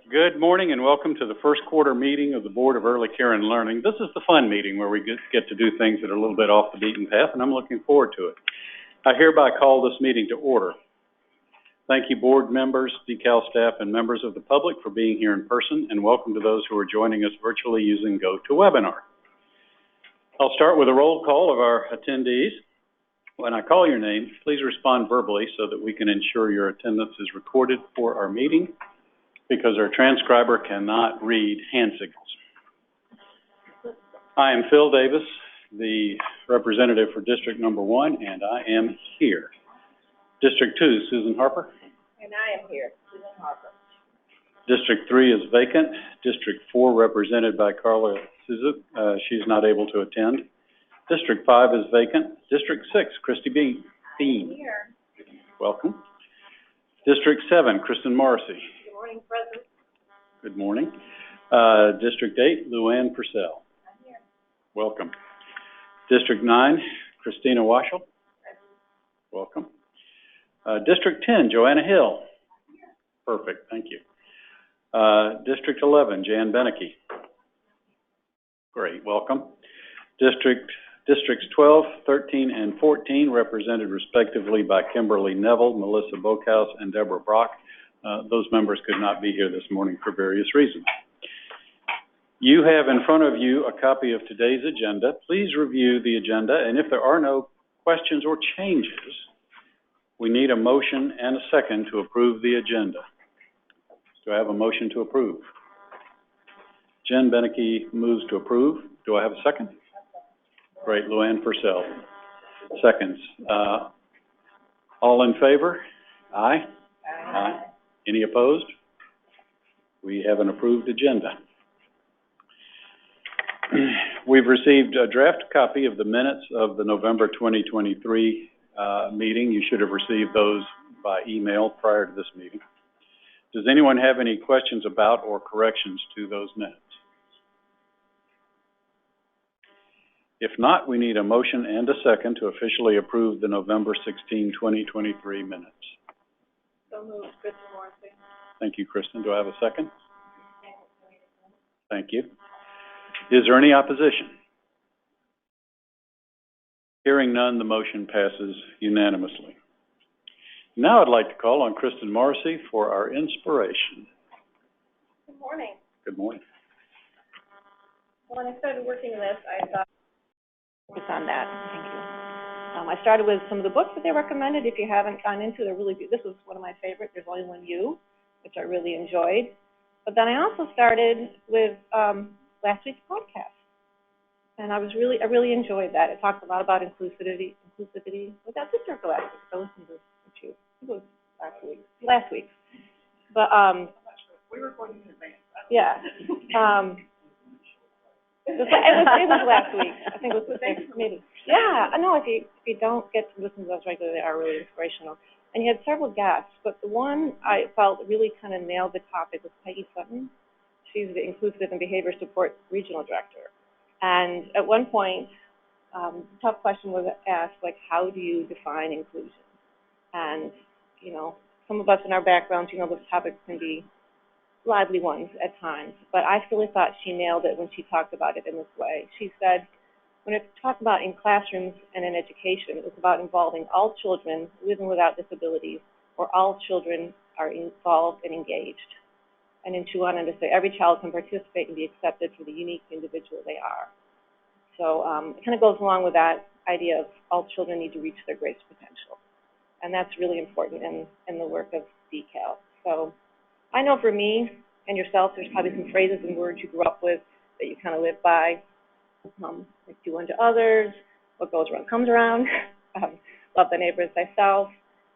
Good morning and welcome to the first quarter meeting of the Board of Early Care and Learning. This is the fun meeting where we get to do things that are a little bit off the beaten path, and I'm looking forward to it. I hereby call this meeting to order. Thank you, board members, DECAL staff, and members of the public for being here in person, and welcome to those who are joining us virtually using GoToWebinar. I'll start with a roll call of our attendees. When I call your name, please respond verbally so that we can ensure your attendance is recorded for our meeting, because our transcriber cannot read hand signals. I am Phil Davis, the representative for District Number 1, and I am here. District 2, Susan Harper. And I am here, Susan Harper. District 3 is vacant. District 4, represented by Carla Suzuki, she's not able to attend. District 5 is vacant. District 6, Christy Bean. I'm here. Welcome. District 7, Kristen Morrissey. Good morning, President. Good morning. District 8, Luann Purcell. I'm here. Welcome. District 9, Christina Waschel. Welcome. District 10, Joanna Hill. I'm here. Perfect, thank you. District 11, Jan Beneke. Great, welcome. Districts 12, 13, and 14, represented respectively by Kimberly Neville, Melissa Boakhouse, and Deborah Brock. Those members could not be here this morning for various reasons. You have in front of you a copy of today's agenda. Please review the agenda, and if there are no questions or changes, we need a motion and a second to approve the agenda. Do I have a motion to approve? Jen Beneke moves to approve. Do I have a second? Great, Luann Purcell. Seconds. All in favor? Aye? Aye. Any opposed? We have an approved agenda. We've received a draft copy of the minutes of the November 2023 meeting. You should have received those by email prior to this meeting. Does anyone have any questions about or corrections to those minutes? If not, we need a motion and a second to officially approve the November 16, 2023 minutes. So moved, Kristen Morrissey. Thank you, Kristen. Do I have a second? Thank you. Is there any opposition? Hearing none, the motion passes unanimously. Now I'd like to call on Kristen Morrissey for our inspiration. Good morning. Good morning. When I started working on this, I thought focus on that. Thank you. I started with some of the books that they recommended. If you haven't gone into, they're really good. This was one of my favorites. There's Only One You, which I really enjoyed. But then I also started with last week's podcast, and I really enjoyed that. It talked a lot about inclusivity. Well, that did start last week. I listened to it. I think it was last week. But we were recording in advance. Yeah. It was last week. I think it was maybe. Yeah, I know if you don't get to listen to those regularly, they are really inspirational. And you had several guests, but the one I felt really kind of nailed the topic was Peggy Sutton. She's the Inclusive and Behavior Support Regional Director. And at one point, the tough question was asked, like, how do you define inclusion? And, you know, some of us in our backgrounds, you know, those topics can be lively ones at times, but I really thought she nailed it when she talked about it in this way. She said, when it talked about in classrooms and in education, it was about involving all children with and without disabilities, or all children are involved and engaged. And then she went on to say, every child can participate and be accepted for the unique individual they are. So it kind of goes along with that idea of all children need to reach their greatest potential. And that's really important in the work of DECAL. So I know for me and yourself, there's probably some phrases and words you grew up with that you kind of live by. Like do unto others, what goes around comes around, love thy neighbor as thyself.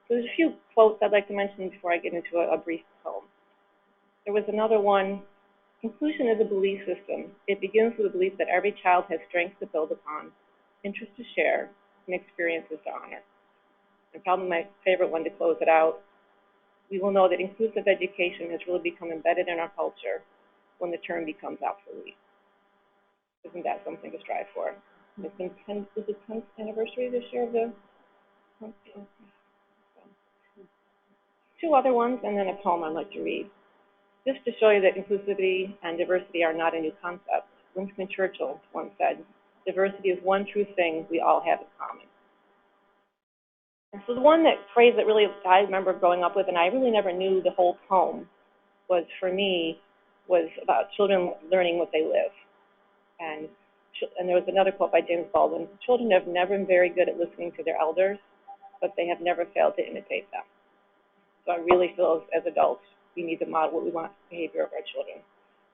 So there's a few quotes I'd like to mention before I get into a brief poem. There was another one, inclusion is a belief system. It begins with the belief that every child has strengths to build upon, interests to share, and experiences to honor. And probably my favorite one to close it out, we will know that inclusive education has really become embedded in our culture when the term becomes obsolete. Isn't that something to strive for? It's been 10th anniversary this year of the two other ones, and then a poem I'd like to read. Just to show you that inclusivity and diversity are not a new concept, Winston Churchill once said, "Diversity is one true thing we all have in common." And so the one phrase that really I remember growing up with, and I really never knew the whole poem, was about children learning what they live. And there was another quote by James Baldwin: "Children have never been very good at listening to their elders, but they have never failed to imitate them." So I really feel as adults, we need to model what we want behavior of our children.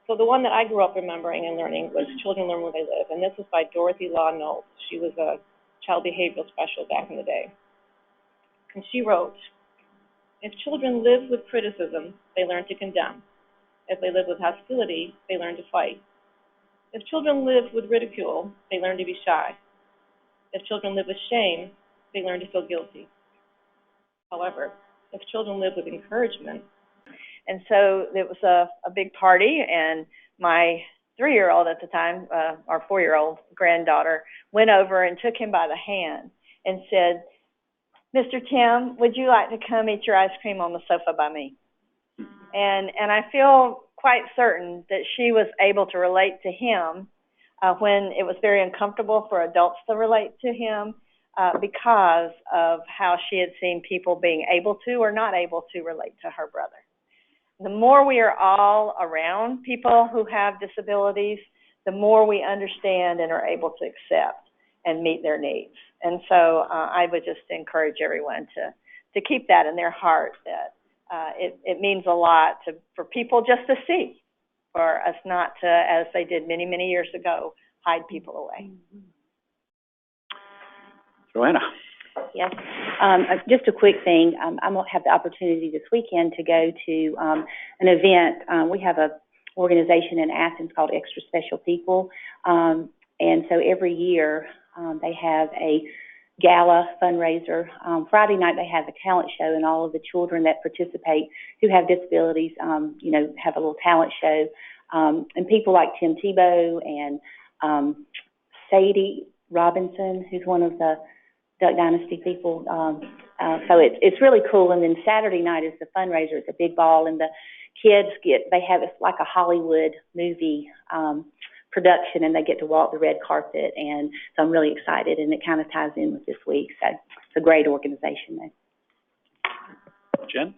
So the one that I grew up remembering and learning was Children Learn Where They Live, and this was by Dorothy Law Knowles. She was a child behavioral specialist back in the day. And she wrote, "If children live with criticism, they learn to condemn. If they live with hostility, they learn to fight. If children live with ridicule, they learn to be shy. If children live with shame, they learn to feel guilty. However, if children live with encouragement." And so it was a big party, and my 3-year-old at the time, our 4-year-old granddaughter, went over and took him by the hand and said, "Mr. Tim, would you like to come eat your ice cream on the sofa by me?" And I feel quite certain that she was able to relate to him when it was very uncomfortable for adults to relate to him because of how she had seen people being able to or not able to relate to her brother. The more we are all around people who have disabilities, the more we understand and are able to accept and meet their needs. And so I would just encourage everyone to keep that in their heart, that it means a lot for people just to see, for us not to, as they did many, many years ago, hide people away. Joanna. Yes. Just a quick thing. I won't have the opportunity this weekend to go to an event. We have an organization in Athens called Extra Special People, and so every year they have a gala fundraiser. Friday night they have a talent show, and all of the children that participate who have disabilities, have a little talent show. And people like Tim Tebow and Sadie Robinson, who's one of the Duck Dynasty people. So it's really cool. And then Saturday night is the fundraiser. It's a big ball, and the kids it's like a Hollywood movie production, and they get to walk the red carpet. And so I'm really excited, and it kind of ties in with this week. So it's a great organization there. Jen?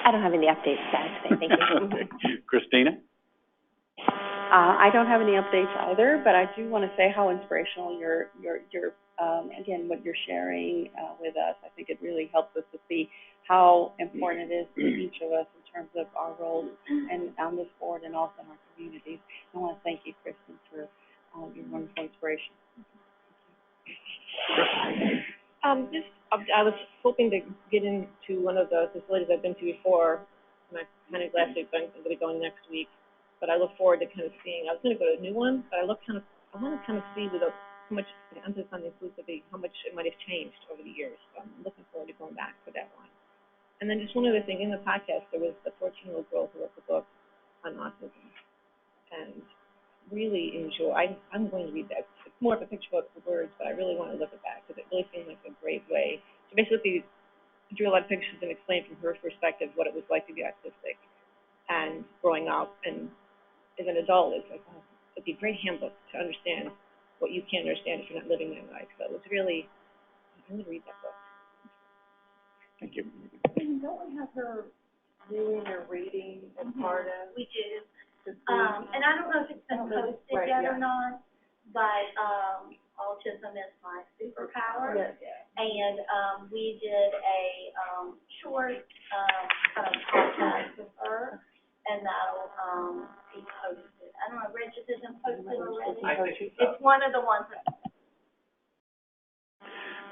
I don't have any updates, guys. Thank you. Christina? I don't have any updates either, but I do want to say how inspirational your again, what you're sharing with us. I think it really helps us to see how important it is to each of us in terms of our roles and on this board and also in our communities. I want to thank you, Kristen, for your wonderful inspiration. I was hoping to get into one of the facilities I've been to before, and I kind of last week, but I'm going to be going next week. But I look forward to kind of seeing. I was going to go to a new one, but I want to kind of see how much emphasis on inclusivity, how much it might have changed over the years. So I'm looking forward to going back to that one. And then just one other thing, in the podcast, there was the 14-year-old girl who wrote the book on autism, and really enjoy. I'm going to read that. It's more of a picture book with words, but I really want to look at that because it really seemed like a great way to basically drew a lot of pictures and explain from her perspective what it was like to be autistic and growing up. And as an adult, it's like, oh, it'd be a great handbook to understand what you can't understand if you're not living that life. So it was really, I'm going to read that book. Thank you. And don't we have her doing or reading as part of? We do. And I don't know if it's been posted yet or not, but autism is my superpower. Yes. And we did a short kind of podcast with her, and that'll be posted. I don't know, Regis isn't posted already? It's one of the ones that...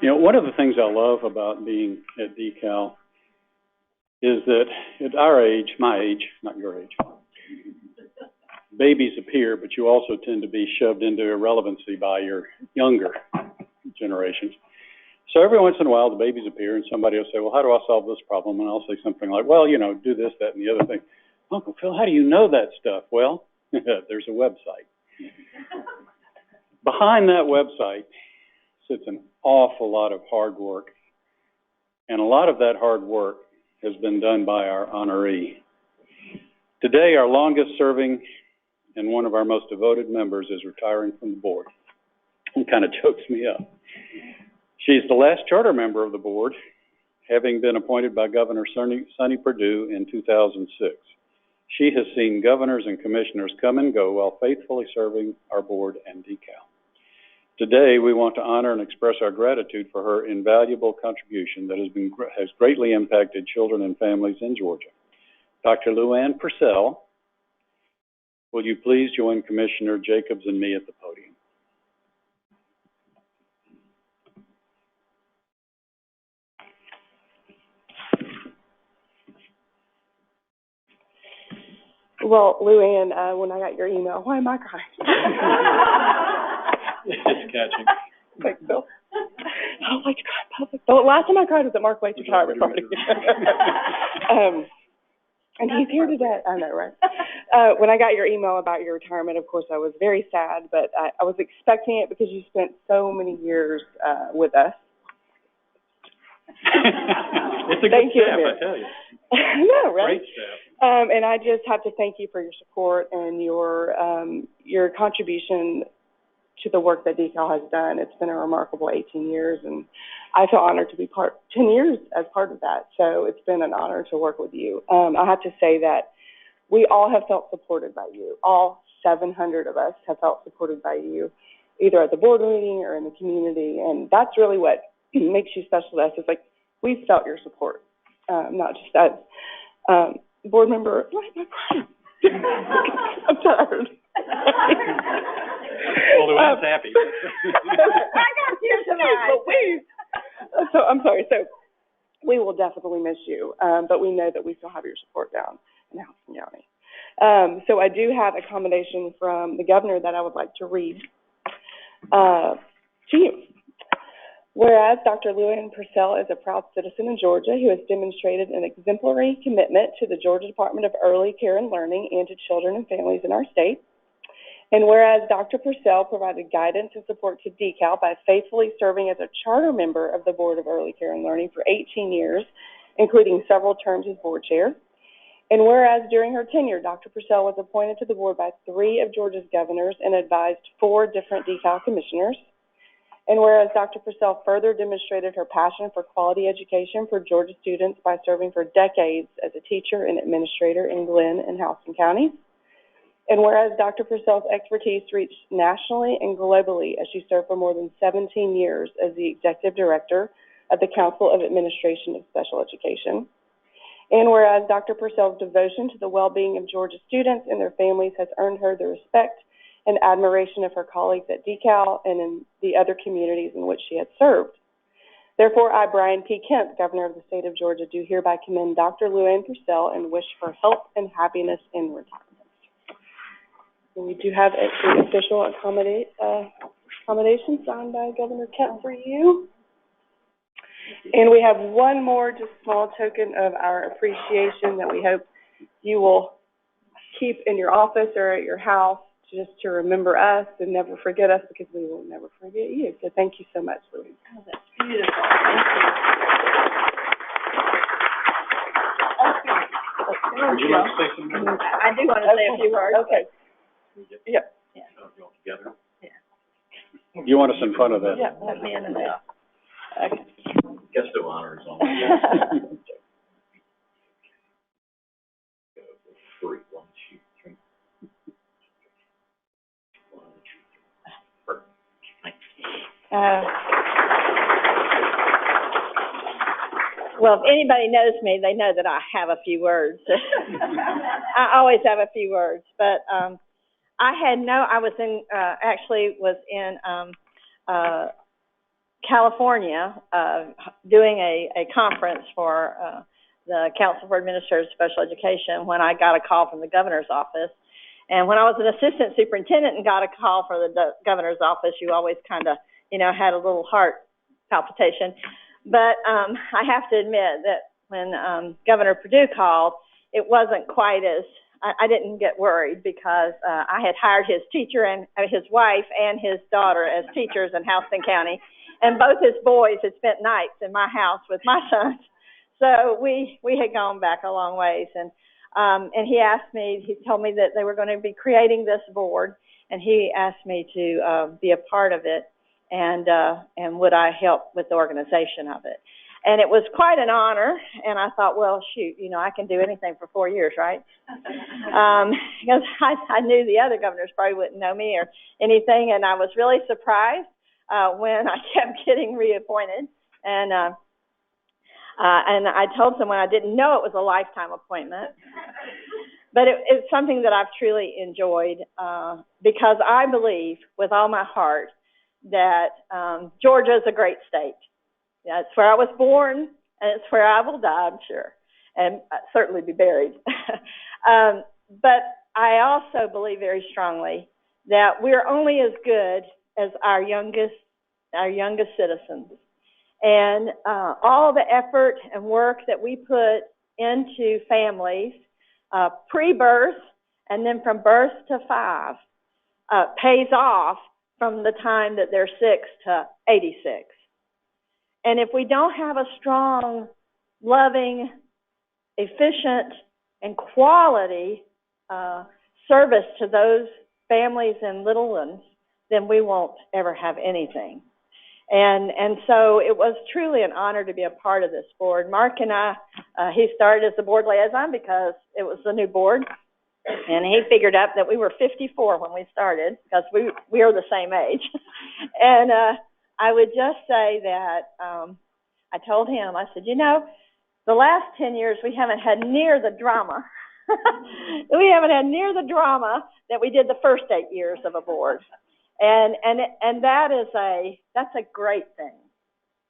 One of the things I love about being at DeKalb is that at our age, my age, not your age, babies appear, but you also tend to be shoved into irrelevancy by your younger generations. So every once in a while, the babies appear, and somebody will say, well, how do I solve this problem? And I'll say something like, well, do this, that, and the other thing. Uncle Phil, how do you know that stuff? Well, there's a website. Behind that website sits an awful lot of hard work And a lot of that hard work has been done by our honoree. Today, our longest-serving and one of our most devoted members is retiring from the board. It kind of chokes me up. She's the last charter member of the board, having been appointed by Governor Sonny Perdue in 2006. She has seen governors and commissioners come and go while faithfully serving our board and DECAL. Today, we want to honor and express our gratitude for her invaluable contribution that has greatly impacted children and families in Georgia. Dr. Luann Purcell, will you please join Commissioner Jacobs and me at the podium? Well, Luann, when I got your email, why am I crying? It's catching. Thanks, Bill. I don't like to cry in public. The last time I cried was at Mark Waite's retirement party. And he's here today. I know, right? When I got your email about your retirement, of course, I was very sad, but I was expecting it because you spent so many years with us. It's a good staff, I tell you. No, right? Great staff. And I just have to thank you for your support and your contribution to the work that DECAL has done. It's been a remarkable 18 years, and I feel honored to be 10 years as part of that. So it's been an honor to work with you. I have to say that we all have felt supported by you. All 700 of us have felt supported by you, either at the board meeting or in the community, and that's really what makes you special to us. It's like we've felt your support, not just as board member. Why am I crying? I'm tired. Well, Luann's happy. I got tears in my eyes. Please. So I'm sorry. So we will definitely miss you, but we know that we still have your support down in Houston County. So I do have a commendation from the governor that I would like to read to you. Whereas Dr. Luann Purcell is a proud citizen in Georgia who has demonstrated an exemplary commitment to the Georgia Department of Early Care and Learning and to children and families in our state. And whereas Dr. Purcell provided guidance and support to DECAL by faithfully serving as a charter member of the Board of Early Care and Learning for 18 years, including several terms as board chair. And whereas during her tenure, Dr. Purcell was appointed to the board by 3 of Georgia's governors and advised 4 different DECAL commissioners. And whereas Dr. Purcell further demonstrated her passion for quality education for Georgia students by serving for decades as a teacher and administrator in Glenn and Houston counties. And whereas Dr. Purcell's expertise reached nationally and globally as she served for more than 17 years as the executive director of the Council of Administration of Special Education. And whereas Dr. Purcell's devotion to the well-being of Georgia students and their families has earned her the respect and admiration of her colleagues at DECAL and in the other communities in which she has served. Therefore, I, Brian P. Kemp, Governor of the state of Georgia, do hereby commend Dr. Luann Purcell and wish her health and happiness in retirement. And we do have an official accommodation signed by Governor Kemp for you. And we have one more just small token of our appreciation that we hope you will keep in your office or at your house just to remember us and never forget us, because we will never forget you. So thank you so much, Louise. Oh, that's beautiful. Thank you. Would you like to say something? I do want to say a few words. Okay. Yeah. Together? Yeah. You want us in front of that? Yeah. Let me in there. Okay. Guest of honor is on. Well, if anybody knows me, they know that I have a few words. I always have a few words, but I was in California doing a conference for the Council for Administrators of Special Education when I got a call from the governor's office. And when I was an assistant superintendent and got a call from the governor's office, you always kind of, had a little heart palpitation. But I have to admit that when Governor Perdue called, it wasn't quite as, I didn't get worried, because I had hired his teacher and his wife and his daughter as teachers in Houston County. and both his boys had spent nights in my house with my sons. So we had gone back a long ways, and he told me that they were going to be creating this board, and he asked me to be a part of it, and would I help with the organization of it. And it was quite an honor, and I thought, well, shoot, I can do anything for 4 years, right? Because I knew the other governors probably wouldn't know me or anything, and I was really surprised when I kept getting reappointed. And I told someone I didn't know it was a lifetime appointment, but it's something that I've truly enjoyed because I believe with all my heart that Georgia is a great state. Yeah, it's where I was born, and it's where I will die, I'm sure, and certainly be buried. But I also believe very strongly that we're only as good as our youngest citizens. And all the effort and work that we put into families, pre-birth and then from birth to 5, pays off from the time that they're 6 to 86. And if we don't have a strong, loving, efficient, and quality service to those families and little ones, then we won't ever have anything. And so it was truly an honor to be a part of this board. Mark and I, he started as the board liaison because it was the new board, and he figured out that we were 54 when we started because we are the same age. And I would just say that I told him, I said, the last 10 years we haven't had near the drama. We haven't had near the drama that we did the first 8 years of a board. And that's a great thing.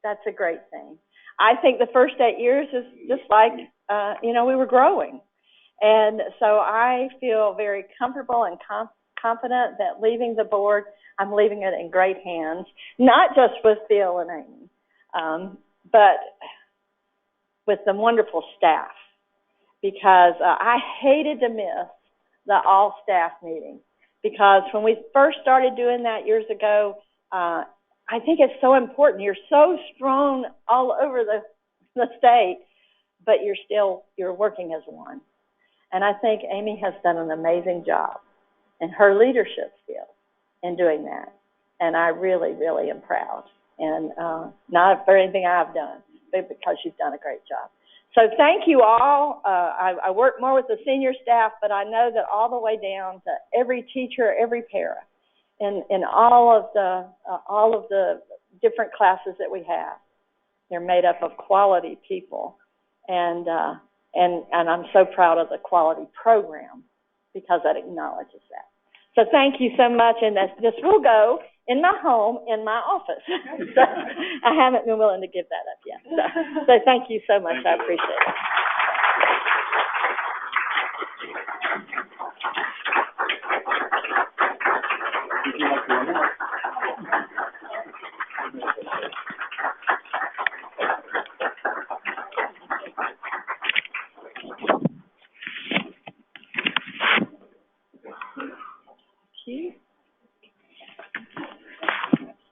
That's a great thing. I think the first 8 years is just like, we were growing. And so I feel very comfortable and confident that leaving the board, I'm leaving it in great hands, not just with Phil and Amy, but with the wonderful staff, because I hated to miss the all-staff meeting, because when we first started doing that years ago, I think it's so important. You're so strong all over the state, but you're working as one. And I think Amy has done an amazing job in her leadership skills in doing that. And I really, really am proud. And not for anything I've done, but because you've done a great job. So thank you all. I work more with the senior staff, but I know that all the way down to every teacher, every para, in all of the different classes that we have, they're made up of quality people. And I'm so proud of the quality program because that acknowledges that. So thank you so much, and this will go in my home, in my office. So I haven't been willing to give that up yet. So thank you so much. I appreciate it.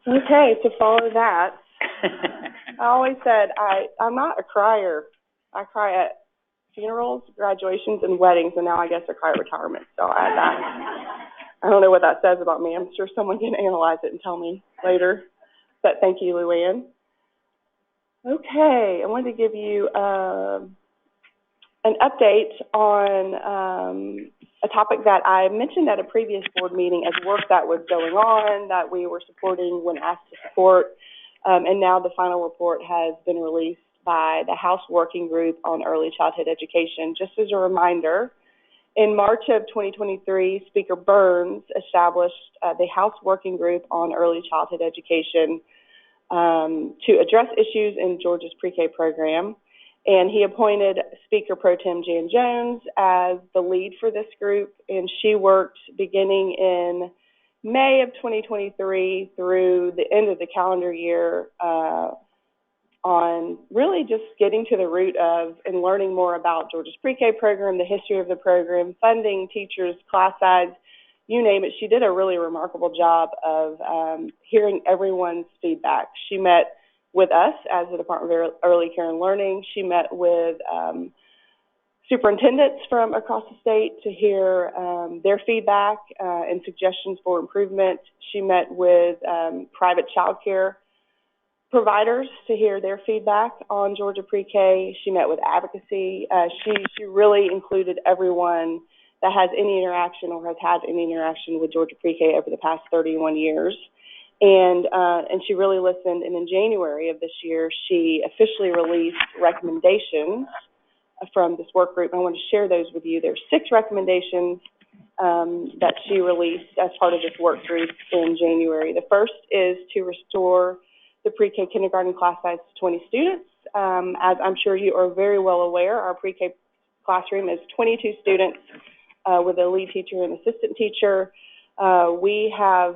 Okay, to follow that, I always said I'm not a crier. I cry at funerals, graduations, and weddings, and now I guess I cry at retirement. So I add that. I don't know what that says about me. I'm sure someone can analyze it and tell me later. But thank you, Luann. Okay, I wanted to give you an update on a topic that I mentioned at a previous board meeting as work that was going on, that we were supporting when asked to support, and now the final report has been released by the House Working Group on Early Childhood Education. Just as a reminder, in March of 2023, Speaker Burns established the House Working Group on Early Childhood Education to address issues in Georgia's pre-K program. And he appointed Speaker Pro Tem Jan Jones as the lead for this group, and she worked beginning in May of 2023 through the end of the calendar year on really just getting to the root of and learning more about Georgia's pre-K program, the history of the program, funding, teachers, class size, you name it. She did a really remarkable job of hearing everyone's feedback. She met with us as the Department of Early Care and Learning. She met with superintendents from across the state to hear their feedback and suggestions for improvement. She met with private child care providers to hear their feedback on Georgia Pre-K. She met with advocacy. She really included everyone that has any interaction or has had any interaction with Georgia Pre-K over the past 31 years. And she really listened, and in January of this year, she officially released recommendations from this work group. I want to share those with you. There's 6 recommendations that she released as part of this work group in January. The first is to restore the pre-K kindergarten class size to 20 students. As I'm sure you are very well aware, our pre-K classroom is 22 students with a lead teacher and assistant teacher. We have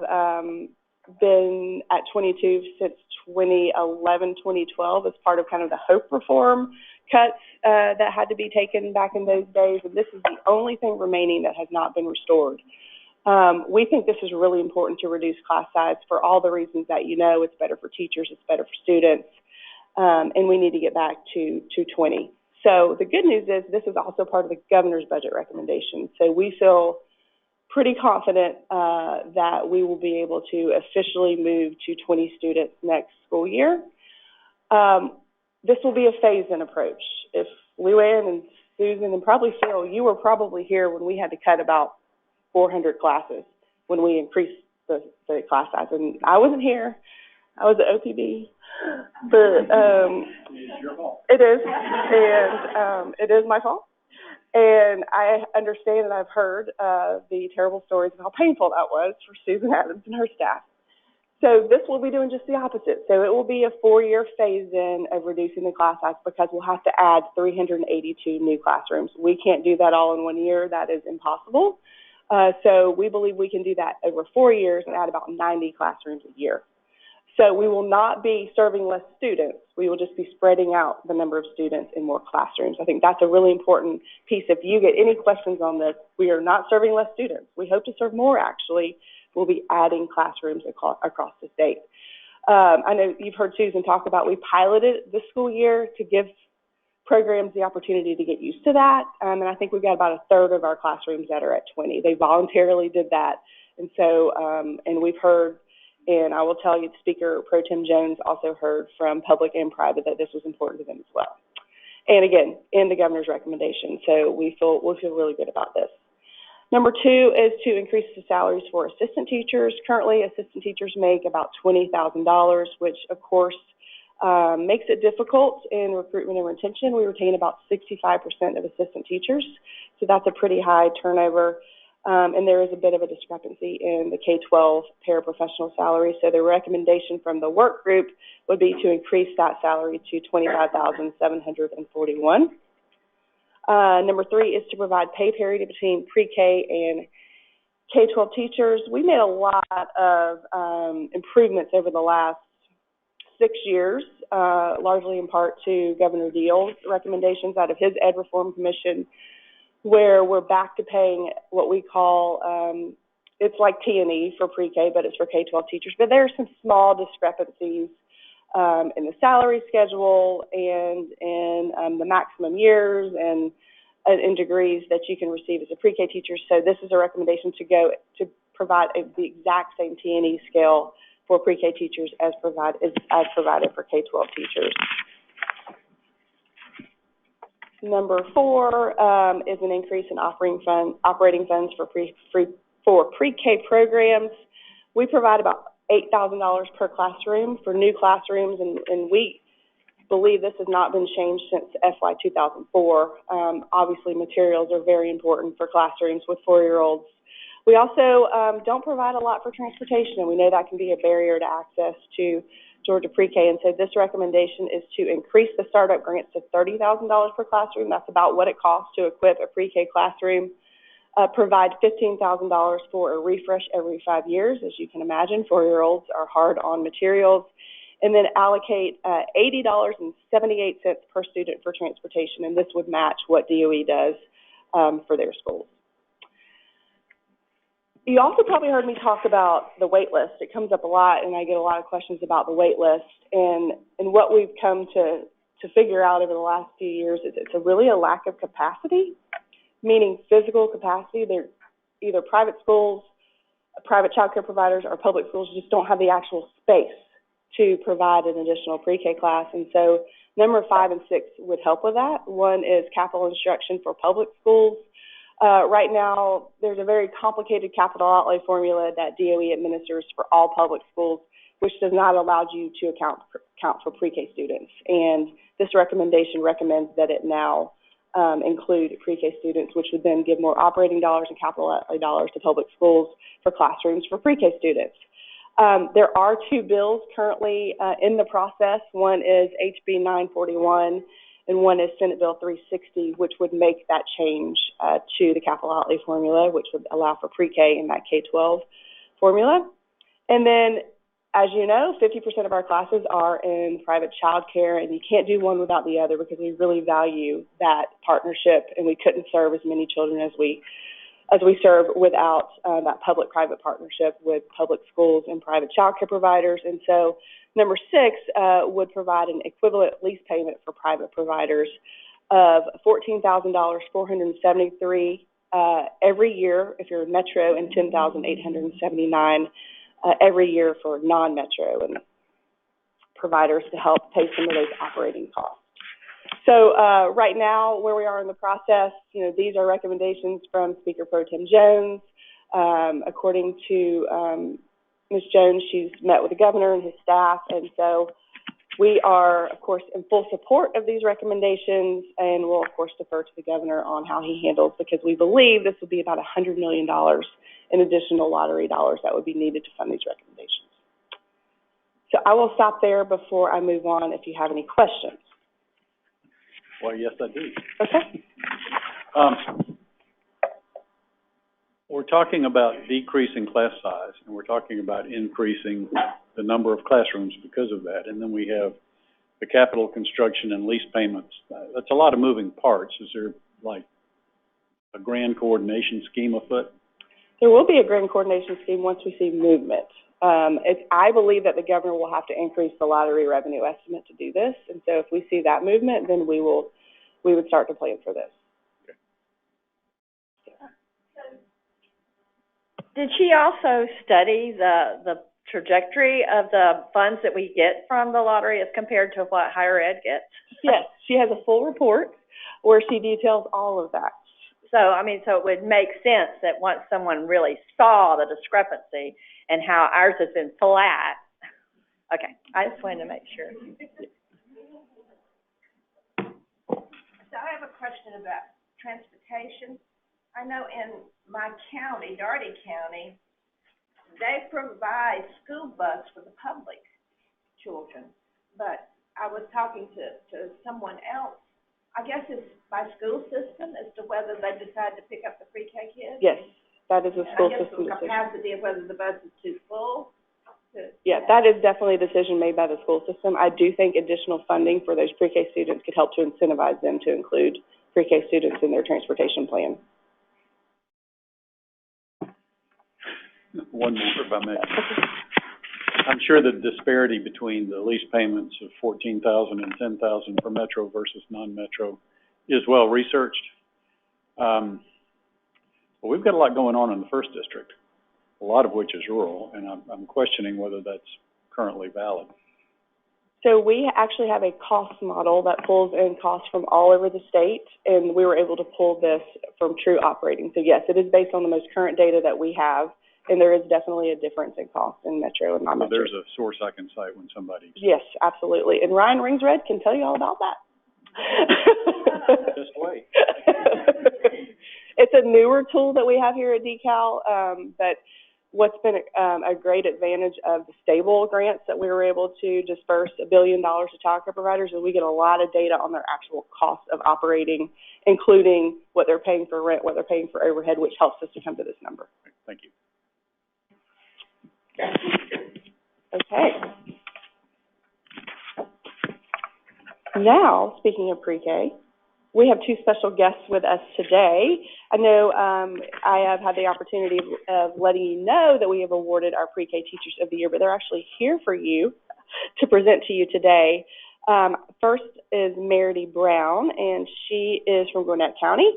been at 22 since 2011, 2012 as part of kind of the HOPE reform cuts that had to be taken back in those days, and this is the only thing remaining that has not been restored. We think this is really important to reduce class size for all the reasons that you know. It's better for teachers, it's better for students, and we need to get back to 20. So the good news is this is also part of the governor's budget recommendation. So we feel pretty confident that we will be able to officially move to 20 students next school year. This will be a phase-in approach. If Luann and Susan and probably Phil, you were probably here when we had to cut about 400 classes when we increased the class size. And I wasn't here. I was at OPB. But it's your fault. It is. And it is my fault. And I understand and I've heard the terrible stories of how painful that was for Susan Adams and her staff. So this will be doing just the opposite. So it will be a 4-year phase-in of reducing the class size because we'll have to add 382 new classrooms. We can't do that all in 1 year. That is impossible. So we believe we can do that over 4 years and add about 90 classrooms a year. So we will not be serving less students. We will just be spreading out the number of students in more classrooms. I think that's a really important piece. If you get any questions on this, we are not serving less students. We hope to serve more, actually. We'll be adding classrooms across the state. I know you've heard Susan talk about we piloted this school year to give programs the opportunity to get used to that. And I think we've got about a third of our classrooms that are at 20. They voluntarily did that. And so, and we've heard, and I will tell you, Speaker Pro Tem Jones also heard from public and private that this was important to them as well. And again, in the governor's recommendation. So we feel really good about this. Number 2 is to increase the salaries for assistant teachers. Currently, assistant teachers make about $20,000, which of course makes it difficult in recruitment and retention. We retain about 65% of assistant teachers, so that's a pretty high turnover. And there is a bit of a discrepancy in the K-12 paraprofessional salary. So the recommendation from the work group would be to increase that salary to $25,741. Number 3 is to provide pay parity between pre-K and K-12 teachers. We made a lot of improvements over the last 6 years, largely in part to Governor Deal's recommendations out of his Ed Reform Commission, where we're back to paying what we call, it's like T&E for pre-K, but it's for K-12 teachers. But there are some small discrepancies in the salary schedule and in the maximum years and in degrees that you can receive as a pre-K teacher. So this is a recommendation to provide the exact same T&E scale for pre-K teachers as provided for K-12 teachers. Number 4 is an increase in operating funds for pre-K programs. We provide about $8,000 per classroom for new classrooms, and we believe this has not been changed since FY 2004. Obviously, materials are very important for classrooms with 4-year-olds. We also don't provide a lot for transportation, and we know that can be a barrier to access to Georgia Pre-K, and so this recommendation is to increase the startup grants to $30,000 per classroom. That's about what it costs to equip a pre-K classroom. Provide $15,000 for a refresh every 5 years. As you can imagine, 4-year-olds are hard on materials. And then allocate $80.78 per student for transportation, and this would match what DOE does for their schools. You also probably heard me talk about the wait list. It comes up a lot, and I get a lot of questions about the wait list. And what we've come to figure out over the last few years is it's really a lack of capacity, meaning physical capacity. They're either private schools, private child care providers, or public schools just don't have the actual space to provide an additional pre-K class. And so number 5 and 6 would help with that. One is capital instruction for public schools. Right now, there's a very complicated capital outlay formula that DOE administers for all public schools, which does not allow you to account for pre-K students. And this recommendation recommends that it now include pre-K students, which would then give more operating dollars and capital outlay dollars to public schools for classrooms for pre-K students. There are 2 bills currently in the process. One is HB 941, and one is Senate Bill 360, which would make that change to the capital outlay formula, which would allow for pre-K in that K-12 formula. And then, as you know, 50% of our classes are in private child care, and you can't do one without the other because we really value that partnership, and we couldn't serve as many children as we serve without that public-private partnership with public schools and private child care providers. And so number 6 would provide an equivalent lease payment for private providers of $14,473 every year if you're metro, and $10,879 every year for non-metro and providers to help pay some of those operating costs. So right now, where we are in the process, these are recommendations from Speaker Pro Tem Jones. According to Ms. Jones, she's met with the governor and his staff, and so we are, of course, in full support of these recommendations, and we'll, of course, defer to the governor on how he handles, because we believe this will be about $100 million in additional lottery dollars that would be needed to fund these recommendations. So I will stop there before I move on if you have any questions. Well, yes, I do. Okay. We're talking about decreasing class size, and we're talking about increasing the number of classrooms because of that. And then we have the capital construction and lease payments. That's a lot of moving parts. Is there, like, a grand coordination scheme afoot? There will be a grand coordination scheme once we see movement. I believe that the governor will have to increase the lottery revenue estimate to do this. And so if we see that movement, then we would start to plan for this. Did she also study the trajectory of the funds that we get from the lottery as compared to what higher ed gets? Yes, she has a full report where she details all of that. So, so it would make sense that once someone really saw the discrepancy and how ours has been flat. Okay, I just wanted to make sure. So I have a question about transportation. I know in my county, Daugherty County, they provide school bus for the public children. But I was talking to someone else. I guess it's by school system as to whether they decide to pick up the pre-K kids? Yes, that is a school system decision. decision. Capacity of whether the bus is too full? Yeah, that is definitely a decision made by the school system. I do think additional funding for those pre-K students could help to incentivize them to include pre-K students in their transportation plan. One more, if I may. I'm sure the disparity between the lease payments of $14,000 and $10,000 for metro versus non-metro is well researched. But we've got a lot going on in the first district, a lot of which is rural, and I'm questioning whether that's currently valid. So we actually have a cost model that pulls in costs from all over the state, and we were able to pull this from true operating. So yes, it is based on the most current data that we have, and there is definitely a difference in cost in metro and non-metro. So there's a source I can cite when somebody... Yes, absolutely. And Ryan Ringsred can tell you all about that. Just wait. It's a newer tool that we have here at DeKal, but what's been a great advantage of the stable grants that we were able to disperse $1 billion to child care providers is we get a lot of data on their actual cost of operating, including what they're paying for rent, what they're paying for overhead, which helps us to come to this number. Thank you. Okay. Now, speaking of pre-K, we have two special guests with us today. I know I have had the opportunity of letting you know that we have awarded our Pre-K Teachers of the Year, but they're actually here for you to present to you today. First is Meredy Brown, and she is from Gwinnett County.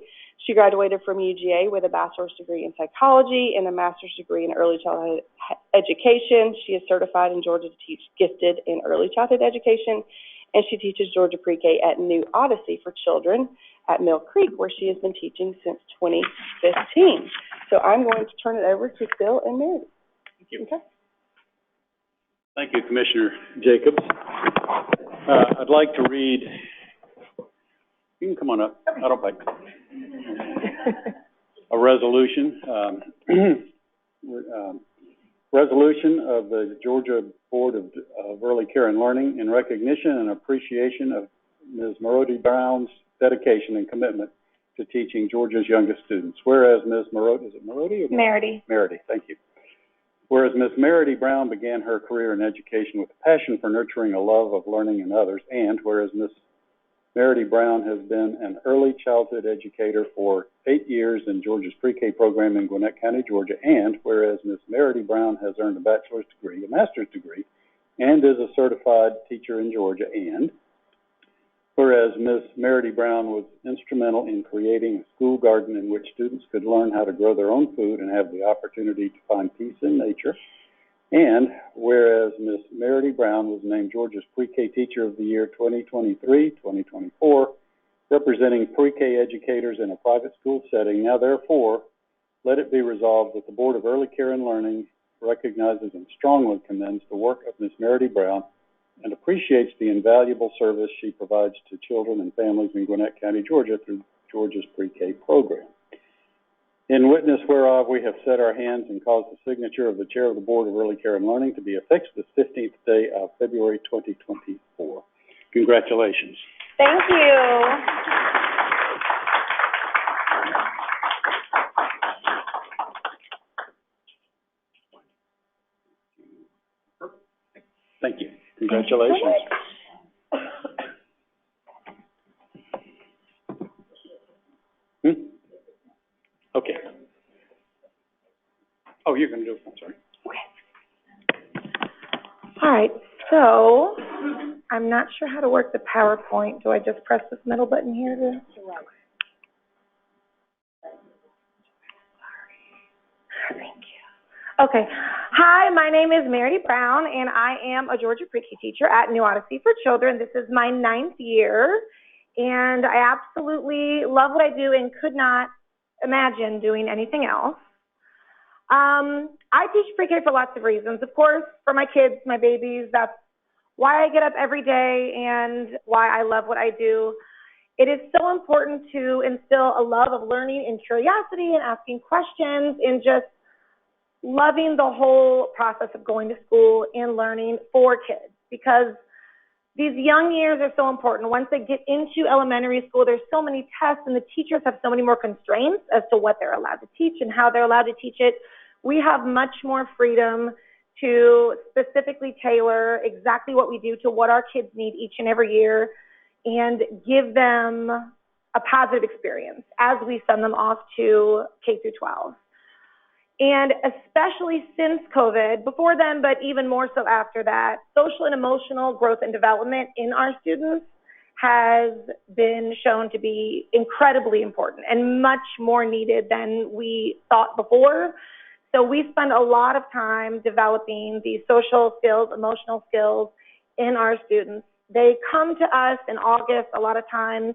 She graduated from UGA with a bachelor's degree in psychology and a master's degree in early childhood education. She is certified in Georgia to teach gifted in early childhood education, and she teaches Georgia Pre-K at New Odyssey for Children at Mill Creek, where she has been teaching since 2015. So I'm going to turn it over to Phil and Meredy. Thank you. Okay. Thank you, Commissioner Jacobs. I'd like to read, you can come on up, I don't bite. A resolution, resolution of the Georgia Board of Early Care and Learning in recognition and appreciation of Ms. Meredy Brown's dedication and commitment to teaching Georgia's youngest students. Whereas Ms. Meredy, is it Meredy or Meredy. Meredy, thank you. Whereas Ms. Meredy Brown began her career in education with a passion for nurturing a love of learning in others, and whereas Ms. Meredy Brown has been an early childhood educator for 8 years in Georgia's pre-K program in Gwinnett County, Georgia, and whereas Ms. Meredy Brown has earned a bachelor's degree, a master's degree, and is a certified teacher in Georgia, and whereas Ms. Meredy Brown was instrumental in creating a school garden in which students could learn how to grow their own food and have the opportunity to find peace in nature. And whereas Ms. Meredy Brown was named Georgia's Pre-K Teacher of the Year 2023-2024, representing pre-K educators in a private school setting, now therefore, let it be resolved that the Board of Early Care and Learning recognizes and strongly commends the work of Ms. Meredy Brown and appreciates the invaluable service she provides to children and families in Gwinnett County, Georgia through Georgia's pre-K program. In witness whereof, we have set our hands and caused the signature of the Chair of the Board of Early Care and Learning to be affixed this 15th day of February 2024. Congratulations. Thank you. Thank you. Congratulations. Okay. Oh, you're going to do it. I'm sorry. All right, so I'm not sure how to work the PowerPoint. Do I just press this middle button here to? Thank you. Okay. Hi, my name is Meredy Brown, and I am a Georgia Pre-K teacher at New Odyssey for Children. This is my 9th year, and I absolutely love what I do and could not imagine doing anything else. I teach pre-K for lots of reasons. Of course, for my kids, my babies, that's why I get up every day and why I love what I do. It is so important to instill a love of learning and curiosity and asking questions and just loving the whole process of going to school and learning for kids, because these young years are so important. Once they get into elementary school, there's so many tests and the teachers have so many more constraints as to what they're allowed to teach and how they're allowed to teach it. We have much more freedom to specifically tailor exactly what we do to what our kids need each and every year and give them a positive experience as we send them off to K through 12. And especially since COVID, before then, but even more so after that, social and emotional growth and development in our students has been shown to be incredibly important and much more needed than we thought before. So we spend a lot of time developing these social skills, emotional skills in our students. They come to us in August a lot of times.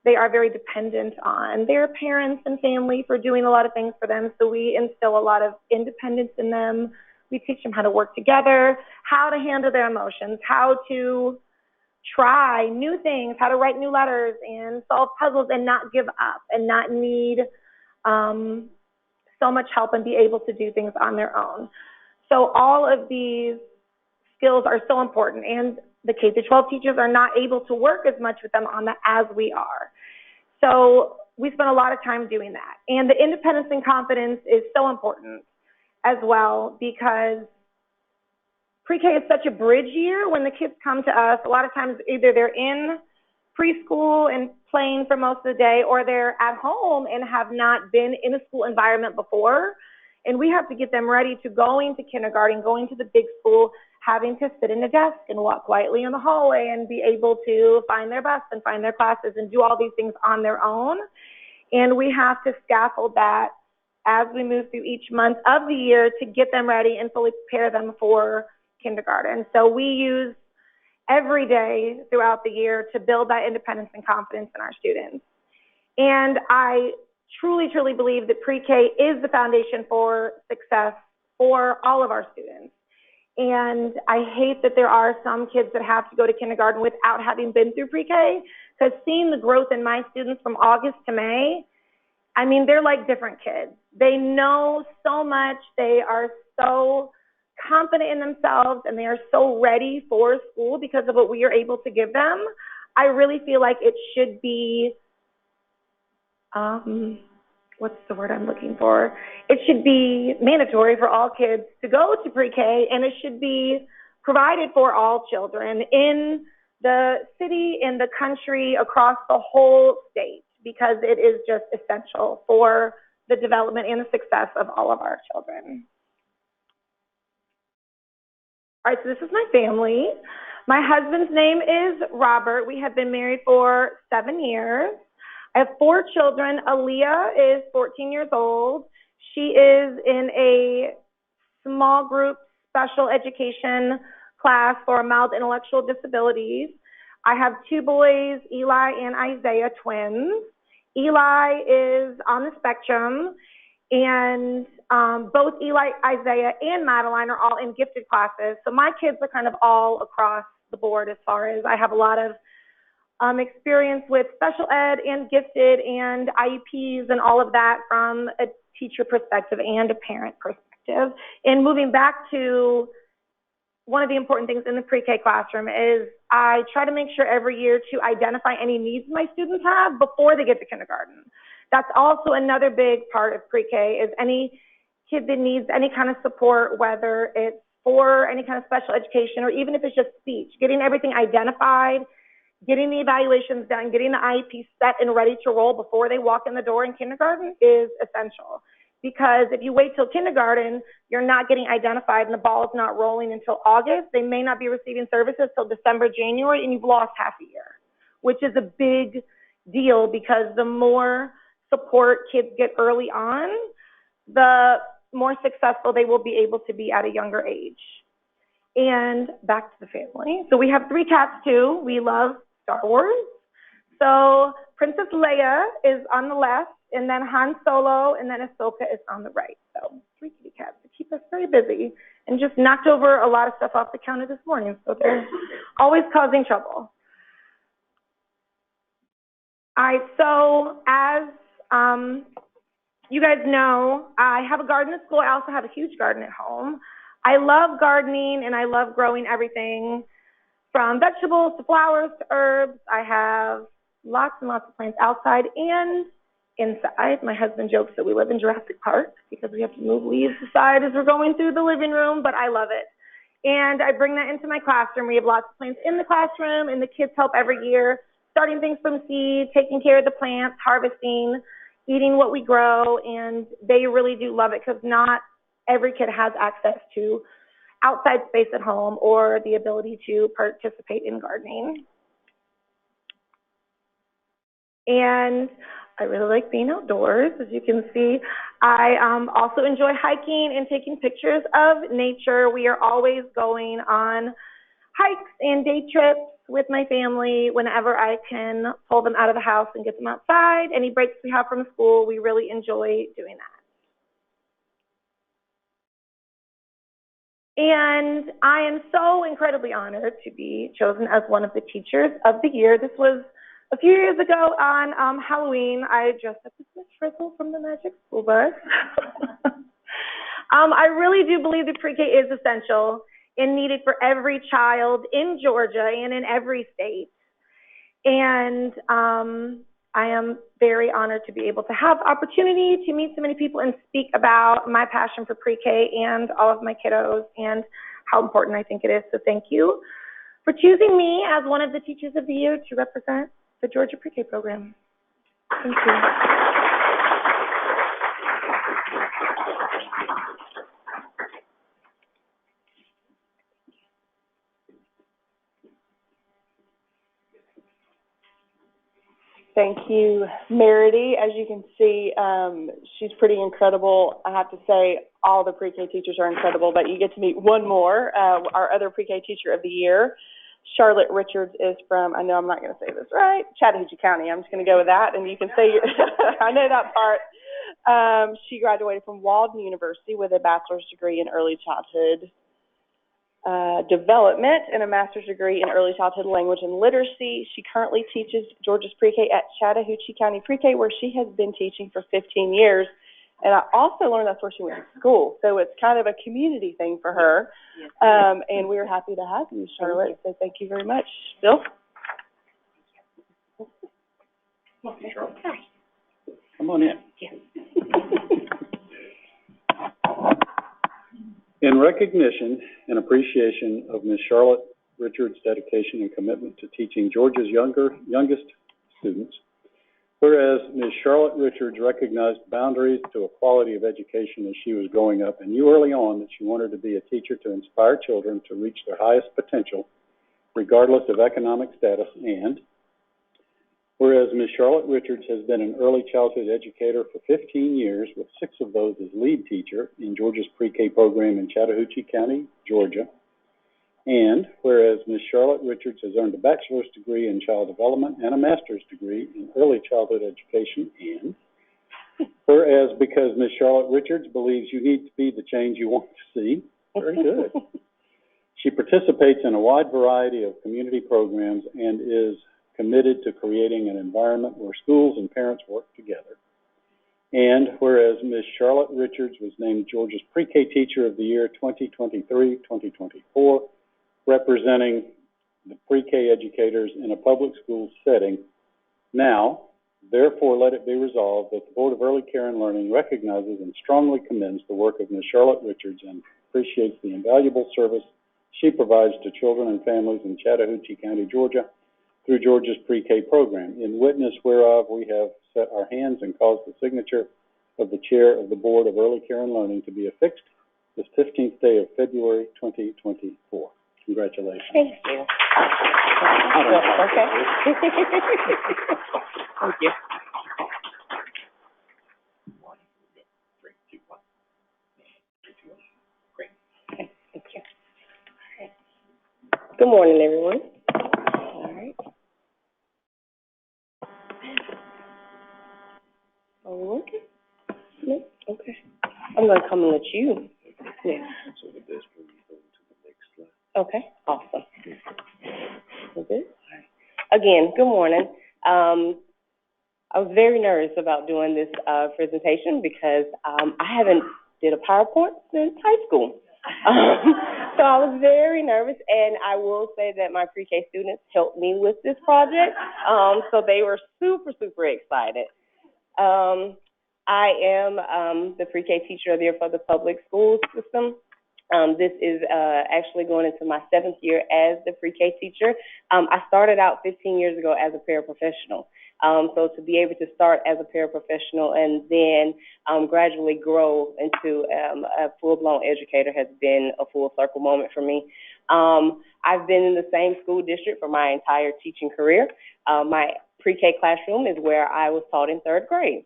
They are very dependent on their parents and family for doing a lot of things for them. So we instill a lot of independence in them. We teach them how to work together, how to handle their emotions, how to try new things, how to write new letters and solve puzzles and not give up and not need so much help and be able to do things on their own. So all of these skills are so important, and the K-12 teachers are not able to work as much with them on that as we are. So we spend a lot of time doing that. And the independence and confidence is so important as well, because pre-K is such a bridge year. When the kids come to us, a lot of times either they're in preschool and playing for most of the day, or they're at home and have not been in a school environment before. And we have to get them ready to going to kindergarten, going to the big school, having to sit in a desk and walk quietly in the hallway and be able to find their bus and find their classes and do all these things on their own. And we have to scaffold that as we move through each month of the year to get them ready and fully prepare them for kindergarten. So we use every day throughout the year to build that independence and confidence in our students. And I truly, truly believe that pre-K is the foundation for success for all of our students. And I hate that there are some kids that have to go to kindergarten without having been through pre-K, because seeing the growth in my students from August to May, I mean, they're like different kids. They know so much. They are so confident in themselves, and they are so ready for school because of what we are able to give them. I really feel like it should be, what's the word I'm looking for? It should be mandatory for all kids to go to pre-K, and it should be provided for all children in the city, in the country, across the whole state, because it is just essential for the development and the success of all of our children. All right, so this is my family. My husband's name is Robert. We have been married for 7 years. I have 4 children. Aaliyah is 14 years old. She is in a small group special education class for mild intellectual disabilities. I have 2 boys, Eli and Isaiah, twins. Eli is on the spectrum, and both Eli, Isaiah, and Madeline are all in gifted classes. So my kids are kind of all across the board as far as I have a lot of experience with special ed and gifted and IEPs and all of that from a teacher perspective and a parent perspective. And moving back to one of the important things in the pre-K classroom is I try to make sure every year to identify any needs my students have before they get to kindergarten. That's also another big part of pre-K, is any kid that needs any kind of support, whether it's for any kind of special education or even if it's just speech, getting everything identified, getting the evaluations done, getting the IEP set and ready to roll before they walk in the door in kindergarten is essential. Because if you wait till kindergarten, you're not getting identified and the ball is not rolling until August. They may not be receiving services till December, January, and you've lost half a year, which is a big deal, because the more support kids get early on, the more successful they will be able to be at a younger age. And back to the family. So we have 3 cats too. We love Star Wars. So Princess Leia is on the left, and then Han Solo, and then Ahsoka is on the right. So 3 kitty cats to keep us very busy, and just knocked over a lot of stuff off the counter this morning. So they're always causing trouble. All right, so as you guys know, I have a garden at school. I also have a huge garden at home. I love gardening, and I love growing everything from vegetables to flowers to herbs. I have lots and lots of plants outside and inside. My husband jokes that we live in Jurassic Park because we have to move leaves aside as we're going through the living room, but I love it. And I bring that into my classroom. We have lots of plants in the classroom, and the kids help every year, starting things from seed, taking care of the plants, harvesting, eating what we grow, and they really do love it, because not every kid has access to outside space at home or the ability to participate in gardening. And I really like being outdoors, as you can see. I also enjoy hiking and taking pictures of nature. We are always going on hikes and day trips with my family whenever I can pull them out of the house and get them outside. Any breaks we have from school, we really enjoy doing that. And I am so incredibly honored to be chosen as one of the Teachers of the Year. This was a few years ago on Halloween. I dressed up as Miss Frizzle from the Magic School Bus. I really do believe that pre-K is essential and needed for every child in Georgia and in every state. And I am very honored to be able to have the opportunity to meet so many people and speak about my passion for pre-K and all of my kiddos and how important I think it is. So thank you for choosing me as one of the Teachers of the Year to represent the Georgia Pre-K program. Thank you. Thank you, Merity. As you can see, she's pretty incredible. I have to say, all the pre-K teachers are incredible, but you get to meet one more, our other pre-K teacher of the year. Charlotte Richards is from, I know I'm not going to say this right, Chattahoochee County. I'm just going to go with that, and you can say, I know that part. She graduated from Walden University with a bachelor's degree in early childhood development and a master's degree in early childhood language and literacy. She currently teaches Georgia's pre-K at Chattahoochee County Pre-K, where she has been teaching for 15 years. And I also learned that's where she went to school. So it's kind of a community thing for her. And we're happy to have you, Charlotte. So thank you very much. Bill? Come on in. In recognition and appreciation of Ms. Charlotte Richards' dedication and commitment to teaching Georgia's youngest students, whereas Ms. Charlotte Richards recognized boundaries to a quality of education as she was growing up and knew early on that she wanted to be a teacher to inspire children to reach their highest potential, regardless of economic status, and whereas Ms. Charlotte Richards has been an early childhood educator for 15 years, with 6 of those as lead teacher in Georgia's pre-K program in Chattahoochee County, Georgia. And whereas Ms. Charlotte Richards has earned a bachelor's degree in child development and a master's degree in early childhood education. And whereas because Ms. Charlotte Richards believes you need to be the change you want to see. Very good. She participates in a wide variety of community programs and is committed to creating an environment where schools and parents work together. And whereas Ms. Charlotte Richards was named Georgia's Pre-K Teacher of the Year 2023-2024, representing the pre-K educators in a public school setting, now, therefore, let it be resolved that the Board of Early Care and Learning recognizes and strongly commends the work of Ms. Charlotte Richards and appreciates the invaluable service she provides to children and families in Chattahoochee County, Georgia, through Georgia's pre-K program. In witness whereof, we have set our hands and caused the signature of the Chair of the Board of Early Care and Learning to be affixed this 15th day of February 2024. Congratulations. Thank you. Okay. Thank you. Okay, thank you. Good morning, everyone. All right. Are we working? No? Okay. I'm going to come and let you. Yeah. Okay, awesome. We're good? Again, good morning. I was very nervous about doing this presentation because I haven't did a PowerPoint since high school. So I was very nervous, and I will say that my pre-K students helped me with this project, so they were super, super excited. I am the pre-K teacher of the year for the public school system. This is actually going into my 7th year as the pre-K teacher. I started out 15 years ago as a paraprofessional. So to be able to start as a paraprofessional and then gradually grow into a full-blown educator has been a full circle moment for me. I've been in the same school district for my entire teaching career. My pre-K classroom is where I was taught in 3rd grade.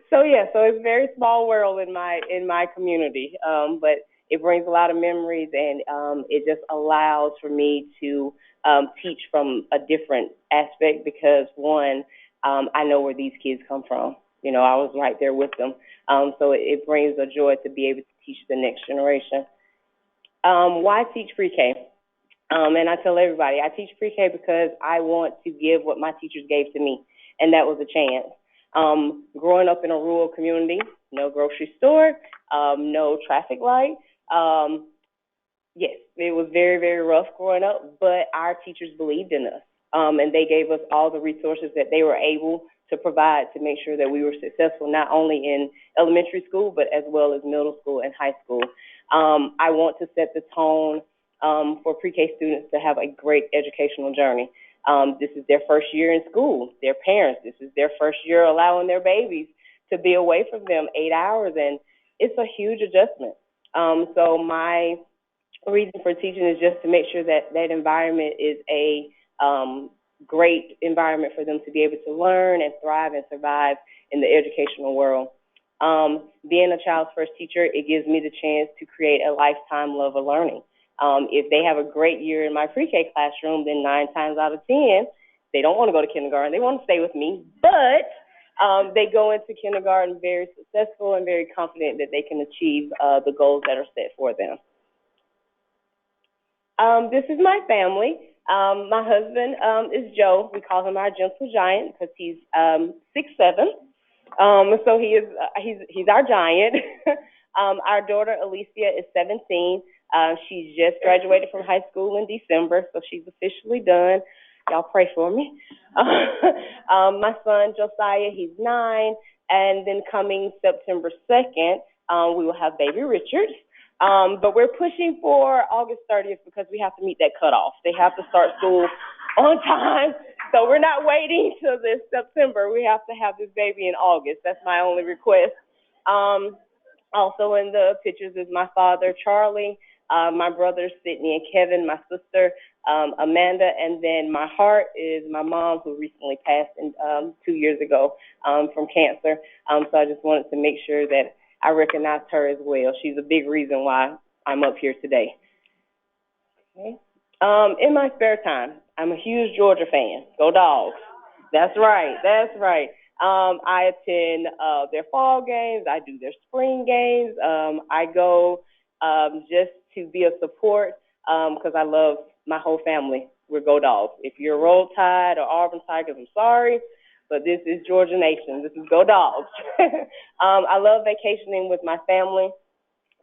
So it's a very small world in my community, but it brings a lot of memories, and it just allows for me to teach from a different aspect because, one, I know where these kids come from. You know, I was right there with them. So it brings a joy to be able to teach the next generation. Why teach pre-K? And I tell everybody, I teach pre-K because I want to give what my teachers gave to me, and that was a chance. Growing up in a rural community, no grocery store, no traffic light. Yes, it was very, very rough growing up, but our teachers believed in us, and they gave us all the resources that they were able to provide to make sure that we were successful, not only in elementary school, but as well as middle school and high school. I want to set the tone for pre-K students to have a great educational journey. This is their first year in school. Their parents, this is their first year allowing their babies to be away from them 8 hours, and it's a huge adjustment. So my reason for teaching is just to make sure that that environment is a great environment for them to be able to learn and thrive and survive in the educational world. Being a child's first teacher, it gives me the chance to create a lifetime love of learning. If they have a great year in my pre-K classroom, then 9 times out of 10, they don't want to go to kindergarten. They want to stay with me, but they go into kindergarten very successful and very confident that they can achieve the goals that are set for them. This is my family. My husband is Joe. We call him our gentle giant because he's 6'7". So he's our giant. Our daughter Alicia is 17. She's just graduated from high school in December, so she's officially done. Y'all pray for me. My son Josiah, he's 9, and then coming September 2nd, we will have baby Richard. But we're pushing for August 30th because we have to meet that cutoff. They have to start school on time, so we're not waiting till this September. We have to have this baby in August. That's my only request. Also in the pictures is my father, Charlie, my brothers, Sydney and Kevin, my sister, Amanda, and then my heart is my mom, who recently passed 2 years ago from cancer. So I just wanted to make sure that I recognized her as well. She's a big reason why I'm up here today. Okay. In my spare time, I'm a huge Georgia fan. Go Dogs. That's right. That's right. I attend their fall games. I do their spring games. I go just to be a support because I love my whole family. We're Go Dogs. If you're Roll Tide or Auburn Tigers, I'm sorry, but this is Georgia Nation. This is Go Dogs. I love vacationing with my family.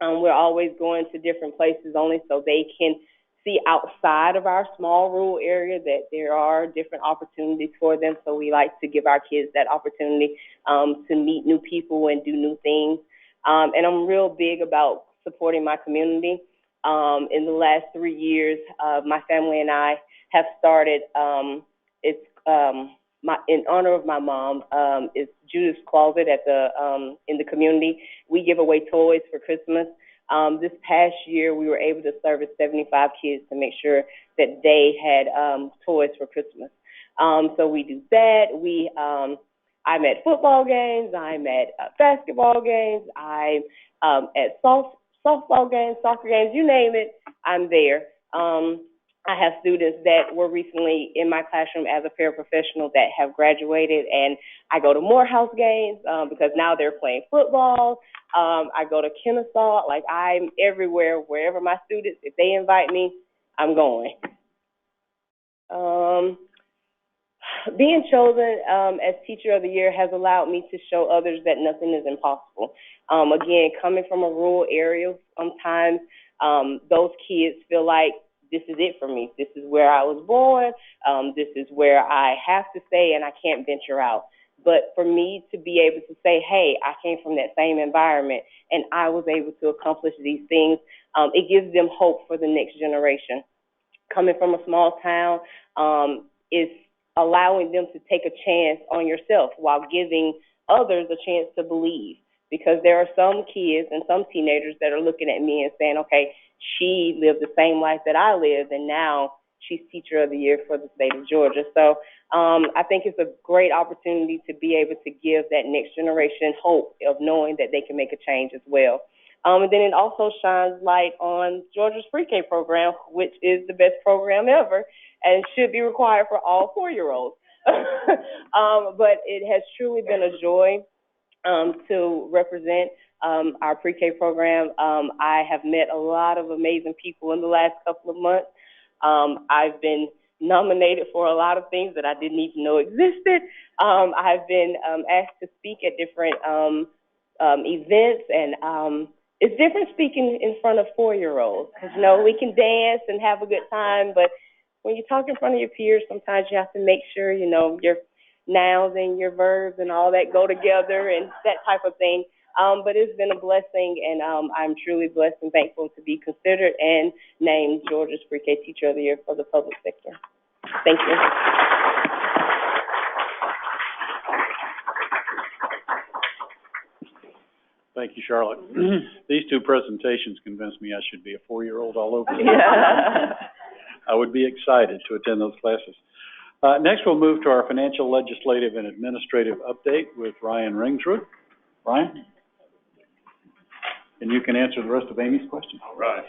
We're always going to different places only so they can see outside of our small rural area that there are different opportunities for them. So we like to give our kids that opportunity to meet new people and do new things. And I'm real big about supporting my community. In the last 3 years, my family and I have started, in honor of my mom, it's Judith's Closet at in the community. We give away toys for Christmas. This past year, we were able to service 75 kids to make sure that they had toys for Christmas. So we do that. I'm at football games. I'm at basketball games. I'm at softball games, soccer games, you name it, I'm there. I have students that were recently in my classroom as a paraprofessional that have graduated, and I go to Morehouse games because now they're playing football. I go to Kennesaw. Like, I'm everywhere, wherever my students, if they invite me, I'm going. Being chosen as Teacher of the Year has allowed me to show others that nothing is impossible. Again, coming from a rural area, sometimes those kids feel like this is it for me. This is where I was born. This is where I have to stay, and I can't venture out. But for me to be able to say, hey, I came from that same environment, and I was able to accomplish these things, it gives them hope for the next generation. Coming from a small town is allowing them to take a chance on yourself while giving others a chance to believe. Because there are some kids and some teenagers that are looking at me and saying, okay, she lived the same life that I lived, and now she's Teacher of the Year for the state of Georgia. So I think it's a great opportunity to be able to give that next generation hope of knowing that they can make a change as well. And then it also shines light on Georgia's pre-K program, which is the best program ever and should be required for all 4-year-olds. But it has truly been a joy to represent our pre-K program. I have met a lot of amazing people in the last couple of months. I've been nominated for a lot of things that I didn't even know existed. I've been asked to speak at different events, and it's different speaking in front of 4-year-olds. Because, you know, we can dance and have a good time, but when you talk in front of your peers, sometimes you have to make sure, you know, your nouns and your verbs and all that go together and that type of thing. But it's been a blessing, and I'm truly blessed and thankful to be considered and named Georgia's Pre-K Teacher of the Year for the public sector. Thank you. Thank you, Charlotte. These two presentations convinced me I should be a 4-year-old all over again. Yeah. I would be excited to attend those classes. Next, we'll move to our financial, legislative, and administrative update with Ryan Ringsrud. Ryan? And you can answer the rest of Amy's questions. All right.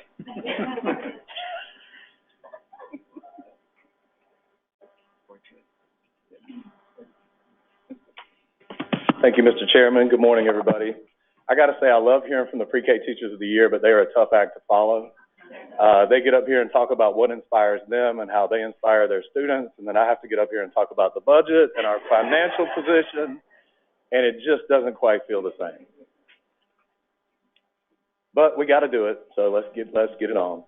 Thank you, Mr. Chairman. Good morning, everybody. I got to say, I love hearing from the Pre-K Teachers of the Year, but they are a tough act to follow. They get up here and talk about what inspires them and how they inspire their students, and then I have to get up here and talk about the budget and our financial position, and it just doesn't quite feel the same. But we got to do it, so let's get it on.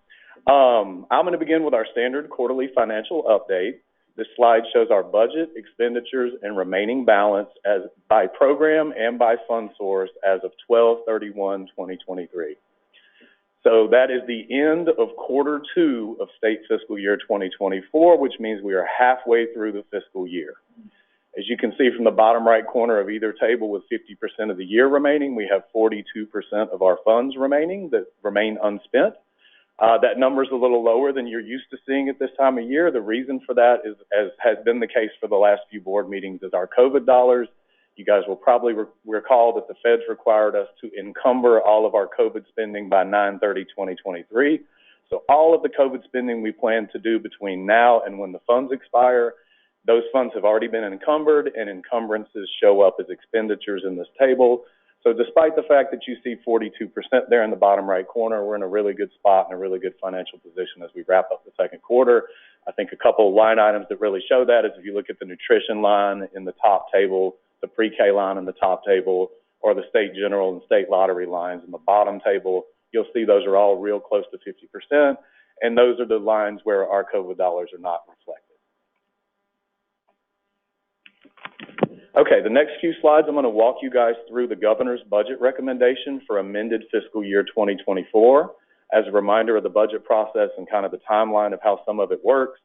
I'm going to begin with our standard quarterly financial update. This slide shows our budget, expenditures, and remaining balance as by program and by fund source as of 12/31/2023. So that is the end of quarter 2 of state fiscal year 2024, which means we are halfway through the fiscal year. As you can see from the bottom right corner of either table, with 50% of the year remaining, we have 42% of our funds remaining that remain unspent. That number is a little lower than you're used to seeing at this time of year. The reason for that is, as has been the case for the last few board meetings, is our COVID dollars. You guys will probably recall that the feds required us to encumber all of our COVID spending by 9/30/2023. So all of the COVID spending we plan to do between now and when the funds expire, those funds have already been encumbered, and encumbrances show up as expenditures in this table. So despite the fact that you see 42% there in the bottom right corner, we're in a really good spot and a really good financial position as we wrap up the second quarter. I think a couple of line items that really show that is if you look at the nutrition line in the top table, the pre-K line in the top table, or the state general and state lottery lines in the bottom table, you'll see those are all real close to 50%, and those are the lines where our COVID dollars are not reflected. Okay, the next few slides, I'm going to walk you guys through the governor's budget recommendation for amended fiscal year 2024 as a reminder of the budget process and kind of the timeline of how some of it works.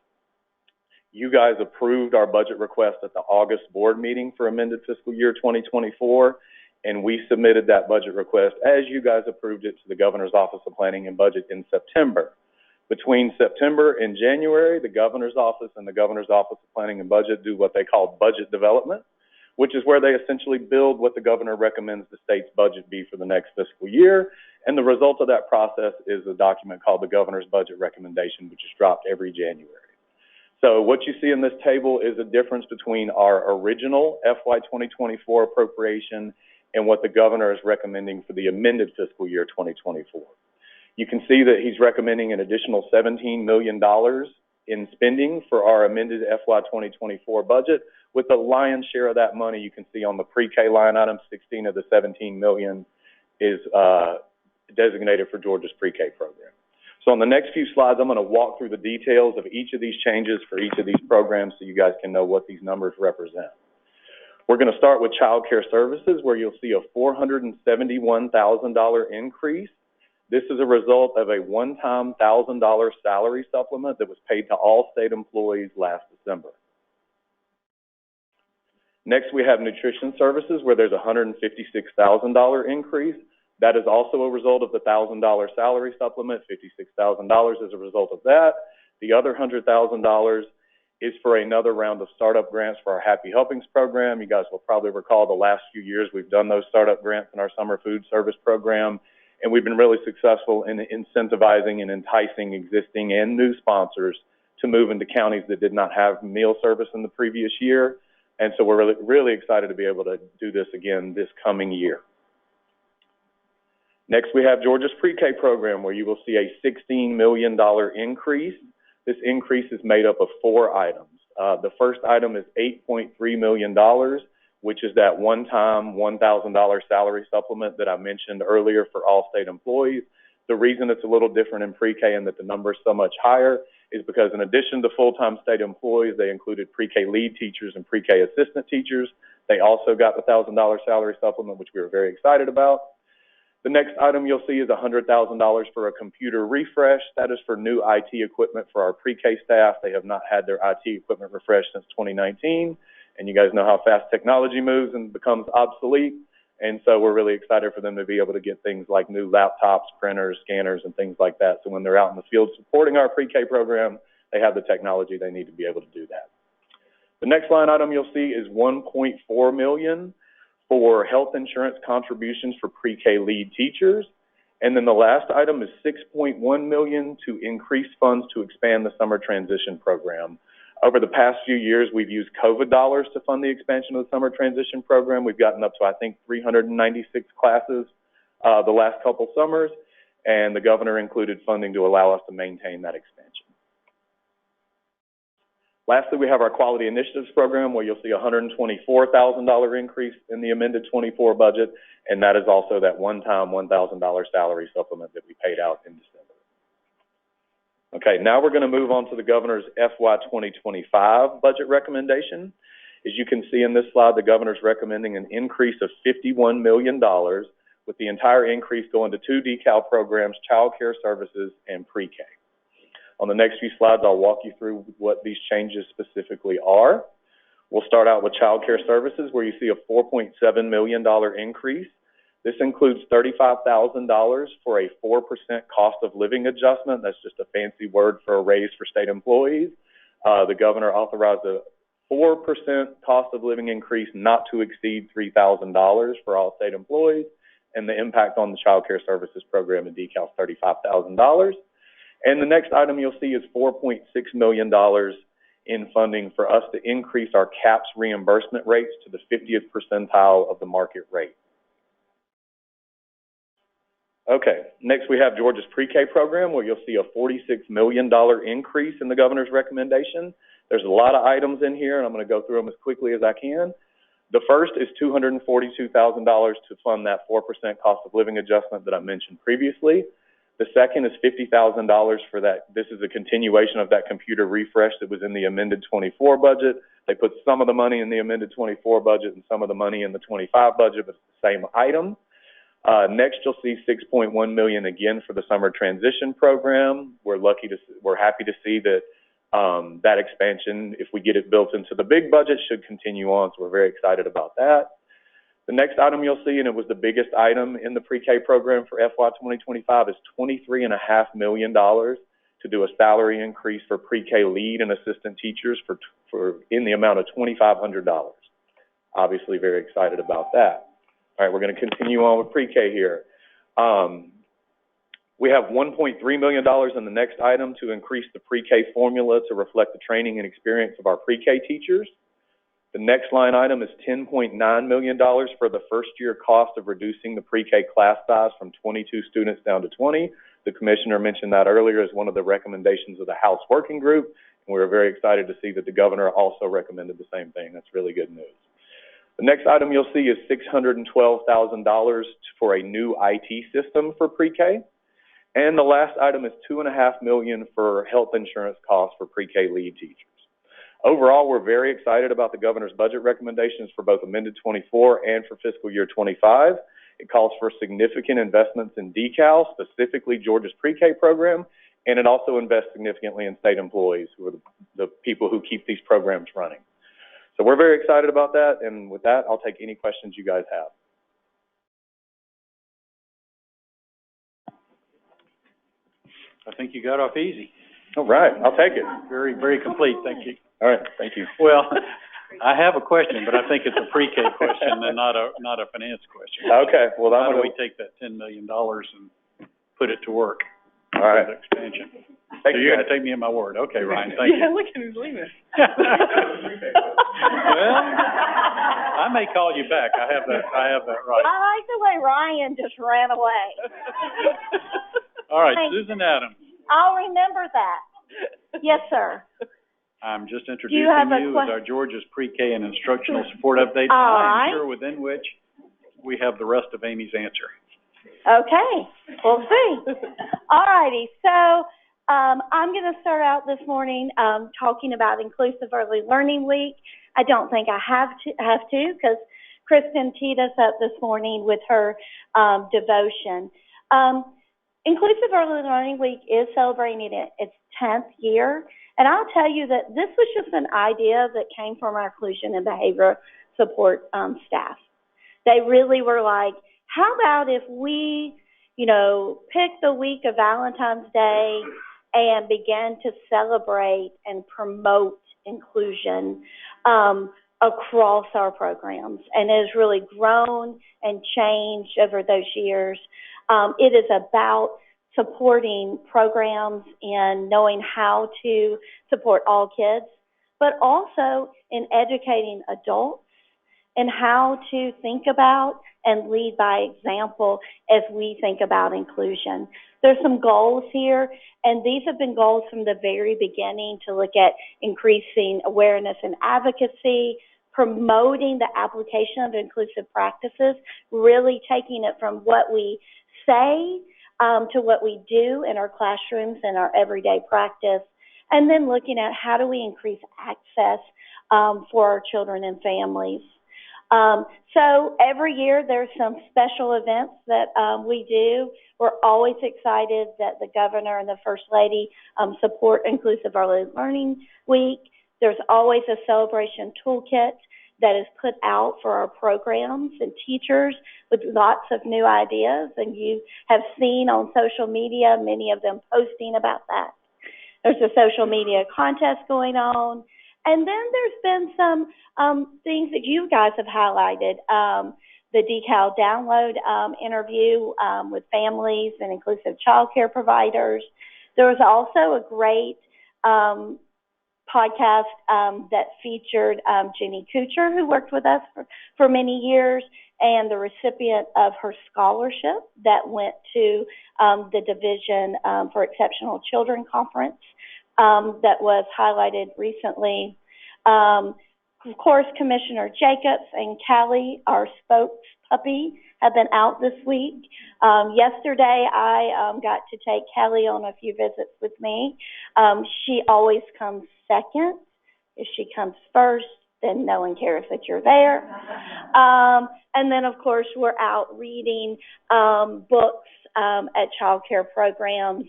You guys approved our budget request at the August board meeting for amended fiscal year 2024, and we submitted that budget request as you guys approved it to the Governor's Office of Planning and Budget in September. Between September and January, the Governor's Office and the Governor's Office of Planning and Budget do what they call budget development, which is where they essentially build what the governor recommends the state's budget be for the next fiscal year. And the result of that process is a document called the Governor's Budget Recommendation, which is dropped every January. So what you see in this table is a difference between our original FY 2024 appropriation and what the governor is recommending for the amended fiscal year 2024. You can see that he's recommending an additional $17 million in spending for our amended FY 2024 budget, with the lion's share of that money you can see on the pre-K line item. 16 of the 17 million is designated for Georgia's pre-K program. So on the next few slides, I'm going to walk through the details of each of these changes for each of these programs so you guys can know what these numbers represent. We're going to start with child care services, where you'll see a $471,000 increase. This is a result of a one-time $1,000 salary supplement that was paid to all state employees last December. Next, we have nutrition services, where there's a $156,000 increase. That is also a result of the $1,000 salary supplement. $56,000 as a result of that. The other $100,000 is for another round of startup grants for our Happy Helpings program. You guys will probably recall the last few years we've done those startup grants in our summer food service program, and we've been really successful in incentivizing and enticing existing and new sponsors to move into counties that did not have meal service in the previous year. And so we're really excited to be able to do this again this coming year. Next, we have Georgia's pre-K program, where you will see a $16 million increase. This increase is made up of 4 items. The first item is $8.3 million, which is that one-time $1,000 salary supplement that I mentioned earlier for all state employees. The reason it's a little different in pre-K and that the number is so much higher is because in addition to full-time state employees, they included pre-K lead teachers and pre-K assistant teachers. They also got the $1,000 salary supplement, which we were very excited about. The next item you'll see is $100,000 for a computer refresh. That is for new IT equipment for our pre-K staff. They have not had their IT equipment refreshed since 2019, and you guys know how fast technology moves and becomes obsolete. And so we're really excited for them to be able to get things like new laptops, printers, scanners, and things like that. So when they're out in the field supporting our pre-K program, they have the technology they need to be able to do that. The next line item you'll see is $1.4 million for health insurance contributions for pre-K lead teachers. And then the last item is $6.1 million to increase funds to expand the summer transition program. Over the past few years, we've used COVID dollars to fund the expansion of the summer transition program. We've gotten up to, I think, 396 classes the last couple summers, and the governor included funding to allow us to maintain that expansion. Lastly, we have our Quality Initiatives Program, where you'll see a $124,000 increase in the amended 24 budget, and that is also that one-time $1,000 salary supplement that we paid out in December. Okay, now we're going to move on to the governor's FY 2025 budget recommendation. As you can see in this slide, the governor's recommending an increase of $51 million, with the entire increase going to 2 decal programs, child care services, and pre-K. On the next few slides, I'll walk you through what these changes specifically are. We'll start out with child care services, where you see a $4.7 million increase. This includes $35,000 for a 4% cost of living adjustment. That's just a fancy word for a raise for state employees. The governor authorized a 4% cost of living increase not to exceed $3,000 for all state employees, and the impact on the child care services program in decal is $35,000. And the next item you'll see is $4.6 million in funding for us to increase our CAPS reimbursement rates to the 50th percentile of the market rate. Okay, next we have Georgia's pre-K program, where you'll see a $46 million increase in the governor's recommendation. There's a lot of items in here, and I'm going to go through them as quickly as I can. The first is $242,000 to fund that 4% cost of living adjustment that I mentioned previously. The second is $50,000 for that. This is a continuation of that computer refresh that was in the amended 24 budget. They put some of the money in the amended 24 budget and some of the money in the 25 budget, but it's the same item. Next, you'll see $6.1 million again for the summer transition program. We're happy to see that that expansion, if we get it built into the big budget, should continue on. So we're very excited about that. The next item you'll see, and it was the biggest item in the pre-K program for FY 2025, is $23.5 million to do a salary increase for pre-K lead and assistant teachers for in the amount of $2,500. Obviously very excited about that. All right, we're going to continue on with pre-K here. We have $1.3 million in the next item to increase the pre-K formula to reflect the training and experience of our pre-K teachers. The next line item is $10.9 million for the first year cost of reducing the pre-K class size from 22 students down to 20. The commissioner mentioned that earlier as one of the recommendations of the House Working Group, and we were very excited to see that the governor also recommended the same thing. That's really good news. The next item you'll see is $612,000 for a new IT system for pre-K. And the last item is $2.5 million for health insurance costs for pre-K lead teachers. Overall, we're very excited about the governor's budget recommendations for both amended 24 and for fiscal year 25. It calls for significant investments in decal, specifically Georgia's pre-K program, and it also invests significantly in state employees, who are the people who keep these programs running. So we're very excited about that, and with that, I'll take any questions you guys have. I think you got off easy. All right, I'll take it. Very, very complete, thank you. All right, thank you. Well, I have a question, but I think it's a pre-K question and not a finance question. Okay, well, how do we take that $10 million and put it to work? All right. For the expansion. So you're going to take me at my word. Okay, Ryan, thank you. Yeah, look at who's leaving. Well, I may call you back. I have that right. I like the way Ryan just ran away. All right, Susan Adams. I'll remember that. Yes, sir. I'm just introducing you as our Georgia's pre-K and instructional support update. I'm sure within which we have the rest of Amy's answer. Okay, we'll see. All righty, so I'm going to start out this morning talking about Inclusive Early Learning Week. I don't think I have to because Kristen teed us up this morning with her devotion. Inclusive Early Learning Week is celebrating its 10th year, and I'll tell you that this was just an idea that came from our inclusion and behavior support staff. They really were like, how about if we, pick the week of Valentine's Day and begin to celebrate and promote inclusion across our programs. And it has really grown and changed over those years. It is about supporting programs and knowing how to support all kids, but also in educating adults and how to think about and lead by example as we think about inclusion. There's some goals here, and these have been goals from the very beginning to look at increasing awareness and advocacy, promoting the application of inclusive practices, really taking it from what we say to what we do in our classrooms and our everyday practice, and then looking at how do we increase access for our children and families. So every year there's some special events that we do. We're always excited that the governor and the first lady support Inclusive Early Learning Week. There's always a celebration toolkit that is put out for our programs and teachers with lots of new ideas, and you have seen on social media many of them posting about that. There's a social media contest going on. And then there's been some things that you guys have highlighted, the Decal Download interview with families and inclusive child care providers. There was also a great podcast that featured Jenny Kuchar, who worked with us for many years, and the recipient of her scholarship that went to the Division for Exceptional Children Conference. That was highlighted recently. Of course, Commissioner Jacobs and Callie, our spokes puppy, have been out this week. Yesterday, I got to take Callie on a few visits with me. She always comes second. If she comes first, then no one cares that you're there. And then, of course, we're out reading books at child care programs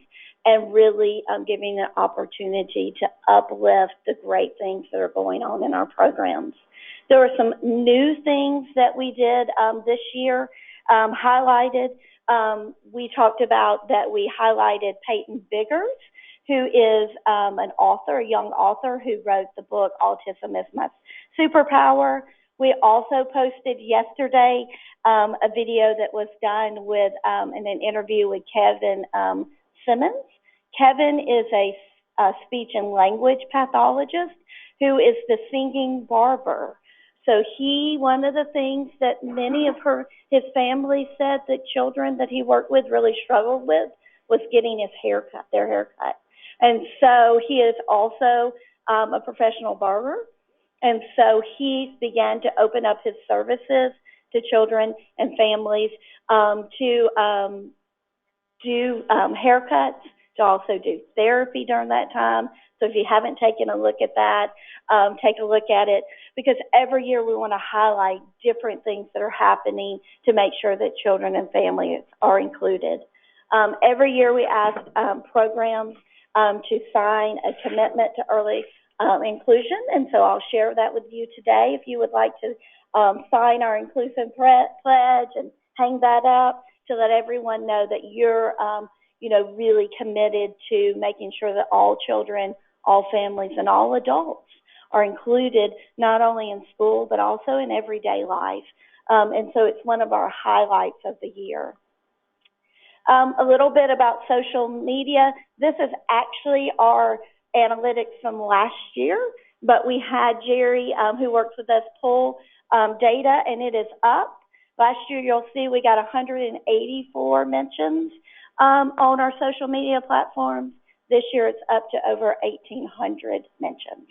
and really giving an opportunity to uplift the great things that are going on in our programs. There were some new things that we did this year highlighted. We talked about that we highlighted Peyton Biggers, who is an author, a young author who wrote the book Autism is My Superpower. We also posted yesterday a video that was done with in an interview with Kevin Simmons. Kevin is a speech and language pathologist who is the singing barber. So one of the things that many of his family said that children that he worked with really struggled with was getting their haircut. And so he is also a professional barber. And so he began to open up his services to children and families to do haircuts, to also do therapy during that time. So if you haven't taken a look at that, take a look at it, because every year we want to highlight different things that are happening to make sure that children and families are included. Every year we ask programs to sign a commitment to early inclusion, and so I'll share that with you today. If you would like to sign our inclusive pledge and hang that up to let everyone know that you're really committed to making sure that all children, all families, and all adults are included not only in school but also in everyday life. And so it's one of our highlights of the year. A little bit about social media. This is actually our analytics from last year, but we had Jerry, who works with us, pull data, and it is up. Last year, you'll see we got 184 mentions on our social media platforms. This year, it's up to over 1,800 mentions.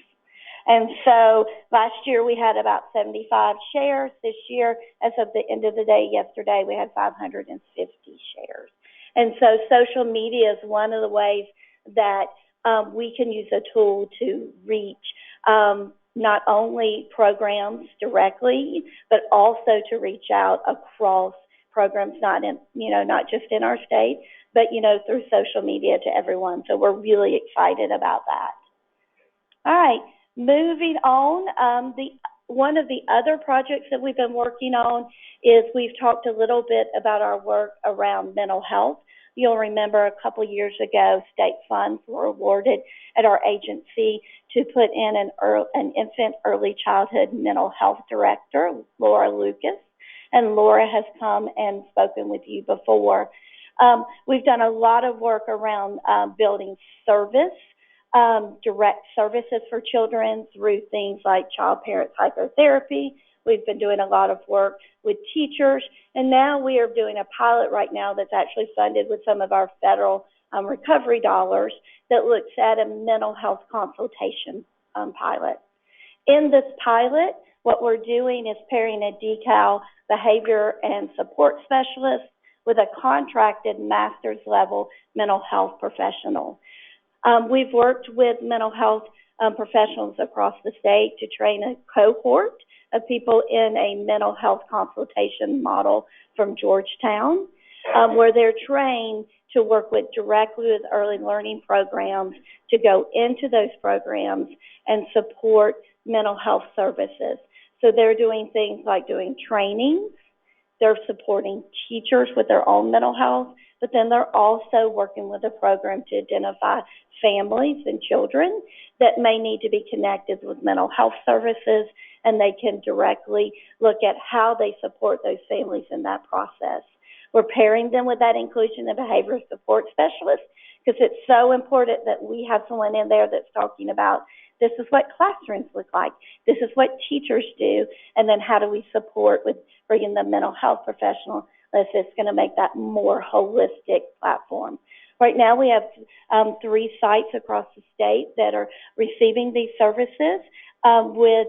And so last year, we had about 75 shares. This year, as of the end of the day yesterday, we had 550 shares. And so social media is one of the ways that we can use a tool to reach not only programs directly, but also to reach out across programs, not just in our state, but, through social media to everyone. So we're really excited about that. All right, moving on, one of the other projects that we've been working on is we've talked a little bit about our work around mental health. You'll remember a couple years ago, state funds were awarded at our agency to put in an infant early childhood mental health director, Laura Lucas, and Laura has come and spoken with you before. We've done a lot of work around building direct services for children through things like child-parent psychotherapy. We've been doing a lot of work with teachers, and now we are doing a pilot right now that's actually funded with some of our federal recovery dollars that looks at a mental health consultation pilot. In this pilot, what we're doing is pairing a DECAL behavior and support specialist with a contracted master's level mental health professional. We've worked with mental health professionals across the state to train a cohort of people in a mental health consultation model from Georgetown, where they're trained to work directly with early learning programs to go into those programs and support mental health services. So they're doing things like doing trainings, they're supporting teachers with their own mental health, but then they're also working with a program to identify families and children that may need to be connected with mental health services, and they can directly look at how they support those families in that process. We're pairing them with that inclusion and behavior support specialist because it's so important that we have someone in there that's talking about this is what classrooms look like, this is what teachers do, and then how do we support with bringing the mental health professional that's going to make that more holistic platform. Right now we have 3 sites across the state that are receiving these services with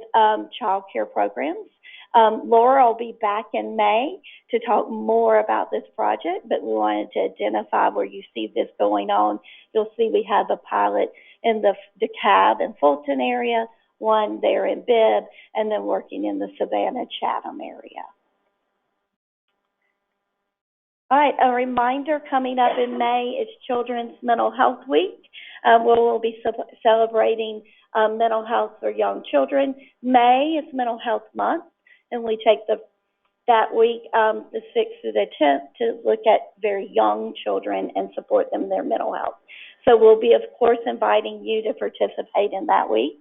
child care programs. Laura will be back in May to talk more about this project, but we wanted to identify where you see this going on. You'll see we have a pilot in the DeKalb and Fulton area, one there in Bibb, and then working in the Savannah-Chatham area. All right, a reminder coming up in May is Children's Mental Health Week, where we'll be celebrating mental health for young children. May is Mental Health Month, and we take that week, the 6th through the 10th, to look at very young children and support them in their mental health. So we'll be, of course, inviting you to participate in that week.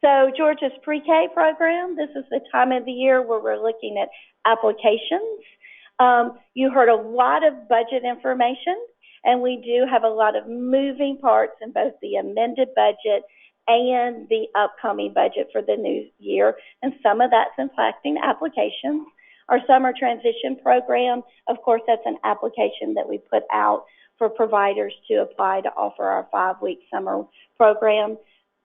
So Georgia's pre-K program, this is the time of the year where we're looking at applications. You heard a lot of budget information, and we do have a lot of moving parts in both the amended budget and the upcoming budget for the new year, and some of that's impacting applications. Our summer transition program, of course, that's an application that we put out for providers to apply to offer our 5-week summer program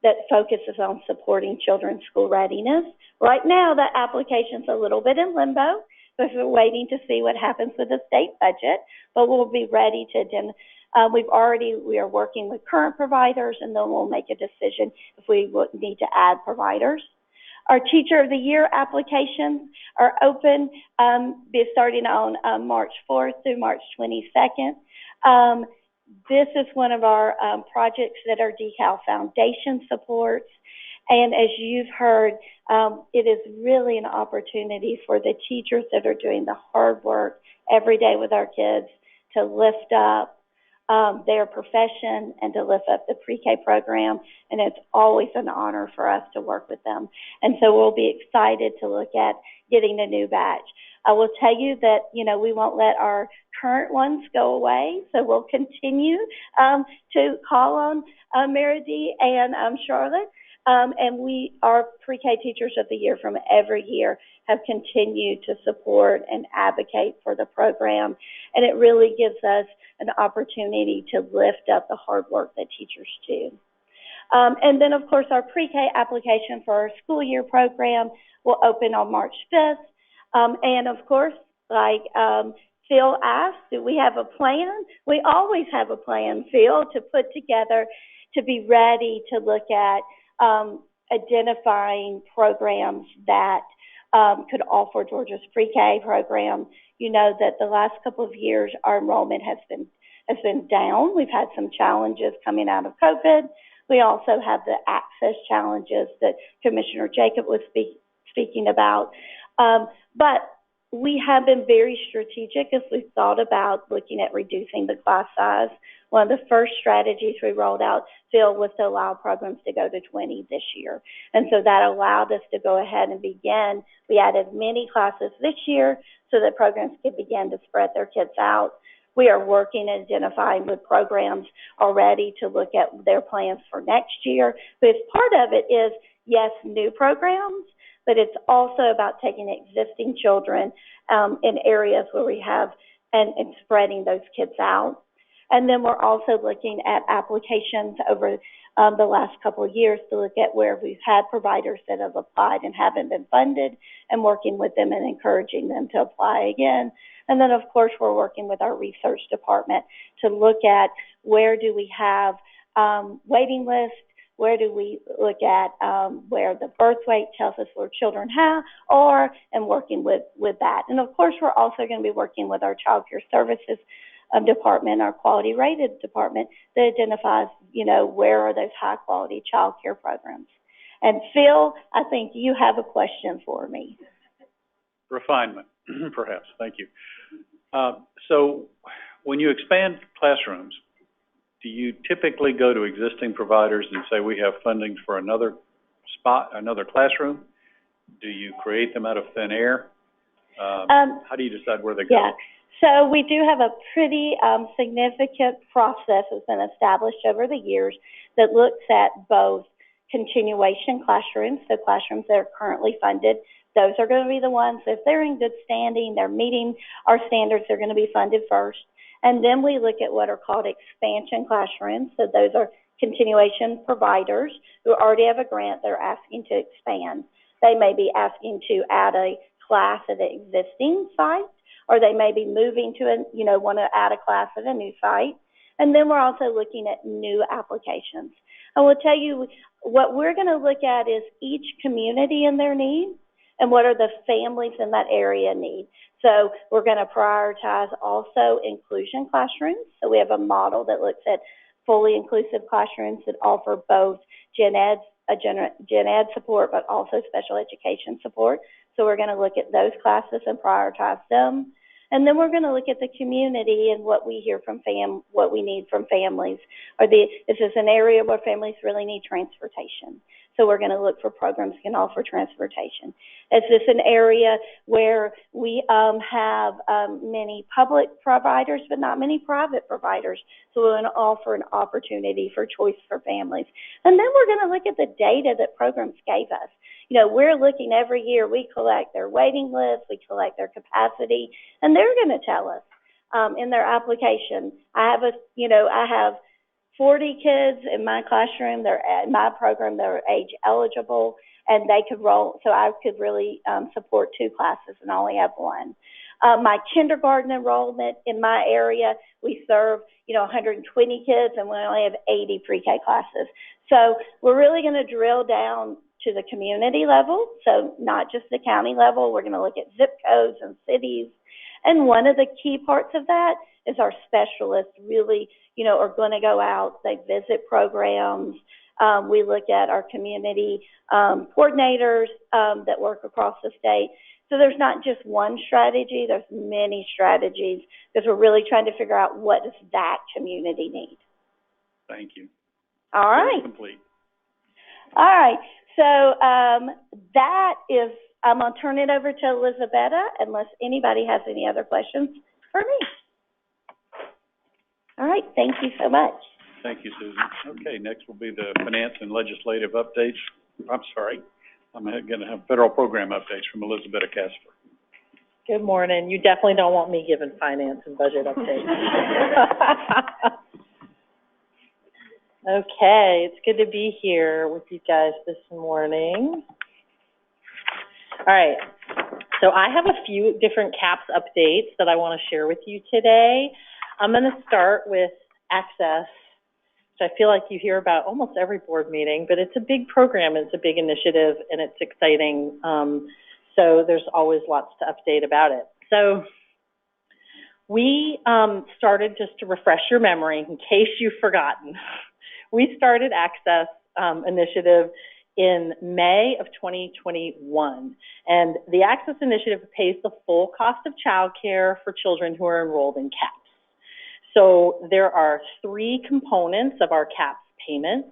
that focuses on supporting children's school readiness. Right now, that application's a little bit in limbo because we're waiting to see what happens with the state budget, but we'll be ready to we are working with current providers, and then we'll make a decision if we need to add providers. Our Teacher of the Year applications are open, starting on March 4th through March 22nd. This is one of our projects that our DECAL Foundation supports. And as you've heard, it is really an opportunity for the teachers that are doing the hard work every day with our kids to lift up their profession and to lift up the pre-K program, and it's always an honor for us to work with them. And so we'll be excited to look at getting a new batch. I will tell you that, we won't let our current ones go away, so we'll continue to call on Meredith and Charlotte. And our pre-K Teachers of the Year from every year have continued to support and advocate for the program. And it really gives us an opportunity to lift up the hard work that teachers do. And then, of course, our pre-K application for our school year program will open on March 5th. And, of course, like Phil asked, do we have a plan? We always have a plan, Phil, to put together to be ready to look at identifying programs that could offer Georgia's pre-K program. You know that the last couple of years our enrollment has been down. We've had some challenges coming out of COVID. We also have the access challenges that Commissioner Jacob was speaking about. But we have been very strategic as we've thought about looking at reducing the class size. One of the first strategies we rolled out, Phil, was to allow programs to go to 20 this year. And so that allowed us to go ahead and begin. We added many classes this year so that programs could begin to spread their kids out. We are working and identifying with programs already to look at their plans for next year. But part of it is, yes, new programs, but it's also about taking existing children in areas where we have and spreading those kids out. And then we're also looking at applications over the last couple of years to look at where we've had providers that have applied and haven't been funded and working with them and encouraging them to apply again. And then, of course, we're working with our research department to look at where do we have waiting lists, where do we look at where the birth weight tells us where children are, and working with that. And, of course, we're also going to be working with our child care services department, our quality rated department, that identifies, where are those high quality child care programs. And Phil, I think you have a question for me. Refinement, perhaps. Thank you. So when you expand classrooms, do you typically go to existing providers and say we have funding for another spot, another classroom? Do you create them out of thin air? How do you decide where they go? Yeah. So we do have a pretty significant process that's been established over the years that looks at both continuation classrooms, so classrooms that are currently funded. Those are going to be the ones, if they're in good standing, they're meeting our standards, they're going to be funded first. And then we look at what are called expansion classrooms. So those are continuation providers who already have a grant they're asking to expand. They may be asking to add a class at an existing site, or they may be moving to want to add a class at a new site. And then we're also looking at new applications. I will tell you, what we're going to look at is each community and their needs, and what are the families in that area need. So we're going to prioritize also inclusion classrooms. So we have a model that looks at fully inclusive classrooms that offer both gen ed support, but also special education support. So we're going to look at those classes and prioritize them. And then we're going to look at the community and what we hear from what we need from families. Is this an area where families really need transportation? So we're going to look for programs that can offer transportation. Is this an area where we have many public providers, but not many private providers? So we're going to offer an opportunity for choice for families. And then we're going to look at the data that programs gave us. We're looking every year, we collect their waiting list, we collect their capacity, and they're going to tell us in their application. I have 40 kids in my classroom, in my program, they're age eligible, and they could roll, so I could really support 2 classes and only have 1. My kindergarten enrollment in my area, we serve, 120 kids, and we only have 80 pre-K classes. So we're really going to drill down to the community level, so not just the county level. We're going to look at zip codes and cities. And one of the key parts of that is our specialists really, are going to go out, they visit programs. We look at our community coordinators that work across the state. So there's not just one strategy, there's many strategies, because we're really trying to figure out what does that community need. Thank you. All right. Complete. All right. So that is, I'm going to turn it over to Elizabetta unless anybody has any other questions for me. All right. Thank you so much. Thank you, Susan. Okay, next will be the finance and legislative updates. I'm sorry. I'm going to have federal program updates from Elizabetta Casper. Good morning. You definitely don't want me giving finance and budget updates. Okay, it's good to be here with you guys this morning. All right, so I have a few different CAPS updates that I want to share with you today. I'm going to start with access which I feel like you hear about almost every board meeting, but it's a big program, it's a big initiative, and it's exciting. So there's always lots to update about it. So we started, just to refresh your memory, in case you've forgotten, we started Access Initiative in May of 2021. And the Access Initiative pays the full cost of childcare for children who are enrolled in CAPS. So there are 3 components of our CAPS payments.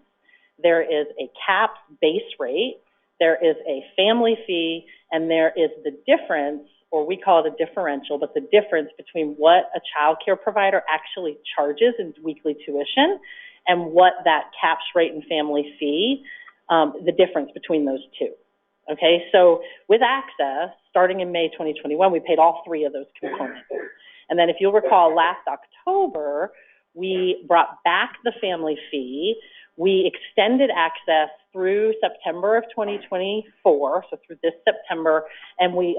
There is a CAPS base rate, there is a family fee, and there is the difference, or we call it a differential, but the difference between what a child care provider actually charges in weekly tuition and what that CAPS rate and family fee, the difference between those two. Okay, so with Access, starting in May 2021, we paid all 3 of those components. And then if you'll recall, last October, we brought back the family fee. We extended Access through September of 2024, so through this September, and we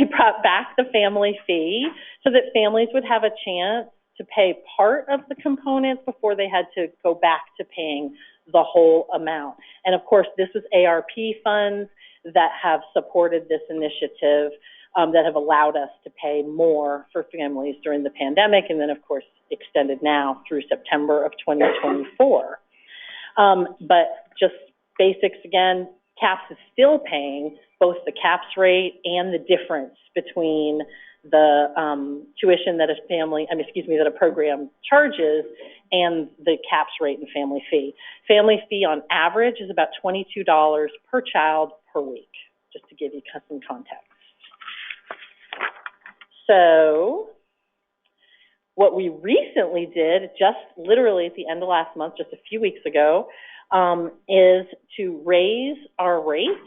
brought back the family fee so that families would have a chance to pay part of the components before they had to go back to paying the whole amount. And of course, this was ARP funds that have supported this initiative, that have allowed us to pay more for families during the pandemic, and then of course extended now through September of 2024. But just basics again, CAPS is still paying both the CAPS rate and the difference between the tuition that that a program charges and the CAPS rate and family fee. Family fee on average is about $22 per child per week, just to give you some context. So what we recently did, just literally at the end of last month, just a few weeks ago, is to raise our rates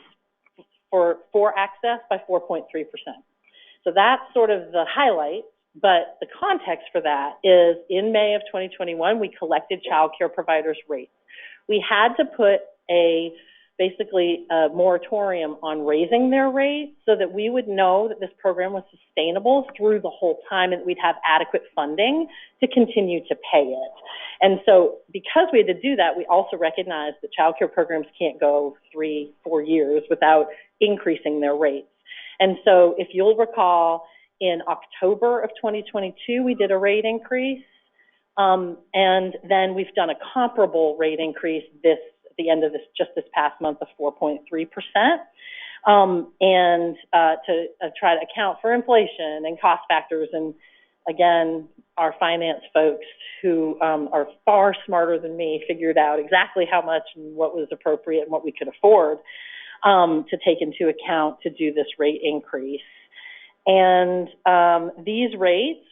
for Access by 4.3%. So that's sort of the highlight, but the context for that is in May of 2021, we collected child care providers' rates. We had to put basically a moratorium on raising their rates so that we would know that this program was sustainable through the whole time and we'd have adequate funding to continue to pay it. And so because we had to do that, we also recognized that child care programs can't go 3-4 years without increasing their rates. And so if you'll recall, in October of 2022, we did a rate increase, and then we've done a comparable rate increase at the end of this past month of 4.3%, and to try to account for inflation and cost factors. And again, our finance folks, who are far smarter than me, figured out exactly how much and what was appropriate and what we could afford to take into account to do this rate increase. And these rates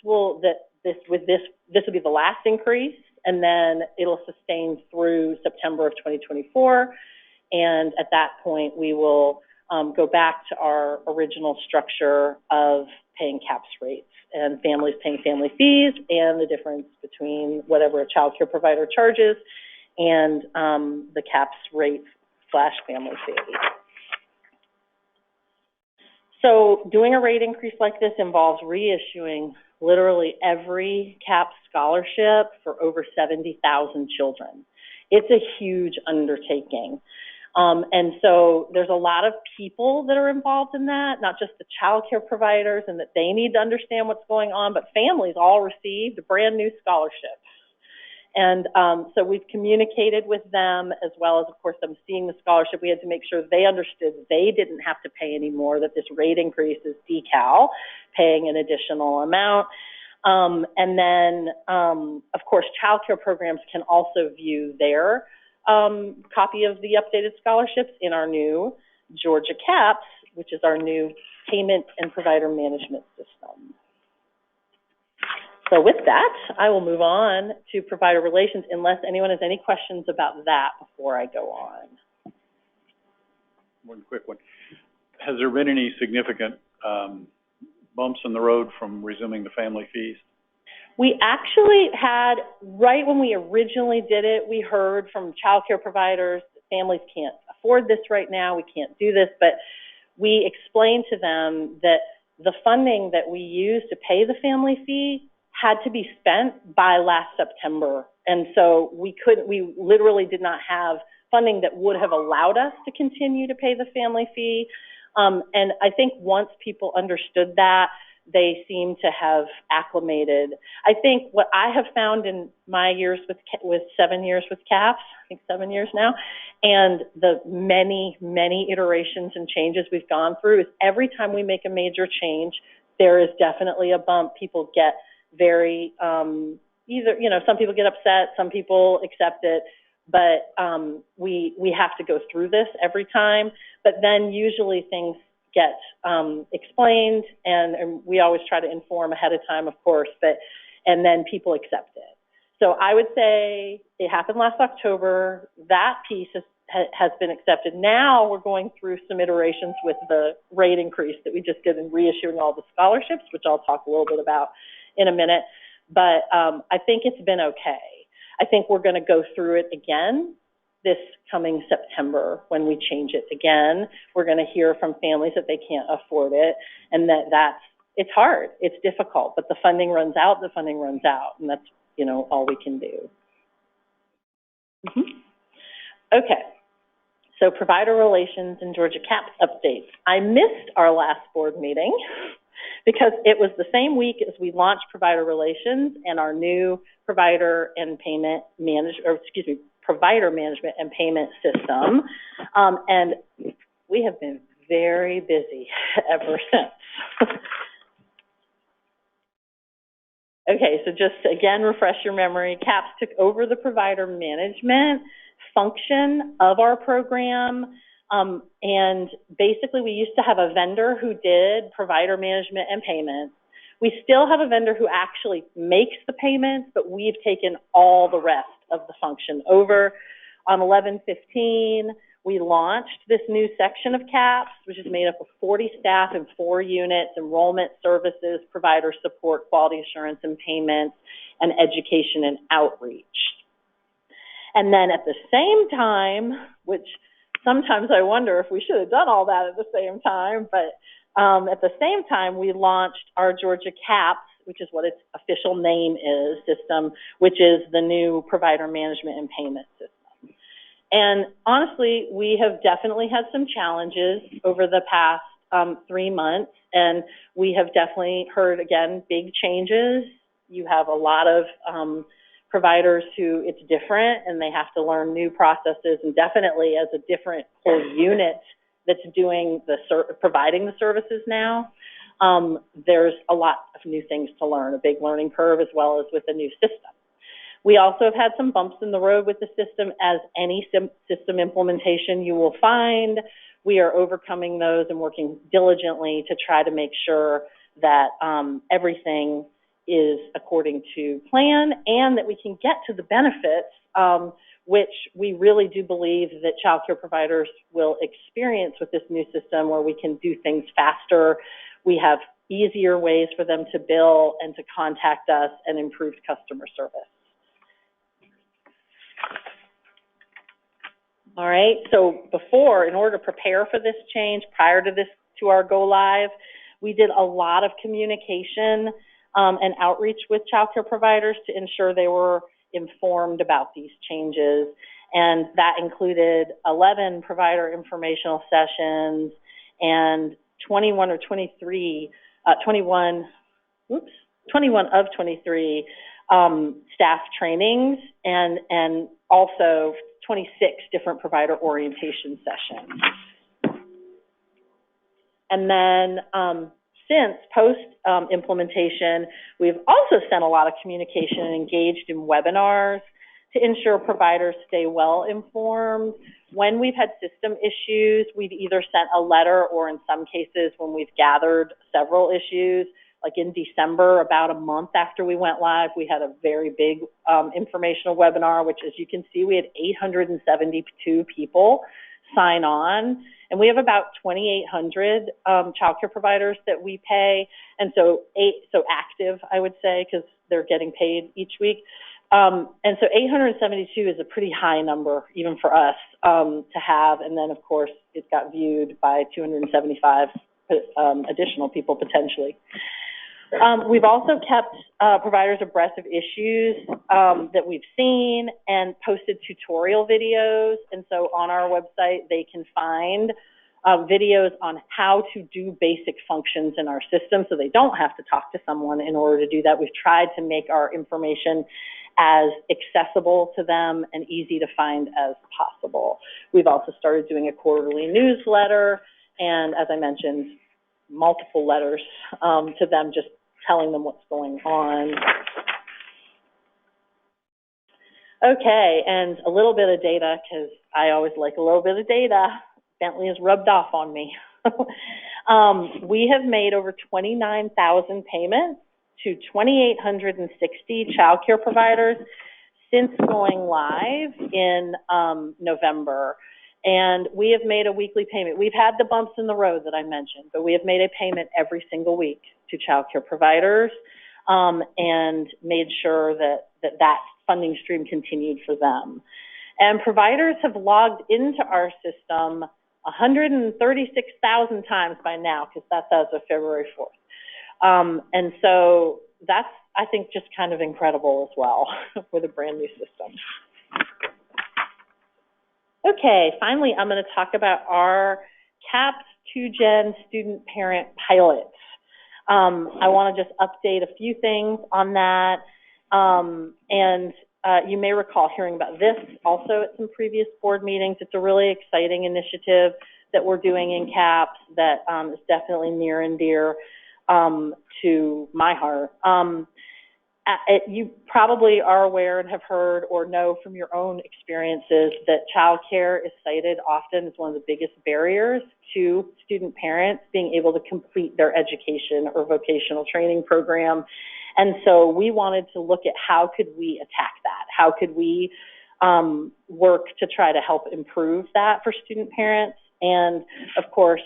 this will be the last increase, and then it'll sustain through September of 2024. And at that point, we will go back to our original structure of paying CAPS rates and families paying family fees, and the difference between whatever a child care provider charges and the CAPS rate / family fee. So doing a rate increase like this involves reissuing literally every CAPS scholarship for over 70,000 children. It's a huge undertaking. And so there's a lot of people that are involved in that, not just the child care providers, and that they need to understand what's going on, but families all received a brand new scholarship. And so we've communicated with them, as well as, of course, them seeing the scholarship. We had to make sure they understood they didn't have to pay any more, that this rate increase is decal, paying an additional amount. And then, of course, child care programs can also view their copy of the updated scholarships in our new Georgia CAPS, which is our new payment and provider management system. So with that, I will move on to provider relations, unless anyone has any questions about that before I go on. One quick one. Has there been any significant bumps in the road from resuming the family fees? We actually had, right when we originally did it, we heard from child care providers that families can't afford this right now, we can't do this, but we explained to them that the funding that we use to pay the family fee had to be spent by last September. And so we literally did not have funding that would have allowed us to continue to pay the family fee. And I think once people understood that, they seem to have acclimated. I think what I have found in my years with 7 years with CAPS, I think 7 years now, and the many, many iterations and changes we've gone through, is every time we make a major change, there is definitely a bump. People get very, either, you know, some people get upset, some people accept it, but we have to go through this every time. But then usually things get explained, and we always try to inform ahead of time, of course, and then people accept it. So I would say it happened last October. That piece has been accepted. Now we're going through some iterations with the rate increase that we just did in reissuing all the scholarships, which I'll talk a little bit about in a minute. But I think it's been okay. I think we're going to go through it again this coming September when we change it again. We're going to hear from families that they can't afford it, and it's hard, it's difficult, but the funding runs out, and that's, you know, all we can do. Okay, so provider relations and Georgia CAPS updates. I missed our last board meeting because it was the same week as we launched provider relations and our new provider management and payment system. And we have been very busy ever since. Okay, so just again, refresh your memory. CAPS took over the provider management function of our program. And basically we used to have a vendor who did provider management and payments. We still have a vendor who actually makes the payments, but we've taken all the rest of the function over. On 11/15, we launched this new section of CAPS, which is made up of 40 staff and 4 units: enrollment services, provider support, quality assurance and payments, and education and outreach. And then at the same time, which sometimes I wonder if we should have done all that at the same time, but at the same time, we launched our Georgia CAPS, which is what its official name is, system, which is the new provider management and payment system. And honestly, we have definitely had some challenges over the past 3 months, and we have definitely heard, again, big changes. You have a lot of providers who it's different, and they have to learn new processes, and definitely as a different whole unit that's doing providing the services now, there's a lot of new things to learn, a big learning curve, as well as with the new system. We also have had some bumps in the road with the system, as any system implementation you will find. We are overcoming those and working diligently to try to make sure that everything is according to plan, and that we can get to the benefits, which we really do believe that child care providers will experience with this new system, where we can do things faster. We have easier ways for them to bill and to contact us, and improved customer service. All right, so in order to prepare for this change, prior to our go live, we did a lot of communication and outreach with child care providers to ensure they were informed about these changes. And that included 11 provider informational sessions and 21 of 23 staff trainings, and also 26 different provider orientation sessions. And then since post-implementation, we've also sent a lot of communication and engaged in webinars to ensure providers stay well informed. When we've had system issues, we've either sent a letter, or in some cases when we've gathered several issues, like in December, about a month after we went live, we had a very big informational webinar, which, as you can see, we had 872 people sign on. And we have about 2,800 child care providers that we pay, and so active, I would say, because they're getting paid each week. And so 872 is a pretty high number, even for us, to have. And then, of course, it got viewed by 275 additional people potentially. We've also kept providers abreast of issues that we've seen and posted tutorial videos. And so on our website, they can find videos on how to do basic functions in our system so they don't have to talk to someone in order to do that. We've tried to make our information as accessible to them and easy to find as possible. We've also started doing a quarterly newsletter and, as I mentioned, multiple letters to them, just telling them what's going on. Okay, and a little bit of data, because I always like a little bit of data. Bentley has rubbed off on me. We have made over 29,000 payments to 2,860 child care providers since going live in November. And we have made a weekly payment. We've had the bumps in the road that I mentioned, but we have made a payment every single week to child care providers and made sure that funding stream continued for them. And providers have logged into our system 136,000 times by now, because that's as of February 4th. And so that's, I think, just kind of incredible as well with a brand new system. Okay, finally, I'm going to talk about our CAPS 2Gen student parent pilot. I want to just update a few things on that. You may recall hearing about this also at some previous board meetings. It's a really exciting initiative that we're doing in CAPS that is definitely near and dear to my heart. You probably are aware and have heard or know from your own experiences that child care is cited often as one of the biggest barriers to student parents being able to complete their education or vocational training program. And so we wanted to look at how could we attack that? How could we work to try to help improve that for student parents? And of course,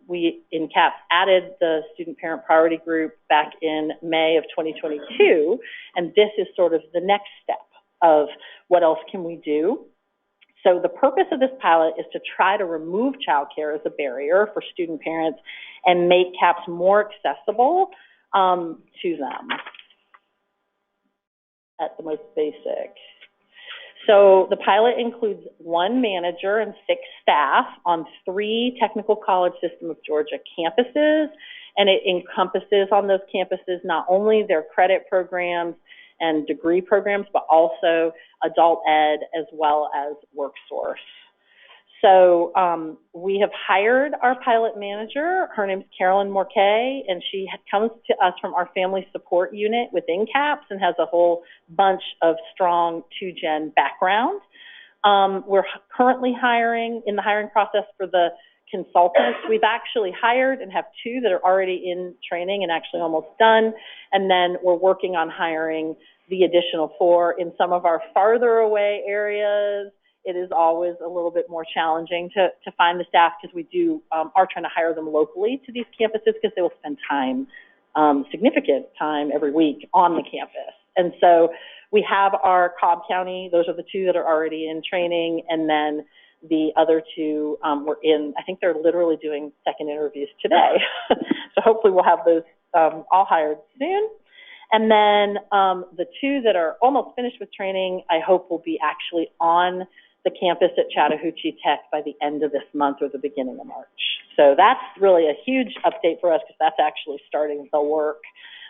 we in CAPS added the student parent priority group back in May of 2022. And this is sort of the next step of what else can we do. So the purpose of this pilot is to try to remove childcare as a barrier for student parents and make CAPS more accessible to them at the most basic. So the pilot includes 1 manager and 6 staff on 3 Technical College System of Georgia campuses, and it encompasses on those campuses not only their credit programs and degree programs, but also adult ed as well as WorkSource. So we have hired our pilot manager. Her name's Carolyn Morquet, and she comes to us from our family support unit within CAPS and has a whole bunch of strong 2Gen background. We're currently hiring, in the hiring process for the consultants. We've actually hired and have 2 that are already in training and actually almost done. And then we're working on hiring the additional 4 in some of our farther away areas. It is always a little bit more challenging to find the staff because we are trying to hire them locally to these campuses because they will spend time, significant time every week on the campus. And so we have our Cobb County, those are the 2 that are already in training, and then the other 2 were in, I think they're literally doing second interviews today. So hopefully we'll have those all hired soon. And then the 2 that are almost finished with training, I hope will be actually on the campus at Chattahoochee Tech by the end of this month or the beginning of March. So that's really a huge update for us because that's actually starting the work,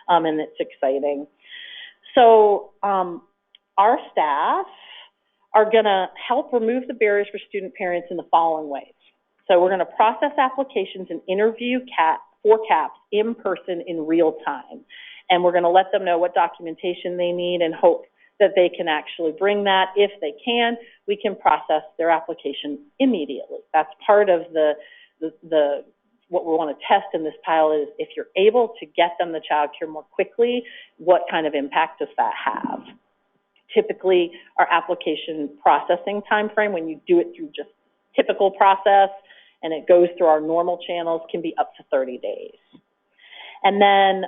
and it's exciting. So our staff are going to help remove the barriers for student parents in the following ways. So we're going to process applications and interview for CAPS in person in real time. And we're going to let them know what documentation they need and hope that they can actually bring that. If they can, we can process their application immediately. That's part of what we want to test in this pilot is if you're able to get them the child care more quickly, what kind of impact does that have? Typically, our application processing time frame, when you do it through just typical process and it goes through our normal channels, can be up to 30 days. And then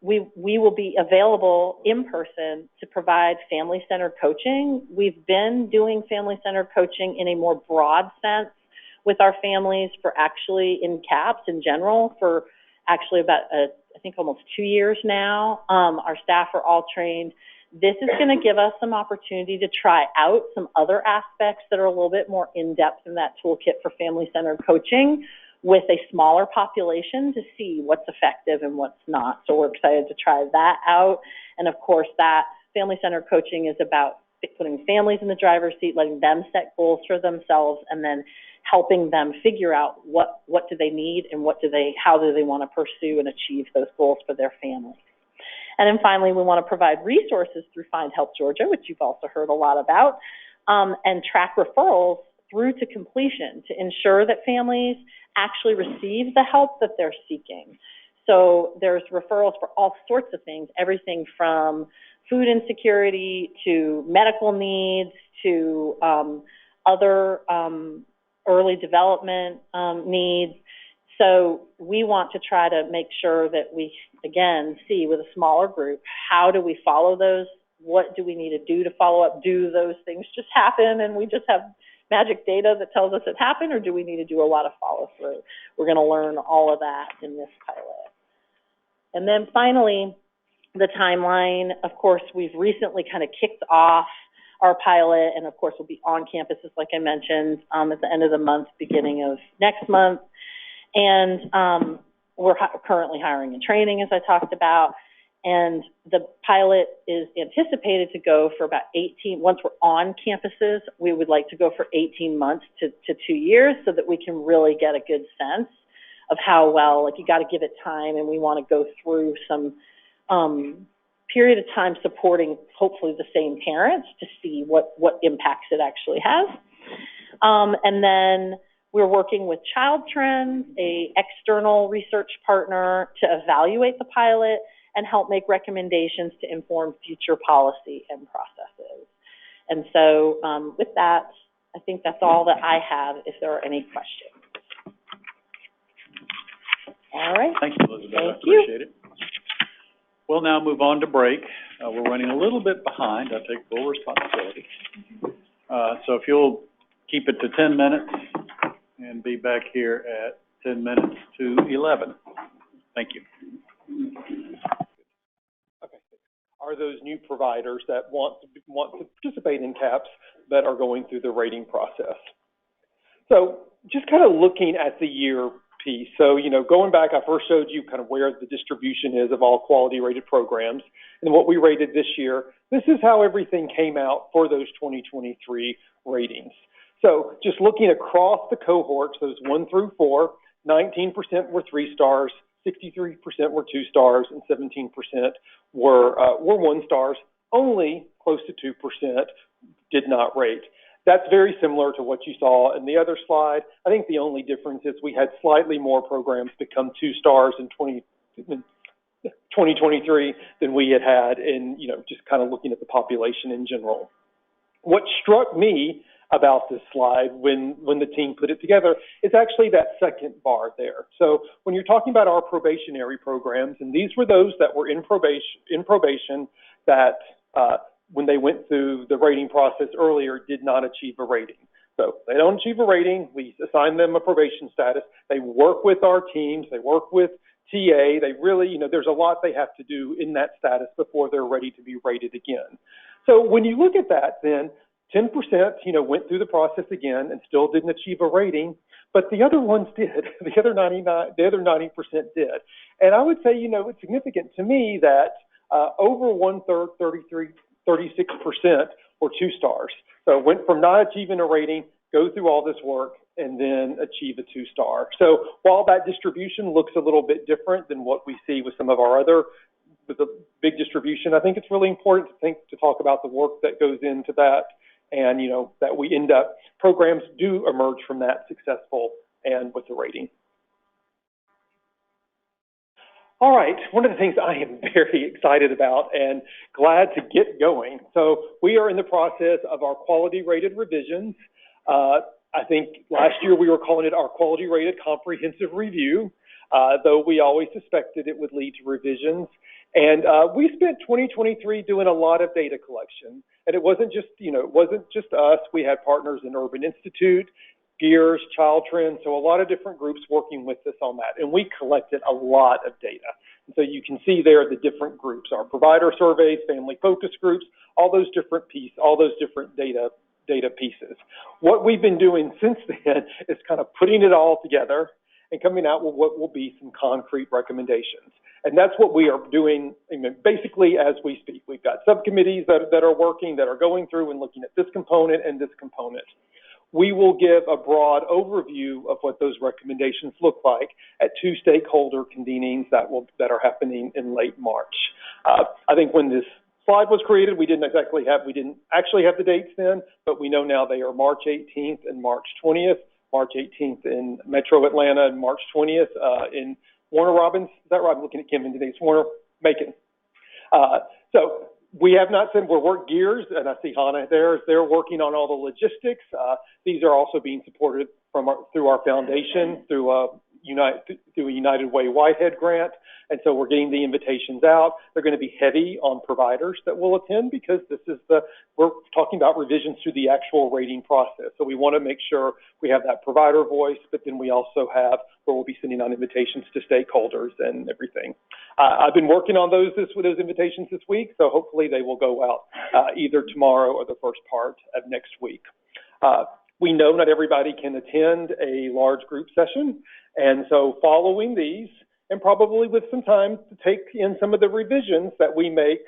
we will be available in person to provide family-centered coaching. We've been doing family-centered coaching in a more broad sense with our families for actually in CAPS in general for actually about I think almost 2 years now. Our staff are all trained. This is going to give us some opportunity to try out some other aspects that are a little bit more in-depth in that toolkit for family-centered coaching with a smaller population to see what's effective and what's not. So we're excited to try that out. And of course, that family-centered coaching is about putting families in the driver's seat, letting them set goals for themselves, and then helping them figure out what do they need and how do they want to pursue and achieve those goals for their family. And then finally, we want to provide resources through Find Help Georgia, which you've also heard a lot about, and track referrals through to completion to ensure that families actually receive the help that they're seeking. So there's referrals for all sorts of things, everything from food insecurity to medical needs to other early development needs. So we want to try to make sure that we, again, see with a smaller group, how do we follow those? What do we need to do to follow up? Do those things just happen and we just have magic data that tells us it happened, or do we need to do a lot of follow through? We're going to learn all of that in this pilot. And then finally, the timeline. Of course, we've recently kind of kicked off our pilot, and of course we'll be on campuses, like I mentioned, at the end of the month, beginning of next month. And we're currently hiring and training, as I talked about. And the pilot is anticipated to go for about 18, once we're on campuses, we would like to go for 18 months to 2 years so that we can really get a good sense of how well, like you got to give it time, and we want to go through some period of time supporting hopefully the same parents to see what impacts it actually has. And then we're working with Child Trends, a external research partner, to evaluate the pilot and help make recommendations to inform future policy and processes. And so with that, I think that's all that I have, if there are any questions. All right. Thank you, Elizabeth. Thank I appreciate it. We'll now move on to break. We're running a little bit behind. I take full responsibility. So if you'll keep it to 10 minutes and be back here at 10 minutes to 11. Thank you. Okay. Are those new providers that want to participate in CAPS that are going through the rating process? So just kind of looking at the year piece. So, going back, I first showed you kind of where the distribution is of all quality rated programs and what we rated this year. This is how everything came out for those 2023 ratings. So just looking across the cohorts, those 1 through 4, 19% were 3 stars, 63% were 2 stars, and 17% were 1 stars. Only close to 2% did not rate. That's very similar to what you saw in the other slide. I think the only difference is we had slightly more programs become 2 stars in 2023 than we had in, just kind of looking at the population in general. What struck me about this slide when the team put it together is actually that second bar there. So when you're talking about our probationary programs, and these were those that were in probation that when they went through the rating process earlier did not achieve a rating. So they don't achieve a rating, we assign them a probation status. They work with our teams, they work with TA, they really, there's a lot they have to do in that status before they're ready to be rated again. So when you look at that, then 10%, went through the process again and still didn't achieve a rating, but the other ones did. The other 90% did. And I would say, it's significant to me that over 1/3, 36% were 2 stars. So it went from not achieving a rating, go through all this work, and then achieve a 2 star. So while that distribution looks a little bit different than what we see with some of our other, with the big distribution, I think it's really important to talk about the work that goes into that, and that we end up, programs do emerge from that successful and with a rating. All right, one of the things I am very excited about and glad to get going. So we are in the process of our quality rated revisions. I think last year we were calling it our quality rated comprehensive review, though we always suspected it would lead to revisions. And we spent 2023 doing a lot of data collection. And it wasn't just, us. We had partners in Urban Institute Gears, Child Trends, so a lot of different groups working with us on that. And we collected a lot of data. And so you can see there the different groups, our provider surveys, family focus groups, all those different data pieces. What we've been doing since then is kind of putting it all together and coming out with what will be some concrete recommendations. And that's what we are doing, basically as we speak. We've got subcommittees that are working, that are going through and looking at this component and this component. We will give a broad overview of what those recommendations look like at 2 stakeholder convenings that are happening in late March. I think when this slide was created, we didn't actually have the dates then, but we know now they are March 18th and March 20th. March 18th in Metro Atlanta and March 20th in Warner Robins. Is that right? I'm looking at Kim and Denise. Warner, Macon. So we have not said we're work Gears, and I see Hannah there. They're working on all the logistics. These are also being supported through our foundation, through a United Way Whitehead grant. And so we're getting the invitations out. They're going to be heavy on providers that will attend because we're talking about revisions to the actual rating process. So we want to make sure we have that provider voice, but then we also have where we'll be sending out invitations to stakeholders and everything. I've been working on those invitations this week, so hopefully they will go out either tomorrow or the first part of next week. We know not everybody can attend a large group session, and so following these, and probably with some time to take in some of the revisions that we make,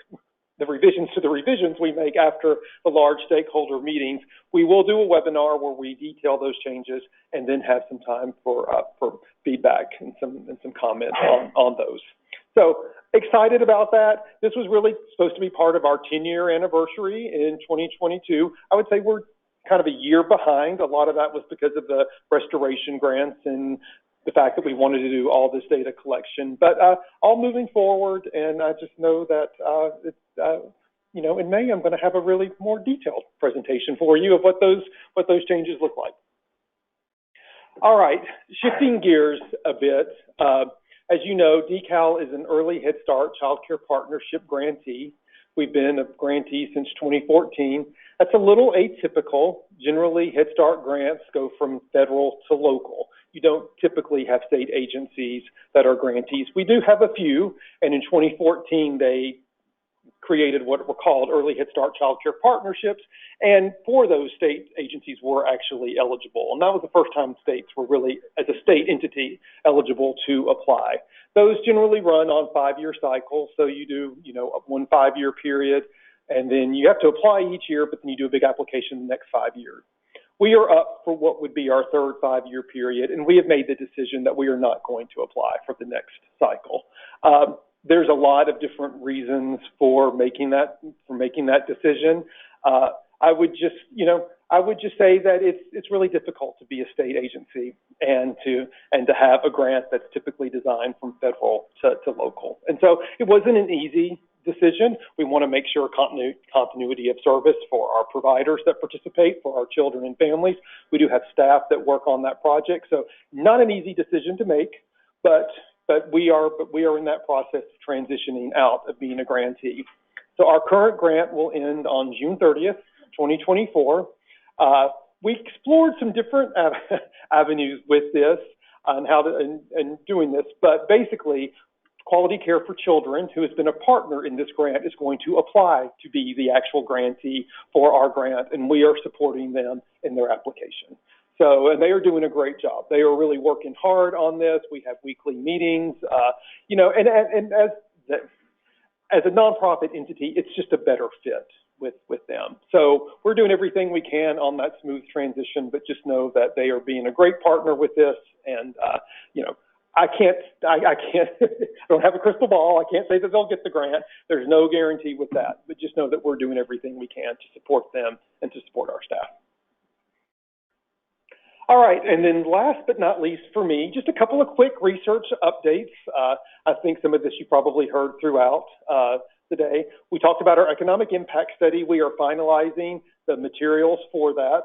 the revisions to the revisions we make after the large stakeholder meetings, we will do a webinar where we detail those changes and then have some time for feedback and some comments on those. So excited about that. This was really supposed to be part of our 10-year anniversary in 2022. I would say we're kind of a year behind. A lot of that was because of the restoration grants and the fact that we wanted to do all this data collection, but all moving forward, and I just know that in May I'm going to have a really more detailed presentation for you of what those changes look like. All right, shifting gears a bit. As you know, DECAL is an early Head Start Child Care Partnership grantee. We've been a grantee since 2014. That's a little atypical. Generally, Head Start grants go from federal to local. You don't typically have state agencies that are grantees. We do have a few, and in 2014, they created what were called Early Head Start Child Care Partnerships, and 4 of those state agencies were actually eligible. And that was the first time states were really, as a state entity, eligible to apply. Those generally run on 5-year cycles, so you do, one 5-year period, and then you have to apply each year, but then you do a big application the next 5 years. We are up for what would be our 3rd 5-year period, and we have made the decision that we are not going to apply for the next cycle. There's a lot of different reasons for making that decision. I would just say that it's really difficult to be a state agency and to have a grant that's typically designed from federal to local. And so it wasn't an easy decision. We want to make sure continuity of service for our providers that participate, for our children and families. We do have staff that work on that project, so not an easy decision to make, but we are in that process of transitioning out of being a grantee. So our current grant will end on June 30th, 2024. We explored some different avenues with this and doing this, but basically, Quality Care for Children, who has been a partner in this grant, is going to apply to be the actual grantee for our grant, and we are supporting them in their application. So, and they are doing a great job. They are really working hard on this. We have weekly meetings, and as a nonprofit entity, it's just a better fit with them. So we're doing everything we can on that smooth transition, but just know that they are being a great partner with this, and I don't have a crystal ball. I can't say that they'll get the grant. There's no guarantee with that, but just know that we're doing everything we can to support them and to support our staff. All right, and then last but not least for me, just a couple of quick research updates. I think some of this you probably heard throughout today. We talked about our economic impact study. We are finalizing the materials for that.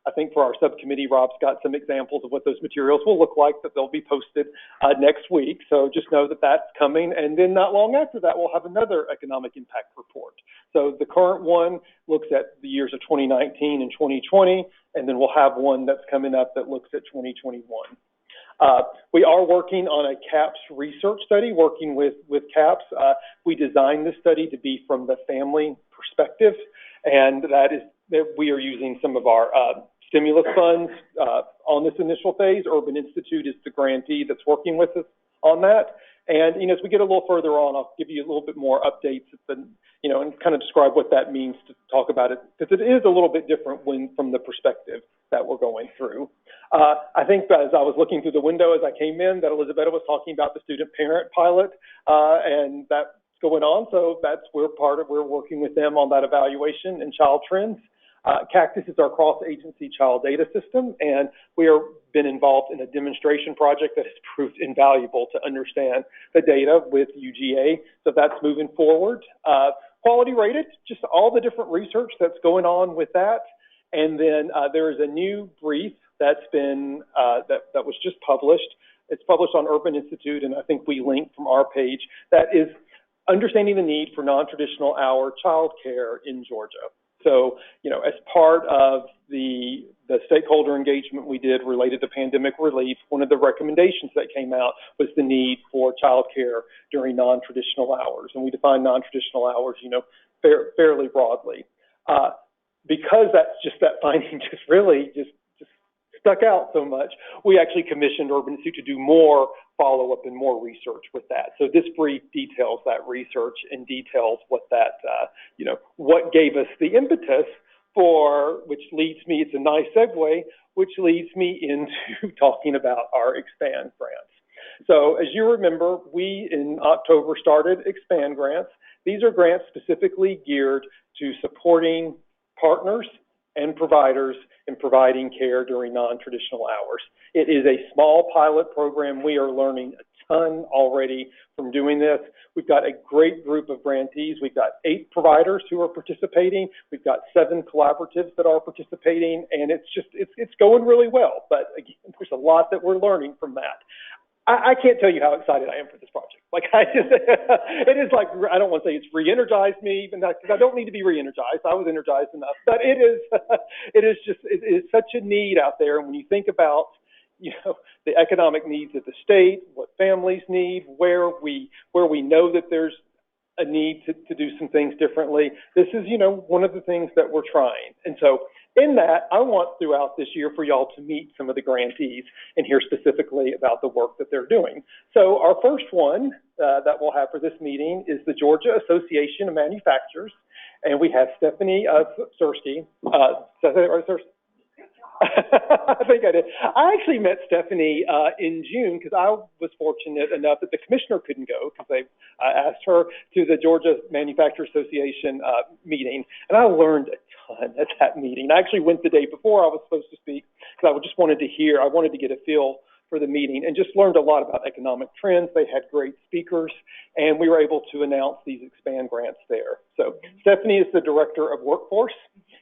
I think for our subcommittee, Rob's got some examples of what those materials will look like that they'll be posted next week. So just know that that's coming. And then not long after that, we'll have another economic impact report. So the current one looks at the years of 2019 and 2020, and then we'll have one that's coming up that looks at 2021. We are working on a CAPS research study, working with CAPS. We designed this study to be from the family perspective, and that is that we are using some of our stimulus funds on this initial phase. Urban Institute is the grantee that's working with us on that. And, as we get a little further on, I'll give you a little bit more updates, and kind of describe what that means to talk about it, because it is a little bit different from the perspective that we're going through. I think as I was looking through the window as I came in, that Elizabeth was talking about the student-parent pilot, and that's going on. So we're working with them on that evaluation and child trends. Cactus is our cross-agency child data system, and we have been involved in a demonstration project that has proved invaluable to understand the data with UGA. So that's moving forward. Quality rated, just all the different research that's going on with that. And then there is a new brief that's been that was just published. It's published on Urban Institute, and I think we linked from our page. That is understanding the need for non-traditional hour childcare in Georgia. So, as part of the stakeholder engagement we did related to pandemic relief, one of the recommendations that came out was the need for childcare during non-traditional hours. And we define non-traditional hours, fairly broadly. Because that finding just really stuck out so much, we actually commissioned Urban Institute to do more follow-up and more research with that. So this brief details that research and details what that, what gave us the impetus for, which leads me, it's a nice segue, which leads me into talking about our Expand grants. So as you remember, we in October started Expand grants. These are grants specifically geared to supporting partners and providers in providing care during non-traditional hours. It is a small pilot program. We are learning a ton already from doing this. We've got a great group of grantees. We've got 8 providers who are participating. We've got 7 collaboratives that are participating, and it's going really well. But again, there's a lot that we're learning from that. I can't tell you how excited I am for this project. It is like, I don't want to say it's re-energized me, even because I don't need to be re-energized. I was energized enough, but it is such a need out there. And when you think about, the economic needs of the state, what families need, where we know that there's a need to do some things differently, this is, one of the things that we're trying. And so in that, I want throughout this year for y'all to meet some of the grantees and hear specifically about the work that they're doing. So our first one that we'll have for this meeting is the Georgia Association of Manufacturers, and we have Stephanie Sersky. I think I did. I actually met Stephanie in June because I was fortunate enough that the commissioner couldn't go because I asked her to the Georgia Manufacturer Association meeting, and I learned a ton at that meeting. I actually went the day before I was supposed to speak because I just wanted to get a feel for the meeting and just learned a lot about economic trends. They had great speakers, and we were able to announce these Expand grants there. So Stephanie is the Director of Workforce.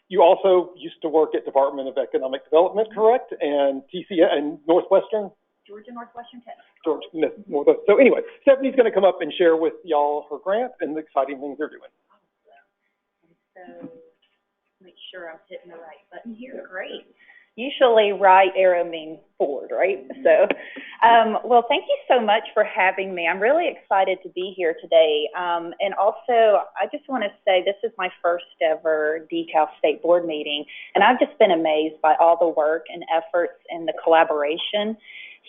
You also used to work at Department of Economic Development, correct? And TCS and Northwestern? Georgia Northwestern Tech. Northwestern. So anyway, Stephanie's going to come up and share with y'all her grant and the exciting things they're doing. So, make sure I'm hitting the right button here. Great. Usually right arrow means forward, right? So, well, thank you so much for having me. I'm really excited to be here today. And also, I just want to say this is my first ever DECAL State Board meeting, and I've just been amazed by all the work and efforts and the collaboration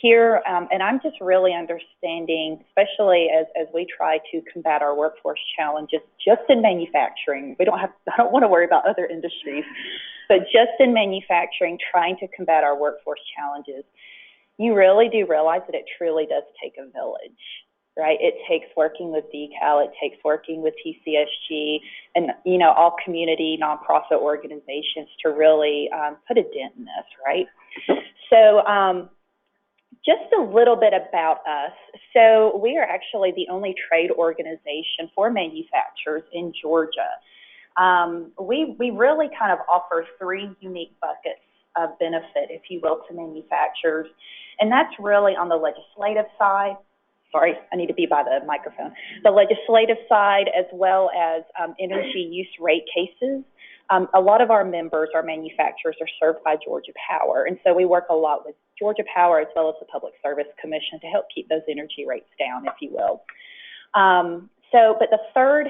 here. And I'm just really understanding, especially as we try to combat our workforce challenges just in manufacturing. I don't want to worry about other industries. But just in manufacturing, trying to combat our workforce challenges, you really do realize that it truly does take a village, right? It takes working with DECAL, it takes working with TCSG, and, all community nonprofit organizations to really put a dent in this, right? So just a little bit about us. So we are actually the only trade organization for manufacturers in Georgia. We really kind of offer 3 unique buckets of benefit, if you will, to manufacturers. And that's really on the legislative side. Sorry, I need to be by the microphone. The legislative side, as well as energy use rate cases. A lot of our members, our manufacturers, are served by Georgia Power, and so we work a lot with Georgia Power as well as the Public Service Commission to help keep those energy rates down, if you will. But the third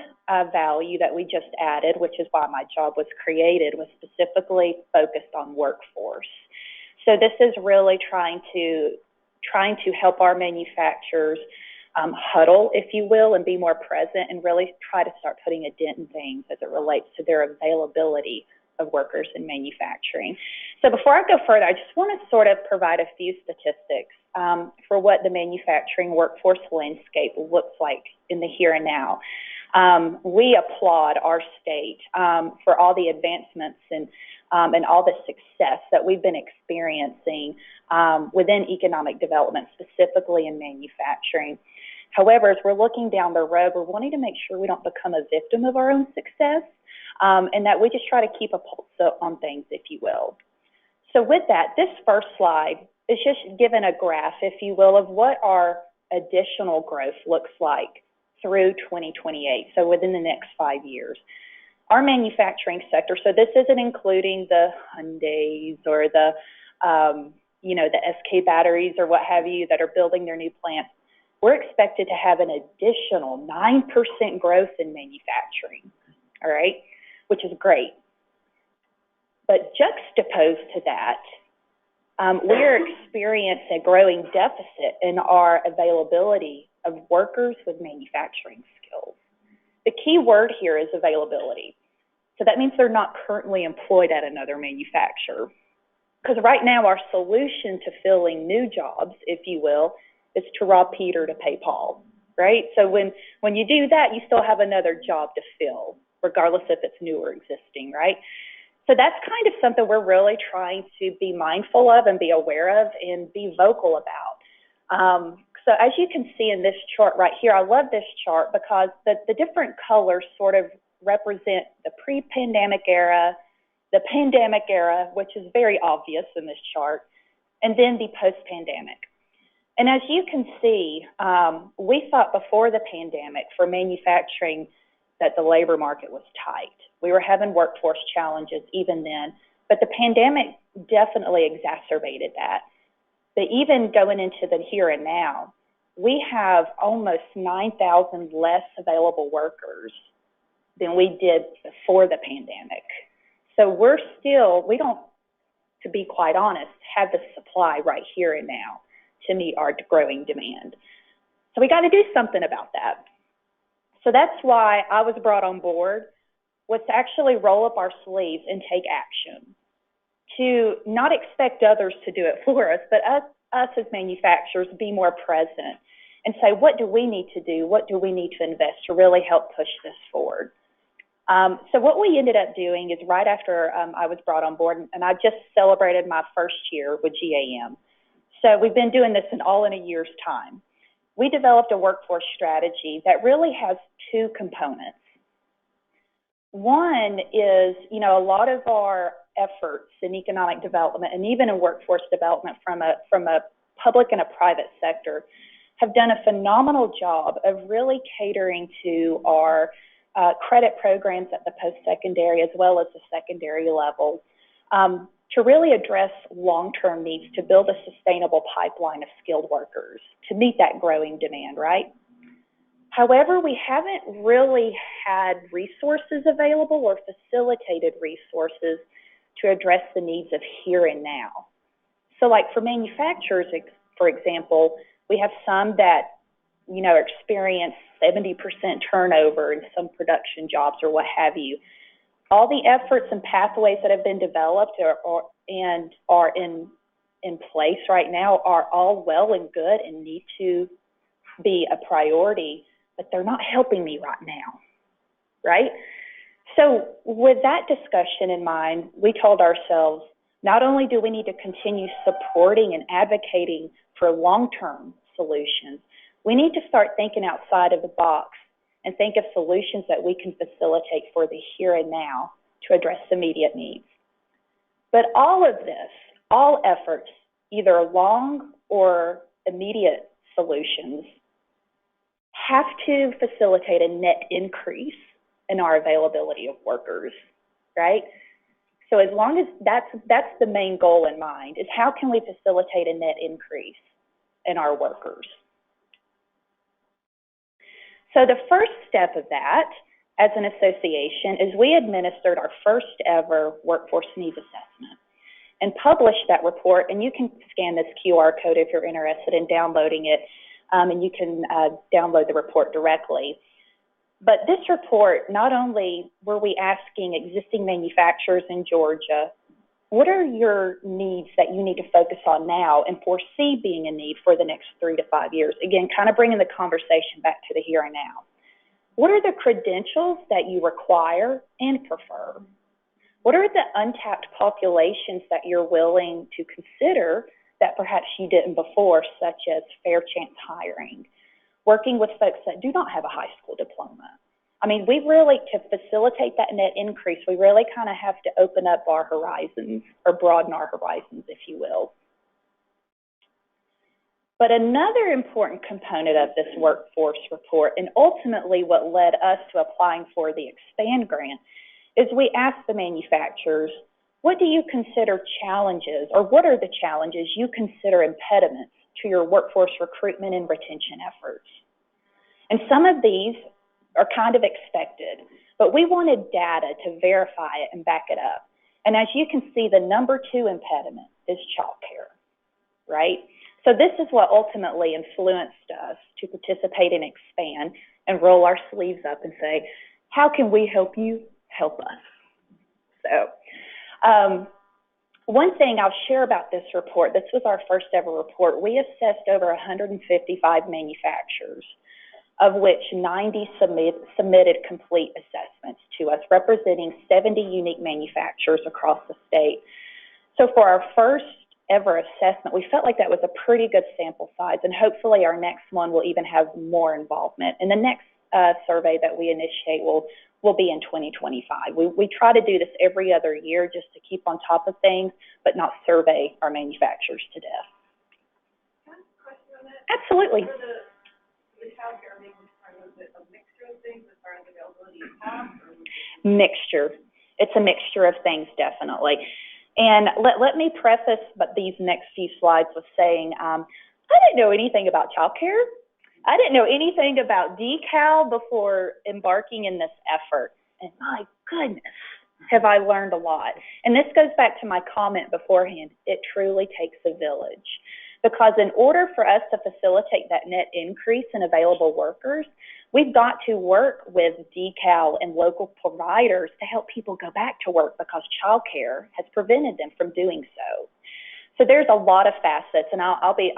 value that we just added, which is why my job was created, was specifically focused on workforce. So this is really trying to help our manufacturers huddle, if you will, and be more present and really try to start putting a dent in things as it relates to their availability of workers in manufacturing. So before I go further, I just want to sort of provide a few statistics for what the manufacturing workforce landscape looks like in the here and now. We applaud our state for all the advancements and all the success that we've been experiencing within economic development, specifically in manufacturing. However, as we're looking down the road, we're wanting to make sure we don't become a victim of our own success, and that we just try to keep a pulse on things, if you will. So with that, this first slide is just given a graph, if you will, of what our additional growth looks like through 2028, so within the next 5 years. Our manufacturing sector, so this isn't including the Hyundais or the, the SK batteries or what have you that are building their new plants. We're expected to have an additional 9% growth in manufacturing, all right, which is great. But juxtaposed to that, we're experiencing a growing deficit in our availability of workers with manufacturing skills. The key word here is availability. So that means they're not currently employed at another manufacturer. Because right now our solution to filling new jobs, if you will, is to rob Peter to pay Paul, right? So when you do that, you still have another job to fill, regardless if it's new or existing, right? So that's kind of something we're really trying to be mindful of and be aware of and be vocal about. So as you can see in this chart right here, I love this chart because the different colors sort of represent the pre-pandemic era, the pandemic era, which is very obvious in this chart, and then the post-pandemic. And as you can see, we thought before the pandemic for manufacturing that the labor market was tight. We were having workforce challenges even then, but the pandemic definitely exacerbated that. But even going into the here and now, we have almost 9,000 less available workers than we did before the pandemic. So we don't, to be quite honest, have the supply right here and now to meet our growing demand. So we got to do something about that. So that's why I was brought on board, was to actually roll up our sleeves and take action, to not expect others to do it for us, but us as manufacturers be more present and say, what do we need to do? What do we need to invest to really help push this forward? So what we ended up doing is right after I was brought on board, and I just celebrated my first year with GAM. So we've been doing this all in a year's time. We developed a workforce strategy that really has two components. One is, a lot of our efforts in economic development and even in workforce development from a public and a private sector have done a phenomenal job of really catering to our credit programs at the post-secondary as well as the secondary level to really address long-term needs to build a sustainable pipeline of skilled workers to meet that growing demand, right? However, we haven't really had resources available or facilitated resources to address the needs of here and now. So like for manufacturers, for example, we have some that, experience 70% turnover in some production jobs or what have you. All the efforts and pathways that have been developed and are in place right now are all well and good and need to be a priority, but they're not helping me right now, right? So with that discussion in mind, we told ourselves, not only do we need to continue supporting and advocating for long-term solutions, we need to start thinking outside of the box and think of solutions that we can facilitate for the here and now to address immediate needs. But all of this, all efforts, either long or immediate solutions, have to facilitate a net increase in our availability of workers, right? So as long as that's the main goal in mind, is how can we facilitate a net increase in our workers? So the first step of that, as an association, is we administered our first ever workforce needs assessment and published that report. And you can scan this QR code if you're interested in downloading it, and you can download the report directly. But this report, not only were we asking existing manufacturers in Georgia, what are your needs that you need to focus on now and foresee being a need for the next 3 to 5 years? Again, kind of bringing the conversation back to the here and now. What are the credentials that you require and prefer? What are the untapped populations that you're willing to consider that perhaps you didn't before, such as fair chance hiring, working with folks that do not have a high school diploma? I mean, we really, to facilitate that net increase, we really kind of have to open up our horizons, or broaden our horizons, if you will. But another important component of this workforce report, and ultimately what led us to applying for the Expand grant, is we asked the manufacturers, what do you consider challenges, or what are the challenges you consider impediments to your workforce recruitment and retention efforts? And some of these are kind of expected, but we wanted data to verify it and back it up. And as you can see, the number 2 impediment is childcare, right? So this is what ultimately influenced us to participate in Expand and roll our sleeves up and say, how can we help you help us? So one thing I'll share about this report, this was our first ever report. We assessed over 155 manufacturers, of which 90 submitted complete assessments to us, representing 70 unique manufacturers across the state. So for our first ever assessment, we felt like that was a pretty good sample size, and hopefully our next one will even have more involvement. And the next survey that we initiate will be in 2025. We try to do this every other year just to keep on top of things, but not survey our manufacturers to death. Can I ask a question on that? Absolutely. For the childcare, was it a mixture of things as far as availability of cost? Mixture. It's a mixture of things, definitely. And let me preface these next few slides with saying, I didn't know anything about childcare. I didn't know anything about decal before embarking in this effort. And my goodness, have I learned a lot. And this goes back to my comment beforehand. It truly takes a village. Because in order for us to facilitate that net increase in available workers, we've got to work with decal and local providers to help people go back to work because childcare has prevented them from doing so. So there's a lot of facets, and I'll be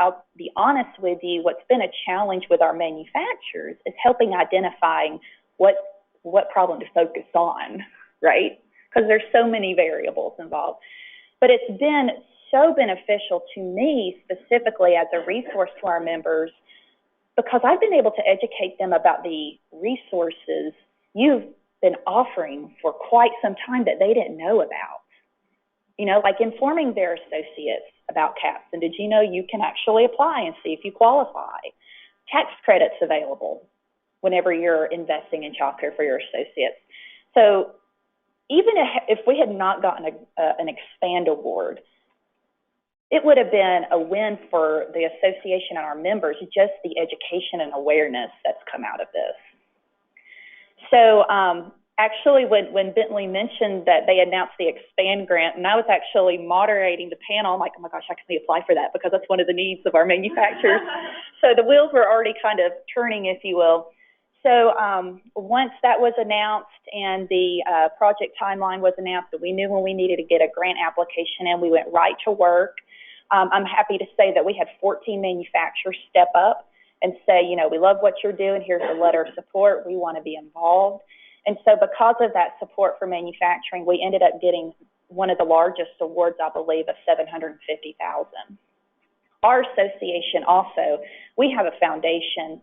honest with you, what's been a challenge with our manufacturers is helping identifying what problem to focus on, right? Because there's so many variables involved. But it's been so beneficial to me specifically as a resource to our members, because I've been able to educate them about the resources you've been offering for quite some time that they didn't know about. You know, like informing their associates about CAPS, and did you know you can actually apply and see if you qualify? Tax credits available whenever you're investing in childcare for your associates. So even if we had not gotten an Expand award, it would have been a win for the association and our members, just the education and awareness that's come out of this. So actually, when Bentley mentioned that they announced the Expand grant, and I was actually moderating the panel, I'm like, oh my gosh, how can we apply for that? Because that's one of the needs of our manufacturers. So the wheels were already kind of turning, if you will. So once that was announced and the project timeline was announced, that we knew when we needed to get a grant application in, we went right to work. I'm happy to say that we had 14 manufacturers step up and say, you know, we love what you're doing. Here's a letter of support. We want to be involved. And so because of that support for manufacturing, we ended up getting one of the largest awards, I believe, of $750,000. Our association also, we have a foundation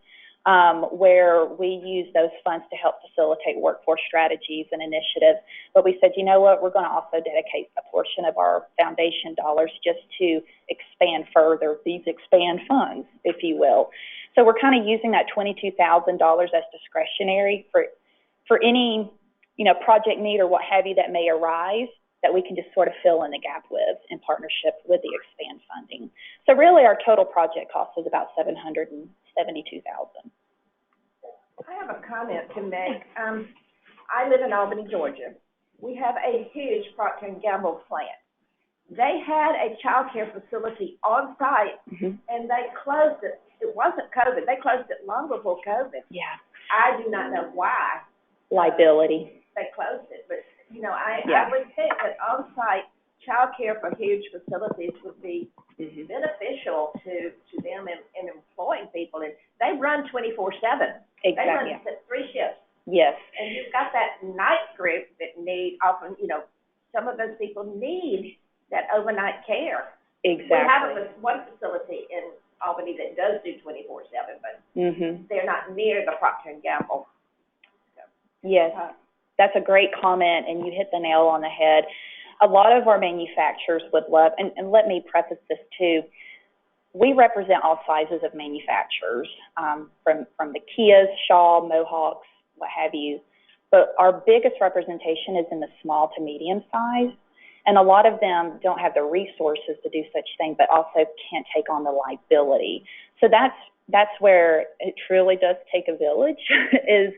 where we use those funds to help facilitate workforce strategies and initiatives. But we said, you know what, we're going to also dedicate a portion of our foundation dollars just to expand further these expand funds, if you will. So we're kind of using that $22,000 as discretionary for any, you know, project need or what have you that may arise, that we can just sort of fill in the gap with in partnership with the expand funding. So really our total project cost is about $772,000. I have a comment to make. I live in Albany, Georgia. We have a huge Procter & Gamble plant. They had a child care facility on site, and they closed it. It wasn't COVID. They closed it long before COVID. Yeah. I do not know why. Liability. They closed it, but, you know, I would think that on-site child care for huge facilities would be beneficial to them in employing people, and they run 24/7. Exactly. They run 3 shifts. Yes. And you've got that night group that need often, you know, some of those people need that overnight care. Exactly. We have one facility in Albany that does do 24/7, but they're not near the Procter & Gamble. Yes, that's a great comment, and you hit the nail on the head. A lot of our manufacturers would love, and let me preface this too, we represent all sizes of manufacturers, from the Kias, Shaw, Mohawks, what have you, but our biggest representation is in the small to medium size, and a lot of them don't have the resources to do such thing, but also can't take on the liability. So that's where it truly does take a village, is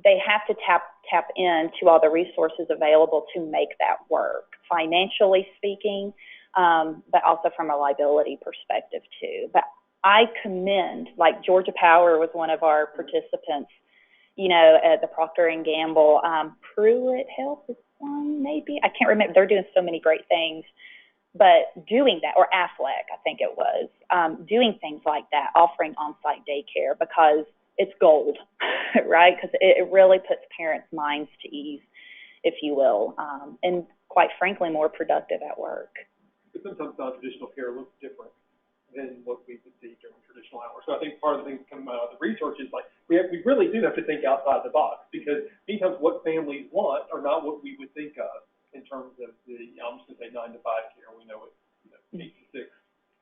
they have to tap into all the resources available to make that work, financially speaking, but also from a liability perspective too. But I commend, like Georgia Power was one of our participants, you know, at the Procter & Gamble, Pruitt Health is one maybe, I can't remember, they're doing so many great things, but doing that, or Aflac, I think it was, doing things like that, offering on-site daycare, because it's gold, right? Because it really puts parents' minds to ease, if you will, and quite frankly, more productive at work. But sometimes non-traditional care looks different than what we would see during traditional hours. So I think part of the things coming out of the research is like, we really do have to think outside the box, because many times what families want are not what we would think of in terms of the, I'm just going to say 9 to 5 care. We know it's, you know, 8 to 6.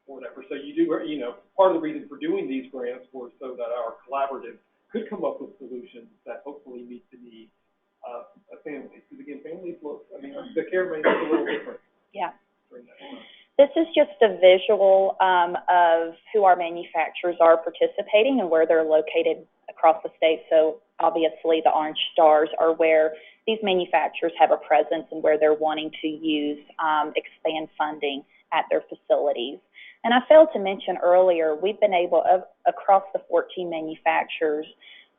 Or whatever. So you do, you know, part of the reason for doing these grants was so that our collaborative could come up with solutions that hopefully meet the needs of families. Because again, families look, I mean, the care may look a little different. Yeah. During that time. This is just a visual of who our manufacturers are participating and where they're located across the state. So obviously the orange stars are where these manufacturers have a presence and where they're wanting to use expand funding at their facilities. And I failed to mention earlier, we've been able, across the 14 manufacturers,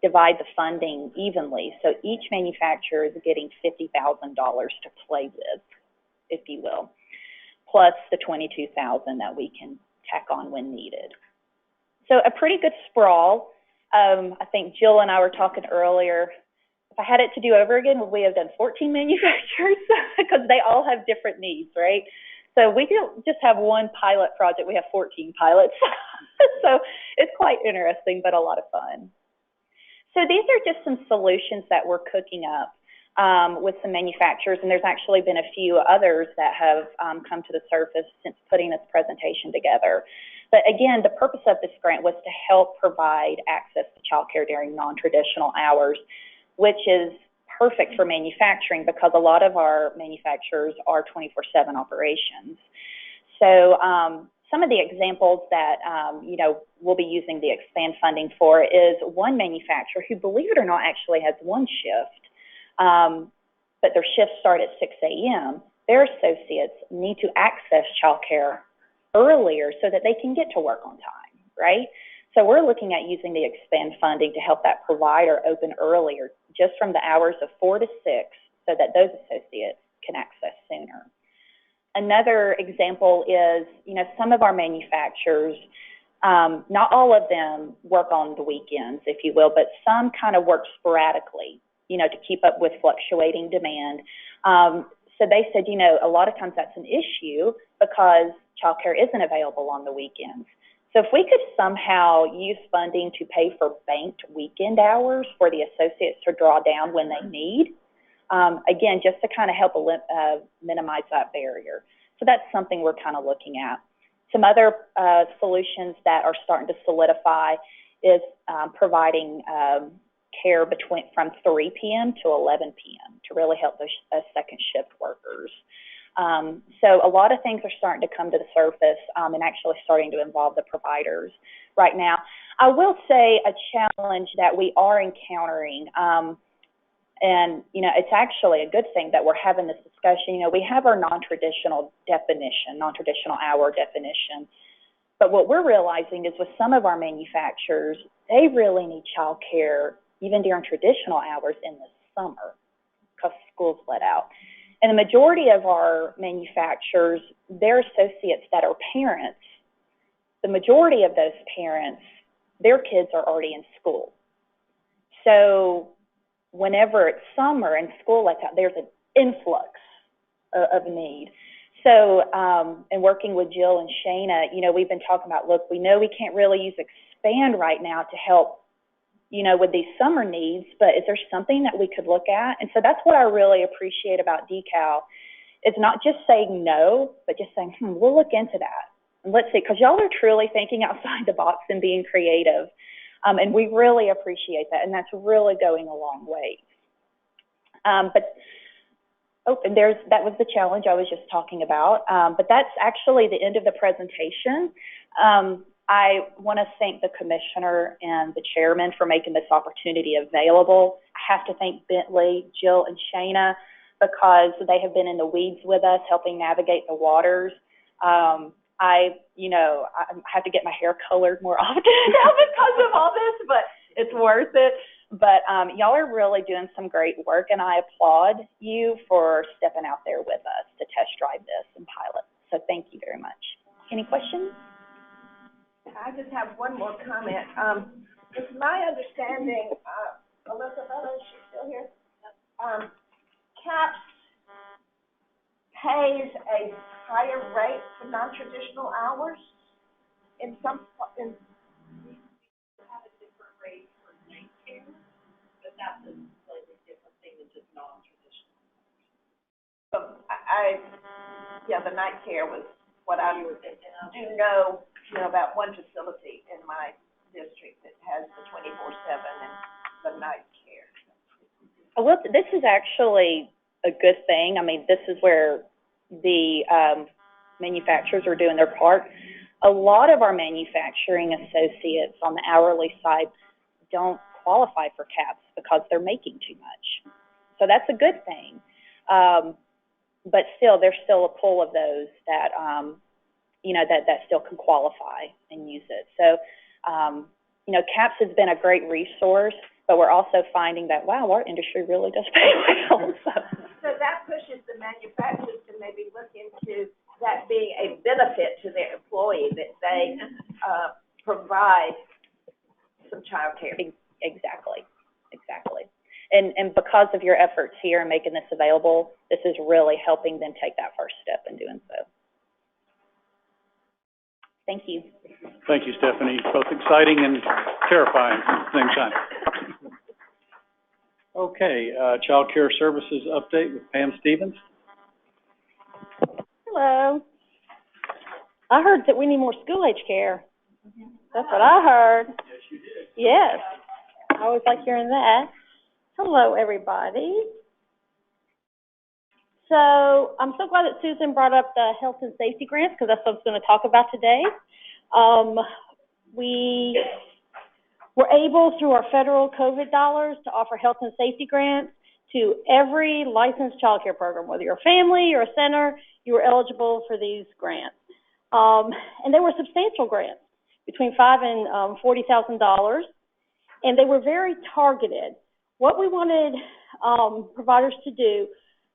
divide the funding evenly. So each manufacturer is getting $50,000 to play with, if you will, plus the $22,000 that we can tack on when needed. So a pretty good sprawl. I think Jill and I were talking earlier, if I had it to do over again, would we have done 14 manufacturers? Because they all have different needs, right? So we don't just have one pilot project, we have 14 pilots. So it's quite interesting, but a lot of fun. So these are just some solutions that we're cooking up with some manufacturers, and there's actually been a few others that have come to the surface since putting this presentation together. But again, the purpose of this grant was to help provide access to childcare during non-traditional hours, which is perfect for manufacturing because a lot of our manufacturers are 24/7 operations. So some of the examples that, you know, we'll be using the expand funding for is one manufacturer who, believe it or not, actually has one shift, but their shifts start at 6 a.m. Their associates need to access childcare earlier so that they can get to work on time, right? So we're looking at using the expand funding to help that provider open earlier, just from the hours of 4 to 6, so that those associates can access sooner. Another example is, you know, some of our manufacturers, not all of them work on the weekends, if you will, but some kind of work sporadically, you know, to keep up with fluctuating demand. So they said, you know, a lot of times that's an issue because childcare isn't available on the weekends. So if we could somehow use funding to pay for banked weekend hours for the associates to draw down when they need, again, just to kind of help minimize that barrier. So that's something we're kind of looking at. Some other solutions that are starting to solidify is providing care from 3 p.m. to 11 p.m. to really help those second shift workers. So a lot of things are starting to come to the surface and actually starting to involve the providers right now. I will say a challenge that we are encountering, and, you know, it's actually a good thing that we're having this discussion. You know, we have our non-traditional hour definition. But what we're realizing is with some of our manufacturers, they really need child care even during traditional hours in the summer because school's let out. And the majority of our manufacturers, their associates that are parents, the majority of those parents, their kids are already in school. So whenever it's summer and school lets out, there's an influx of need. So, and working with Jill and Shana, you know, we've been talking about, look, we know we can't really use Expand right now to help, you know, with these summer needs, but is there something that we could look at? And so that's what I really appreciate about DeCal, is not just saying no, but just saying, we'll look into that. And let's see, because y'all are truly thinking outside the box and being creative. And we really appreciate that, and that's really going a long way. And that was the challenge I was just talking about. But that's actually the end of the presentation. I want to thank the commissioner and the chairman for making this opportunity available. I have to thank Bentley, Jill, and Shana because they have been in the weeds with us, helping navigate the waters. I have to get my hair colored more often now because of all this, but it's worth it. But y'all are really doing some great work, and I applaud you for stepping out there with us to test drive this and pilot. So thank you very much. Any questions? I just have one more comment. It's my understanding, Elizabeth, is she still here? CAPS pays a higher rate for non-traditional hours in some, in. We have a different rate for night care, but that's a slightly different thing than just non-traditional. The night care was what I do know, about one facility in my district that has the 24/7 and the night care. Well, this is actually a good thing. I mean, this is where the manufacturers are doing their part. A lot of our manufacturing associates on the hourly side don't qualify for CAPS because they're making too much. So that's a good thing. But still, there's still a pool of those that, that still can qualify and use it. So, CAPS has been a great resource, but we're also finding that, wow, our industry really does pay well. So that pushes the manufacturers to maybe look into that being a benefit to their employee, that they provide some child care. Exactly. And because of your efforts here and making this available, this is really helping them take that first step in doing so. Thank you. Thank you, Stephanie. Both exciting and terrifying at the same time. Okay, Child Care Services update with Pam Stevens. Hello. I heard that we need more school-age care. That's what I heard. Yes, you did. Yes. I always like hearing that. Hello, everybody. So I'm so glad that Susan brought up the health and safety grants, because that's what I was going to talk about today. We were able, through our federal COVID dollars, to offer health and safety grants to every licensed child care program. Whether you're a family or a center, you were eligible for these grants. And they were substantial grants, between $5,000 and $40,000, and they were very targeted. What we wanted providers to do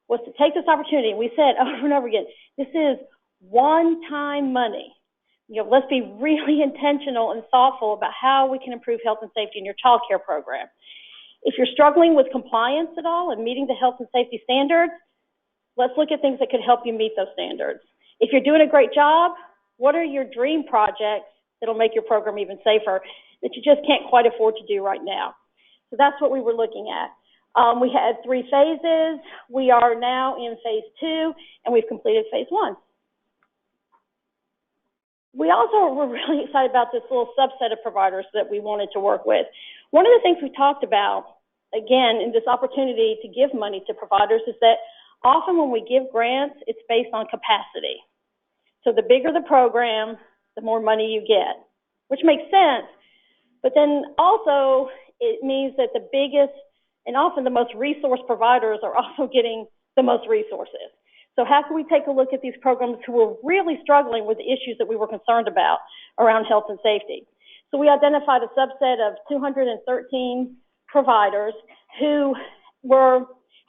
was to take this opportunity, and we said over and over again, this is one-time money. Let's be really intentional and thoughtful about how we can improve health and safety in your child care program. If you're struggling with compliance at all and meeting the health and safety standards, let's look at things that could help you meet those standards. If you're doing a great job, what are your dream projects that'll make your program even safer that you just can't quite afford to do right now. So that's what we were looking at. We had 3 phases. We are now in phase 2, and we've completed phase 1. We also were really excited about this little subset of providers that we wanted to work with. One of the things we talked about, again, in this opportunity to give money to providers is that often when we give grants, it's based on capacity. So the bigger the program, the more money you get, which makes sense. But then also it means that the biggest and often the most resource providers are also getting the most resources. So how can we take a look at these programs who were really struggling with the issues that we were concerned about around health and safety? So we identified a subset of 213 providers who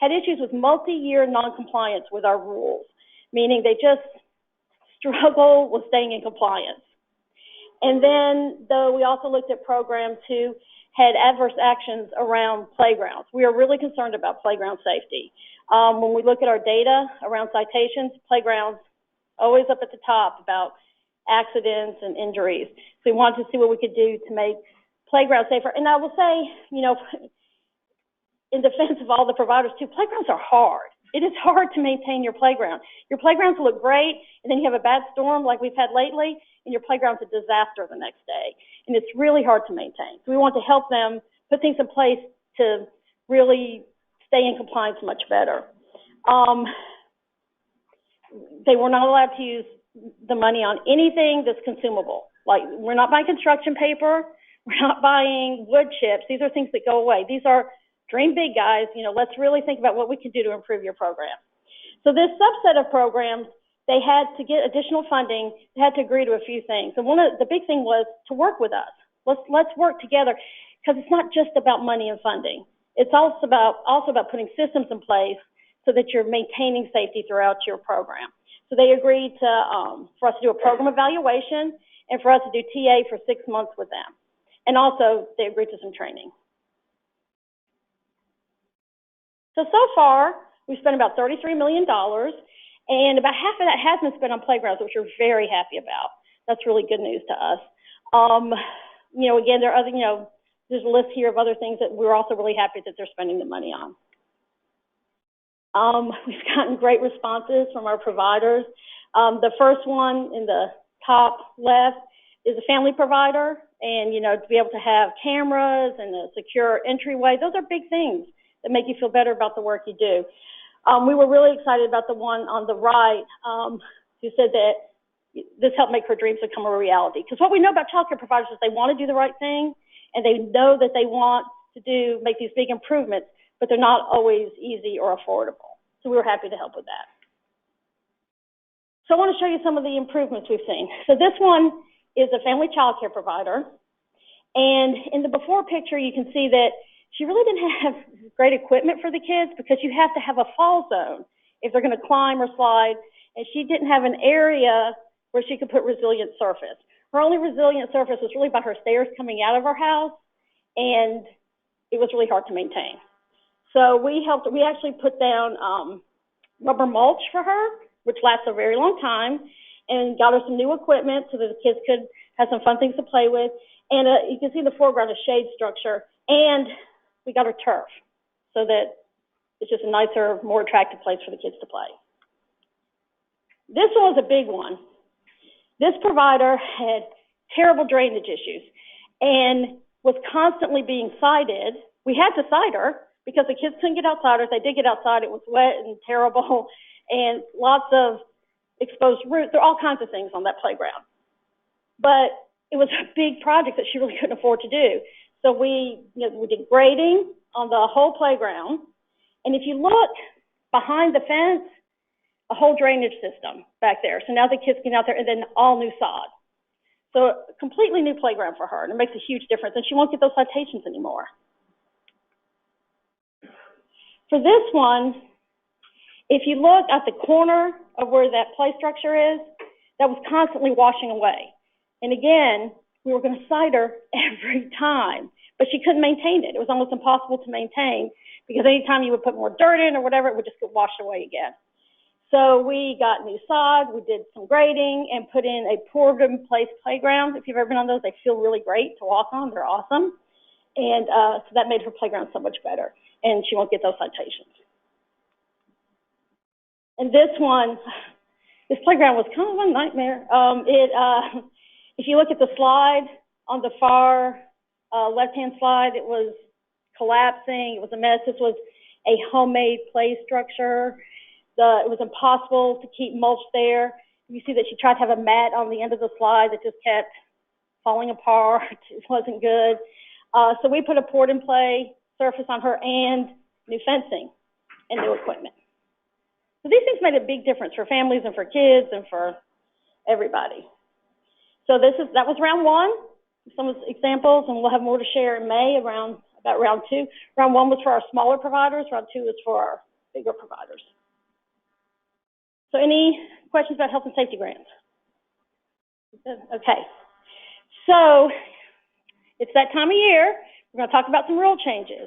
had issues with multi-year noncompliance with our rules, meaning they just struggle with staying in compliance. And then, though, we also looked at programs who had adverse actions around playgrounds. We are really concerned about playground safety. When we look at our data around citations, playgrounds always up at the top about accidents and injuries. So we wanted to see what we could do to make playgrounds safer. And I will say, you know, in defense of all the providers too, playgrounds are hard. It is hard to maintain your playground. Your playgrounds look great, and then you have a bad storm like we've had lately, and your playground's a disaster the next day. And it's really hard to maintain. So we want to help them put things in place to really stay in compliance much better. They were not allowed to use the money on anything that's consumable. Like, we're not buying construction paper. We're not buying wood chips. These are things that go away. These are dream big, guys. You know, let's really think about what we can do to improve your program. So this subset of programs, they had to get additional funding. They had to agree to a few things. And one of the big thing was to work with us. Let's work together, because it's not just about money and funding. It's also about putting systems in place so that you're maintaining safety throughout your program. So they agreed to for us to do a program evaluation and for us to do TA for 6 months with them. And also they agreed to some training. So far, we've spent about $33 million, and about half of that has been spent on playgrounds, which we're very happy about. That's really good news to us. You know, again, there are other, you know, there's a list here of other things that we're also really happy that they're spending the money on. We've gotten great responses from our providers. The first one in the top left is a family provider, and, you know, to be able to have cameras and a secure entryway, those are big things that make you feel better about the work you do. We were really excited about the one on the right who said that this helped make her dreams become a reality. Because what we know about child care providers is they want to do the right thing, and they know that they want to make these big improvements, but they're not always easy or affordable. So we were happy to help with that. So I want to show you some of the improvements we've seen. So this one is a family child care provider. And in the before picture, you can see that she really didn't have great equipment for the kids, because you have to have a fall zone if they're going to climb or slide. And she didn't have an area where she could put resilient surface. Her only resilient surface was really by her stairs coming out of her house, and it was really hard to maintain. So we actually put down rubber mulch for her, which lasts a very long time, and got her some new equipment so that the kids could have some fun things to play with. And you can see in the foreground a shade structure, and we got her turf so that it's just a nicer, more attractive place for the kids to play. This one was a big one. This provider had terrible drainage issues and was constantly being cited. We had to cite her because the kids couldn't get outside, or if they did get outside, it was wet and terrible, and lots of exposed roots. There are all kinds of things on that playground. But it was a big project that she really couldn't afford to do. So we did grading on the whole playground. And if you look behind the fence, a whole drainage system back there. So now the kids can get out there, and then all new sod. So a completely new playground for her, and it makes a huge difference. And she won't get those citations anymore. For this one, if you look at the corner of where that play structure is, that was constantly washing away. And again, we were going to cite her every time, but she couldn't maintain it. It was almost impossible to maintain, because anytime you would put more dirt in or whatever, it would just get washed away again. So we got new sod, we did some grading, and put in a poured-in-place playground. If you've ever been on those, they feel really great to walk on. They're awesome. And so that made her playground so much better, and she won't get those citations. And this playground was kind of a nightmare. If you look at the slide on the far left-hand slide, it was collapsing. It was a mess. This was a homemade play structure. It was impossible to keep mulch there. You see that she tried to have a mat on the end of the slide that just kept falling apart. It wasn't good. So we put a poured-in-play surface on her and new fencing and new equipment. So these things made a big difference for families and for kids and for everybody. So that was round one, some of the examples, and we'll have more to share in May about round two. Round one was for our smaller providers. Round two is for our bigger providers. So any questions about health and safety grants? Okay. So it's that time of year. We're going to talk about some rule changes.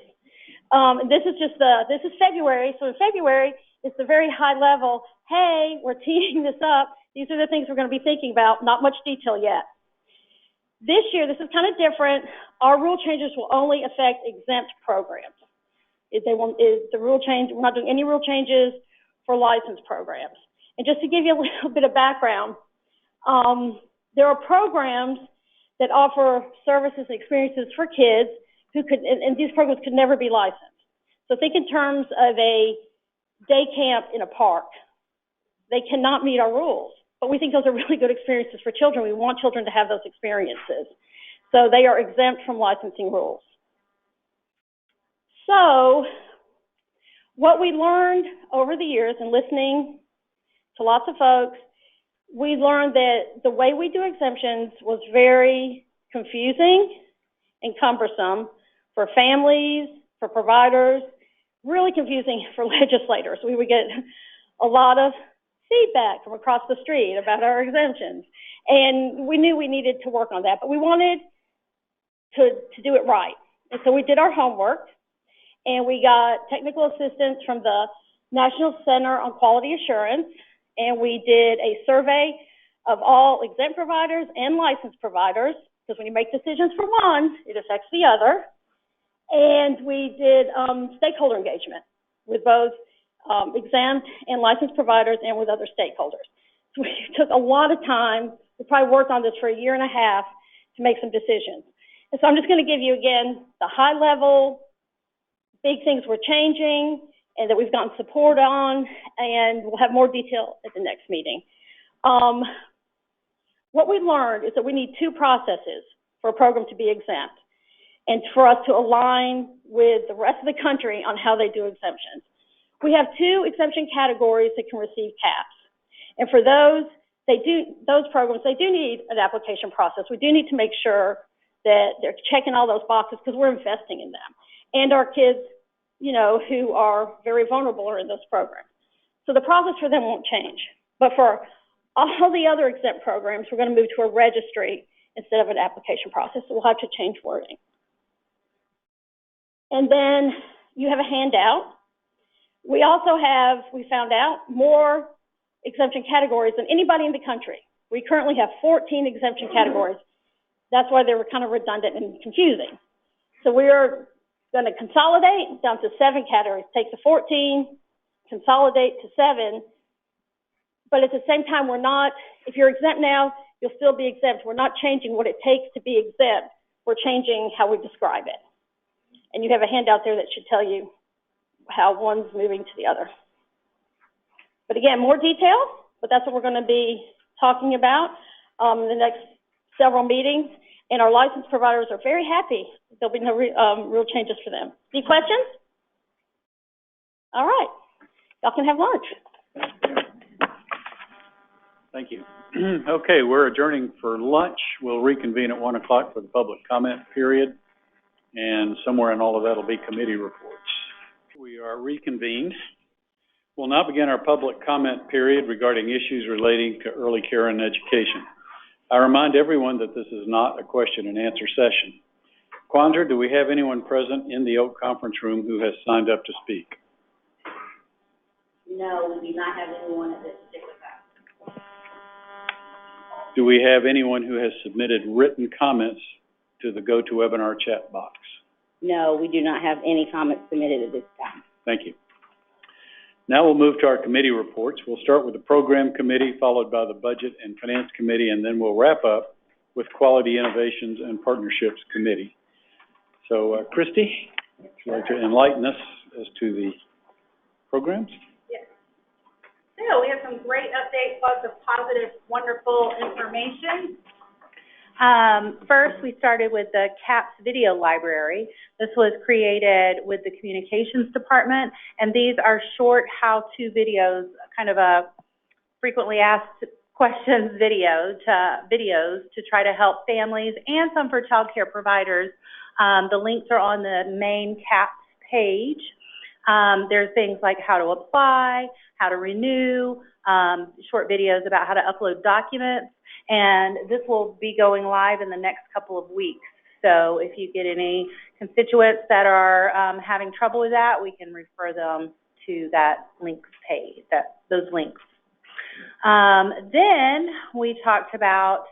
This is February. So in February, it's the very high level, hey, we're teeing this up. These are the things we're going to be thinking about, not much detail yet. This year, this is kind of different. Our rule changes will only affect exempt programs. The rule change, we're not doing any rule changes for licensed programs. And just to give you a little bit of background, there are programs that offer services and experiences for kids and these programs could never be licensed. So think in terms of a day camp in a park. They cannot meet our rules, but we think those are really good experiences for children. We want children to have those experiences. So they are exempt from licensing rules. So what we learned over the years and listening to lots of folks, we learned that the way we do exemptions was very confusing and cumbersome for families, for providers, really confusing for legislators. We would get a lot of feedback from across the street about our exemptions. And we knew we needed to work on that, but we wanted to do it right. And so we did our homework, and we got technical assistance from the National Center on Quality Assurance, and we did a survey of all exempt providers and licensed providers, because when you make decisions for one, it affects the other. And we did stakeholder engagement with both exempt and licensed providers and with other stakeholders. So we took a lot of time. We probably worked on this for a year and a half to make some decisions. And so I'm just going to give you, again, the high level, big things we're changing and that we've gotten support on, and we'll have more detail at the next meeting. What we learned is that we need two processes for a program to be exempt and for us to align with the rest of the country on how they do exemptions. We have two exemption categories that can receive caps. And for those programs, they do need an application process. We do need to make sure that they're checking all those boxes because we're investing in them. And our kids, who are very vulnerable are in those programs. So the process for them won't change. But for all the other exempt programs, we're going to move to a registry instead of an application process. So we'll have to change wording. And then you have a handout. We also we found out, more exemption categories than anybody in the country. We currently have 14 exemption categories. That's why they were kind of redundant and confusing. So we're going to consolidate down to 7 categories. Take the 14, consolidate to 7. But at the same time, if you're exempt now, you'll still be exempt. We're not changing what it takes to be exempt. We're changing how we describe it. And you have a handout there that should tell you how one's moving to the other. But again, more detail, but that's what we're going to be talking about in the next several meetings. And our licensed providers are very happy. There'll be no real changes for them. Any questions? All right. Y'all can have lunch. Thank you. Okay, we're adjourning for lunch. We'll reconvene at 1 o'clock for the public comment period. And somewhere in all of that will be committee reports. We are reconvened. We'll now begin our public comment period regarding issues relating to early care and education. I remind everyone that this is not a question and answer session. Quandra, do we have anyone present in the Oak Conference Room who has signed up to speak? No, we do not have anyone at this particular time. Do we have anyone who has submitted written comments to the GoToWebinar chat box? No, we do not have any comments submitted at this time. Thank you. Now we'll move to our committee reports. We'll start with the Program Committee, followed by the Budget and Finance Committee, and then we'll wrap up with Quality Innovations and Partnerships Committee. So, Christy, would you like to enlighten us as to the programs? Yes. So we have some great updates, lots of positive, wonderful information. First, we started with the CAPS Video Library. This was created with the Communications Department, and these are short how-to videos, kind of a frequently asked questions videos to try to help families and some for child care providers. The links are on the main CAPS page. There's things like how to apply, how to renew, short videos about how to upload documents, and this will be going live in the next couple of weeks. So if you get any constituents that are having trouble with that, we can refer them to that links page, those links. Then we talked about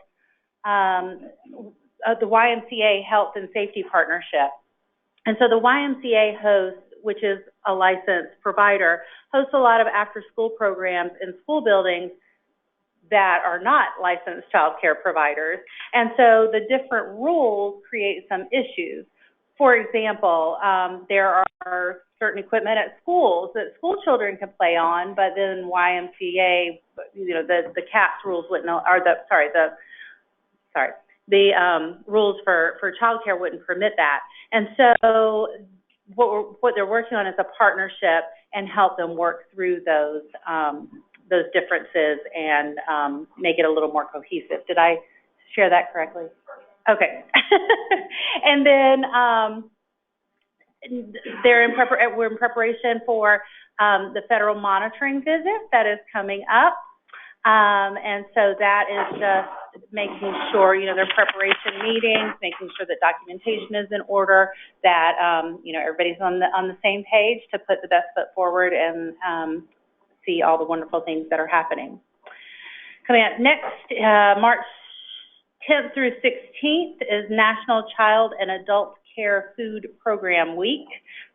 the YMCA Health and Safety Partnership. And so the YMCA hosts, which is a licensed provider, hosts a lot of after-school programs in school buildings that are not licensed child care providers. And so the different rules create some issues. For example, there are certain equipment at schools that school children can play on, but then YMCA, the CAPS rules wouldn't, or the rules for child care wouldn't permit that. And so what they're working on is a partnership and help them work through those differences and make it a little more cohesive. Did I share that correctly? Okay. And then we're in preparation for the federal monitoring visit that is coming up. And so that is just making sure, their preparation meetings, making sure that documentation is in order, that, everybody's on the same page to put the best foot forward and see all the wonderful things that are happening. Coming up next, March 10th through 16th is National Child and Adult Care Food Program Week.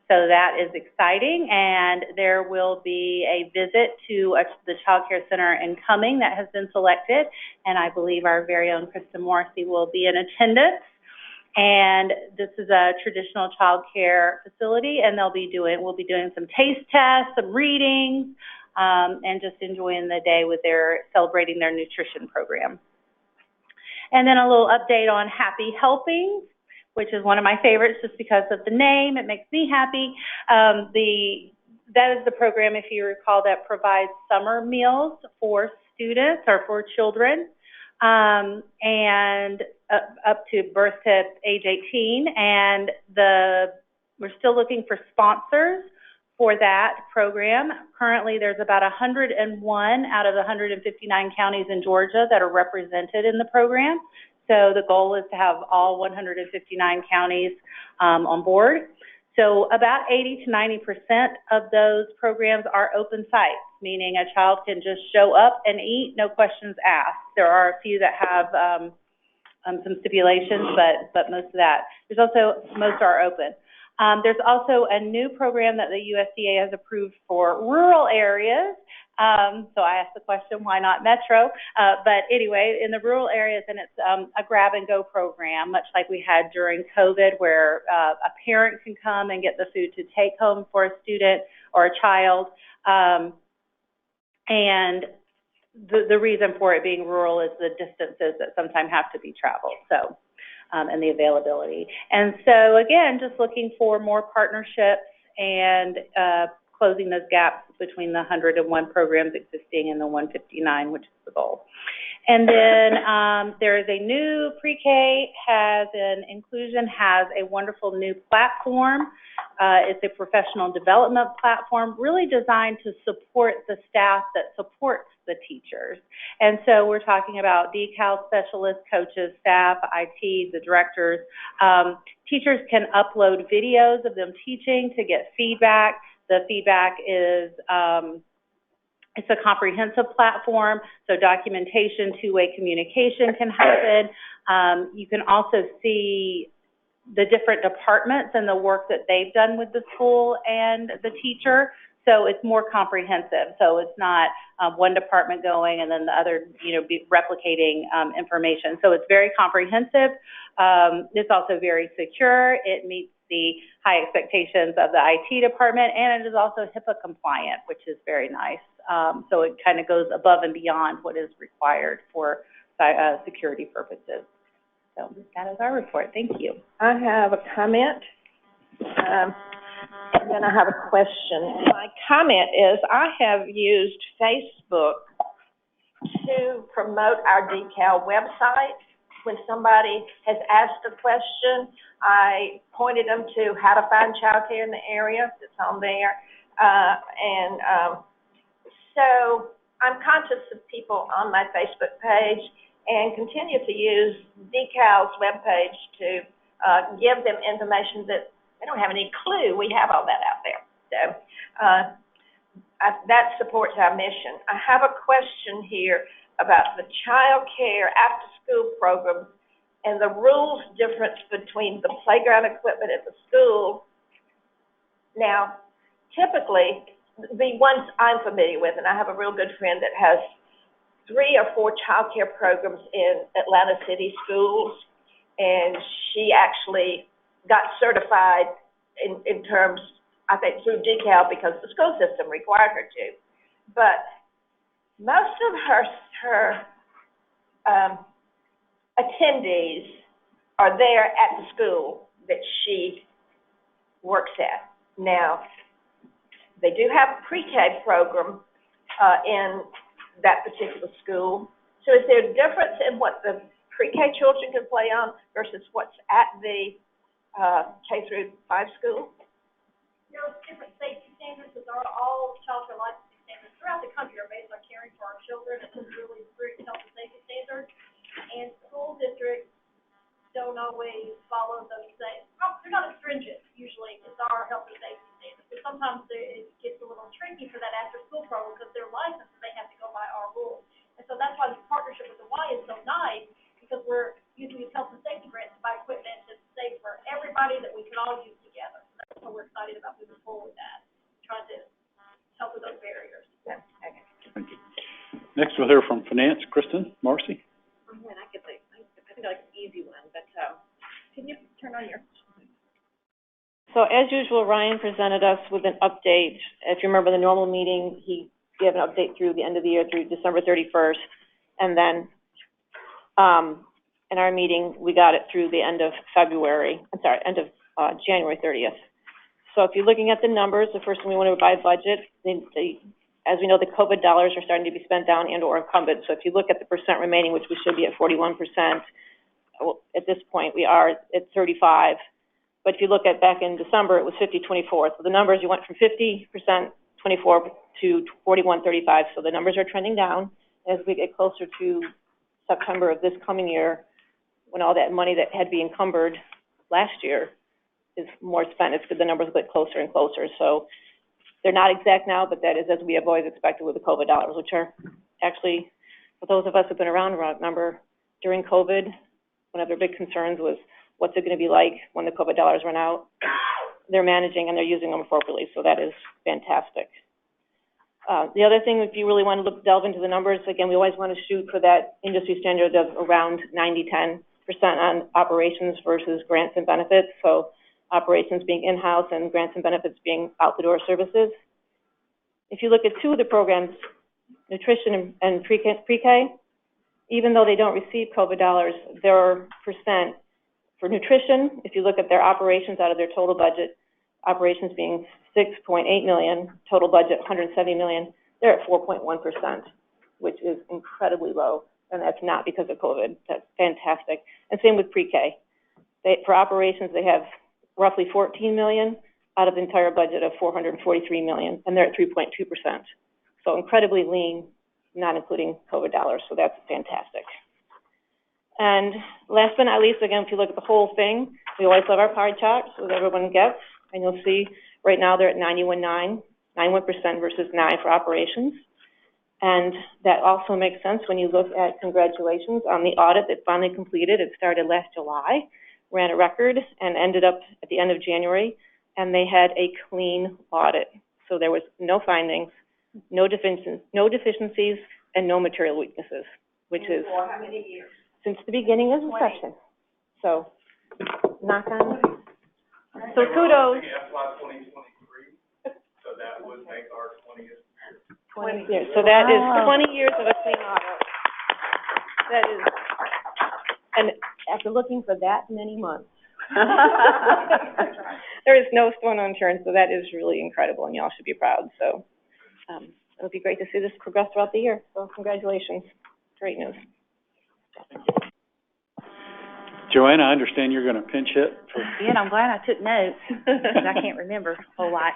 So that is exciting, and there will be a visit to the Child Care Center in Cumming that has been selected, and I believe our very own Krista Morrissey will be in attendance. And this is a traditional child care facility, and we'll be doing some taste tests, some readings, and just enjoying the day with celebrating their nutrition program. And then a little update on Happy Helpings, which is one of my favorites just because of the name. It makes me happy. That is the program, if you recall, that provides summer meals for students or for children, and up to birth to age 18. And we're still looking for sponsors for that program. Currently, there's about 101 out of the 159 counties in Georgia that are represented in the program. So the goal is to have all 159 counties on board. So about 80 to 90% of those programs are open sites, meaning a child can just show up and eat, no questions asked. There are a few that have some stipulations, but most are open. There's also a new program that the USDA has approved for rural areas. So I asked the question, why not metro? But anyway, in the rural areas, and it's a grab-and-go program, much like we had during COVID, where a parent can come and get the food to take home for a student or a child. And the reason for it being rural is the distances that sometimes have to be traveled, and the availability. And so, again, just looking for more partnerships and closing those gaps between the 101 programs existing and the 159, which is the goal. And then there is a new pre-K has a wonderful new platform. It's a professional development platform really designed to support the staff that supports the teachers. And so we're talking about decal specialists, coaches, staff, IT, the directors. Teachers can upload videos of them teaching to get feedback. The feedback is It's a comprehensive platform, so documentation, two-way communication can happen. You can also see the different departments and the work that they've done with the school and the teacher. So it's more comprehensive. So it's not one department going and then the other, replicating information. So it's very comprehensive. It's also very secure. It meets the high expectations of the IT department, and it is also HIPAA compliant, which is very nice. So it kind of goes above and beyond what is required for security purposes. So that is our report. Thank you. I have a comment, and then I have a question. My comment is I have used Facebook to promote our decal website. When somebody has asked a question, I pointed them to how to find childcare in the area. It's on there. So I'm conscious of people on my Facebook page and continue to use Decal's webpage to give them information that they don't have any clue we have all that out there. So that supports our mission. I have a question here about the child care after-school program and the rules difference between the playground equipment at the school. Now, typically, the ones I'm familiar with, and I have a real good friend that has 3 or 4 child care programs in Atlanta City schools, and she actually got certified in terms, I think, through Decal because the school system required her to. But most of her attendees are there at the school that she works at. Now, they do have a pre-K program in that particular school. So is there a difference in what the pre-K children can play on versus what's at the K through 5 school? There's different safety standards, because all child care licensing standards throughout the country are based on caring for our children, and it's really strict health and safety standards. And school districts don't always follow those same. They're not as stringent usually as our health and safety standards. So sometimes it gets a little tricky for that after-school program because they're licensed and they have to go by our rules. And so that's why this partnership with the Y is so nice, because we're using these health and safety grants to buy equipment that's safe for everybody that we can all use together. So that's what we're excited about moving forward with that, trying to help with those barriers. Yeah. Okay. Thank you. Next, we'll hear from Finance. Kristen Marcy. I think like an easy one, but can you turn on your? So as usual, Ryan presented us with an update. If you remember the normal meeting, he gave an update through the end of the year, through December 31st. And then in our meeting, we got it through the end of January 30th. So if you're looking at the numbers, the first thing we want to buy budget, as we know, the COVID dollars are starting to be spent down and or encumbered. So if you look at the percent remaining, which we should be at 41%, at this point we are at 35. But if you look at back in December, it was 50-24. So the numbers, you went from 50%, 24 to 41-35. So the numbers are trending down. As we get closer to September of this coming year, when all that money that had to be encumbered last year is more spent, it's the numbers get closer and closer. So they're not exact now, but that is as we have always expected with the COVID dollars, which are actually, for those of us who've been around, remember during COVID, one of their big concerns was what's it going to be like when the COVID dollars run out. They're managing and they're using them appropriately, so that is fantastic. The other thing, if you really want to delve into the numbers, again, we always want to shoot for that industry standard of around 90-10% on operations versus grants and benefits. So operations being in-house and grants and benefits being out-the-door services. If you look at 2 of the programs, nutrition and pre-K, even though they don't receive COVID dollars, their percent for nutrition, if you look at their operations out of their total budget, operations being $6.8 million, total budget $170 million, they're at 4.1%, which is incredibly low, and that's not because of COVID. That's fantastic. And same with pre-K. For operations, they have roughly $14 million out of the entire budget of $443 million, and they're at 3.2%. So incredibly lean, not including COVID dollars, so that's fantastic. And last but not least, again, if you look at the whole thing, we always love our pie charts, what everyone gets, and you'll see right now they're at 91% versus 9% for operations. And that also makes sense when you look at congratulations on the audit that finally completed. It started last July, ran a record, and ended up at the end of January, and they had a clean audit. So there was no findings, no deficiencies, and no material weaknesses, which is For how many years? since the beginning of inception. So, knock on wood. So kudos. FY 2023, so that would make our 20th. 20 years. So that is 20 years of a clean audit. That is, and after looking for that many months, there is no stone unturned, so that is really incredible, and y'all should be proud. So, it'll be great to see this progress throughout the year. So congratulations. Great news. Joanna, I understand you're going to pinch hit for... Yeah, and I'm glad I took notes, because I can't remember a whole lot.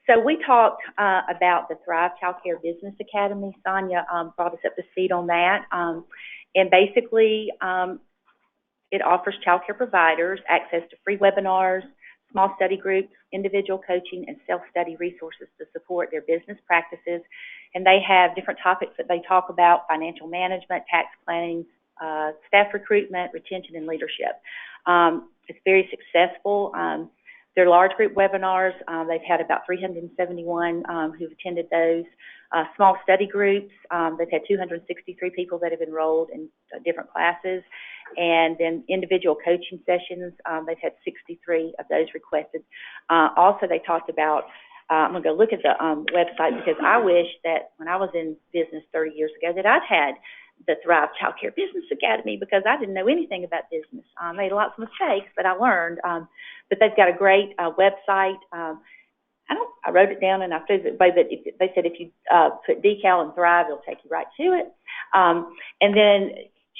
So we talked about the Thrive Child Care Business Academy. Sonia brought us up to speed on that. And basically, it offers child care providers access to free webinars, small study groups, individual coaching, and self-study resources to support their business practices. And they have different topics that they talk about: financial management, tax planning, staff recruitment, retention, and leadership. It's very successful. They're large group webinars. They've had about 371 who've attended those. Small study groups, they've had 263 people that have enrolled in different classes. And then individual coaching sessions, they've had 63 of those requested. Also, they talked about, I'm going to go look at the website, because I wish that when I was in business 30 years ago that I'd had the Thrive Child Care Business Academy, because I didn't know anything about business. I made lots of mistakes, but I learned. But they've got a great website. I wrote it down and I threw it away, but they said if you put decal and Thrive, it'll take you right to it. And then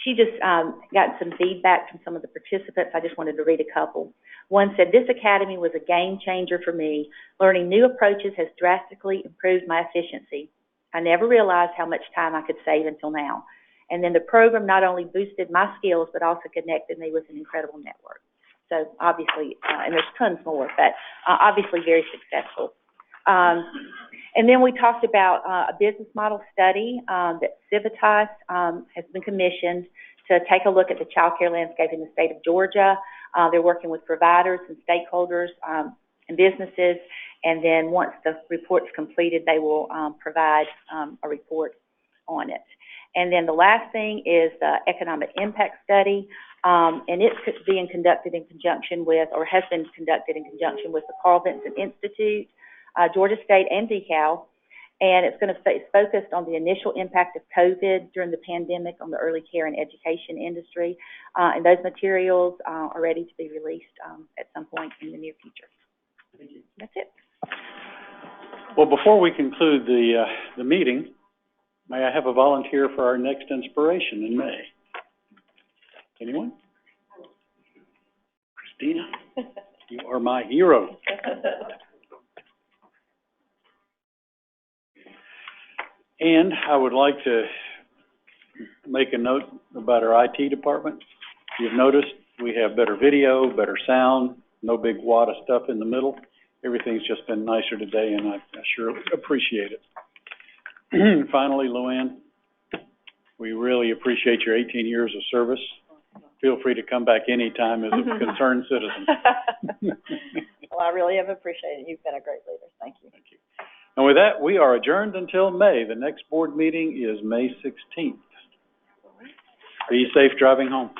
she just got some feedback from some of the participants. I just wanted to read a couple. One said, "This academy was a game changer for me. Learning new approaches has drastically improved my efficiency. I never realized how much time I could save until now. And then the program not only boosted my skills, but also connected me with an incredible network." So obviously, and there's tons more, but obviously very successful. And then we talked about a business model study that Civitas has been commissioned to take a look at the child care landscape in the state of Georgia. They're working with providers and stakeholders and businesses, and then once the report's completed, they will provide a report on it. And then the last thing is the economic impact study, and it's being conducted in conjunction with, or has been conducted in conjunction with, the Carl Vinson Institute, Georgia State, and DeKalb. And it's going to it's focused on the initial impact of COVID during the pandemic on the early care and education industry. And those materials are ready to be released at some point in the near future. Thank you. That's it. Well, before we conclude the meeting, may I have a volunteer for our next inspiration in May? Anyone? Christina, you are my hero. And I would like to make a note about our IT department. You've noticed we have better video, better sound, no big wad of stuff in the middle. Everything's just been nicer today, and I sure appreciate it. Finally, Luann, we really appreciate your 18 years of service. Feel free to come back anytime as a concerned citizen. Well, I really have appreciated it. You've been a great leader. Thank you. Thank you. And with that, we are adjourned until May. The next board meeting is May 16th. Be safe driving home.